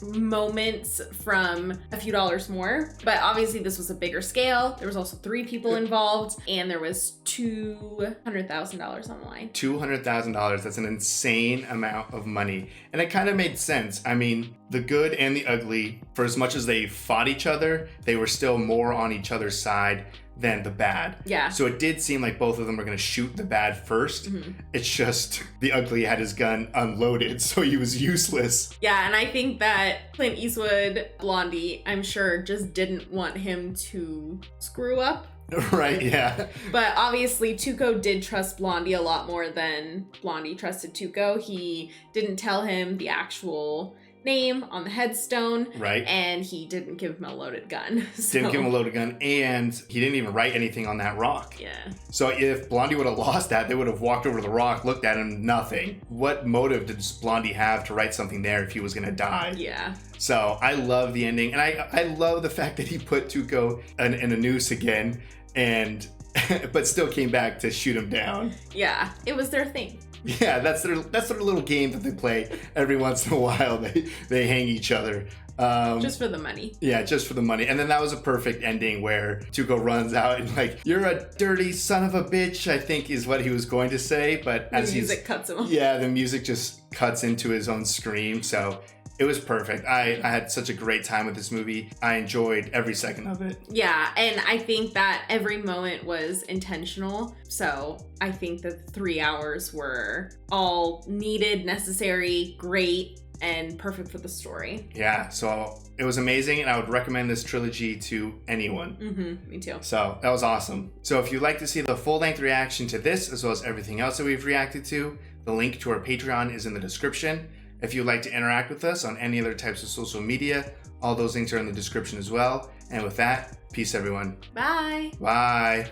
moments from A Few Dollars More, but obviously this was a bigger scale. There was also 3 people involved, and there was $200,000 on the line. $200,000, that's an insane amount of money. And it kind of made sense. I mean, the good and the ugly, for as much as they fought each other, they were still more on each other's side than the bad. Yeah. So it did seem like both of them were going to shoot the bad first. Mm-hmm. It's just the ugly had his gun unloaded, so he was useless. Yeah, and I think that Clint Eastwood, Blondie, I'm sure just didn't want him to screw up. Right, yeah. But obviously Tuco did trust Blondie a lot more than Blondie trusted Tuco. He didn't tell him the actual name on the headstone, right? And he didn't give him a loaded gun. Didn't give him a loaded gun, and he didn't even write anything on that rock. Yeah. So if Blondie would have lost that, they would have walked over to the rock, looked at him, nothing. What motive did Blondie have to write something there if he was gonna die? Yeah. So I love the ending, and I love the fact that he put Tuco in a noose again, and but still came back to shoot him down. Yeah, it was their thing. Yeah, that's their little game that they play every once in a while. They hang each other. Just for the money. Yeah, just for the money. And then that was a perfect ending where Tuco runs out and like, you're a dirty son of a bitch, I think is what he was going to say. But the music cuts him off. Yeah, the music just cuts into his own scream. So it was perfect. I had such a great time with this movie. I enjoyed every second of it. Yeah, and I think that every moment was intentional. So I think the 3 hours were all needed, necessary, great, and perfect for the story. Yeah, so it was amazing, and I would recommend this trilogy to anyone. Mm-hmm, me too. So that was awesome. So if you'd like to see the full-length reaction to this, as well as everything else that we've reacted to, the link to our Patreon is in the description. If you'd like to interact with us on any other types of social media, all those links are in the description as well. And with that, peace everyone. Bye. Bye.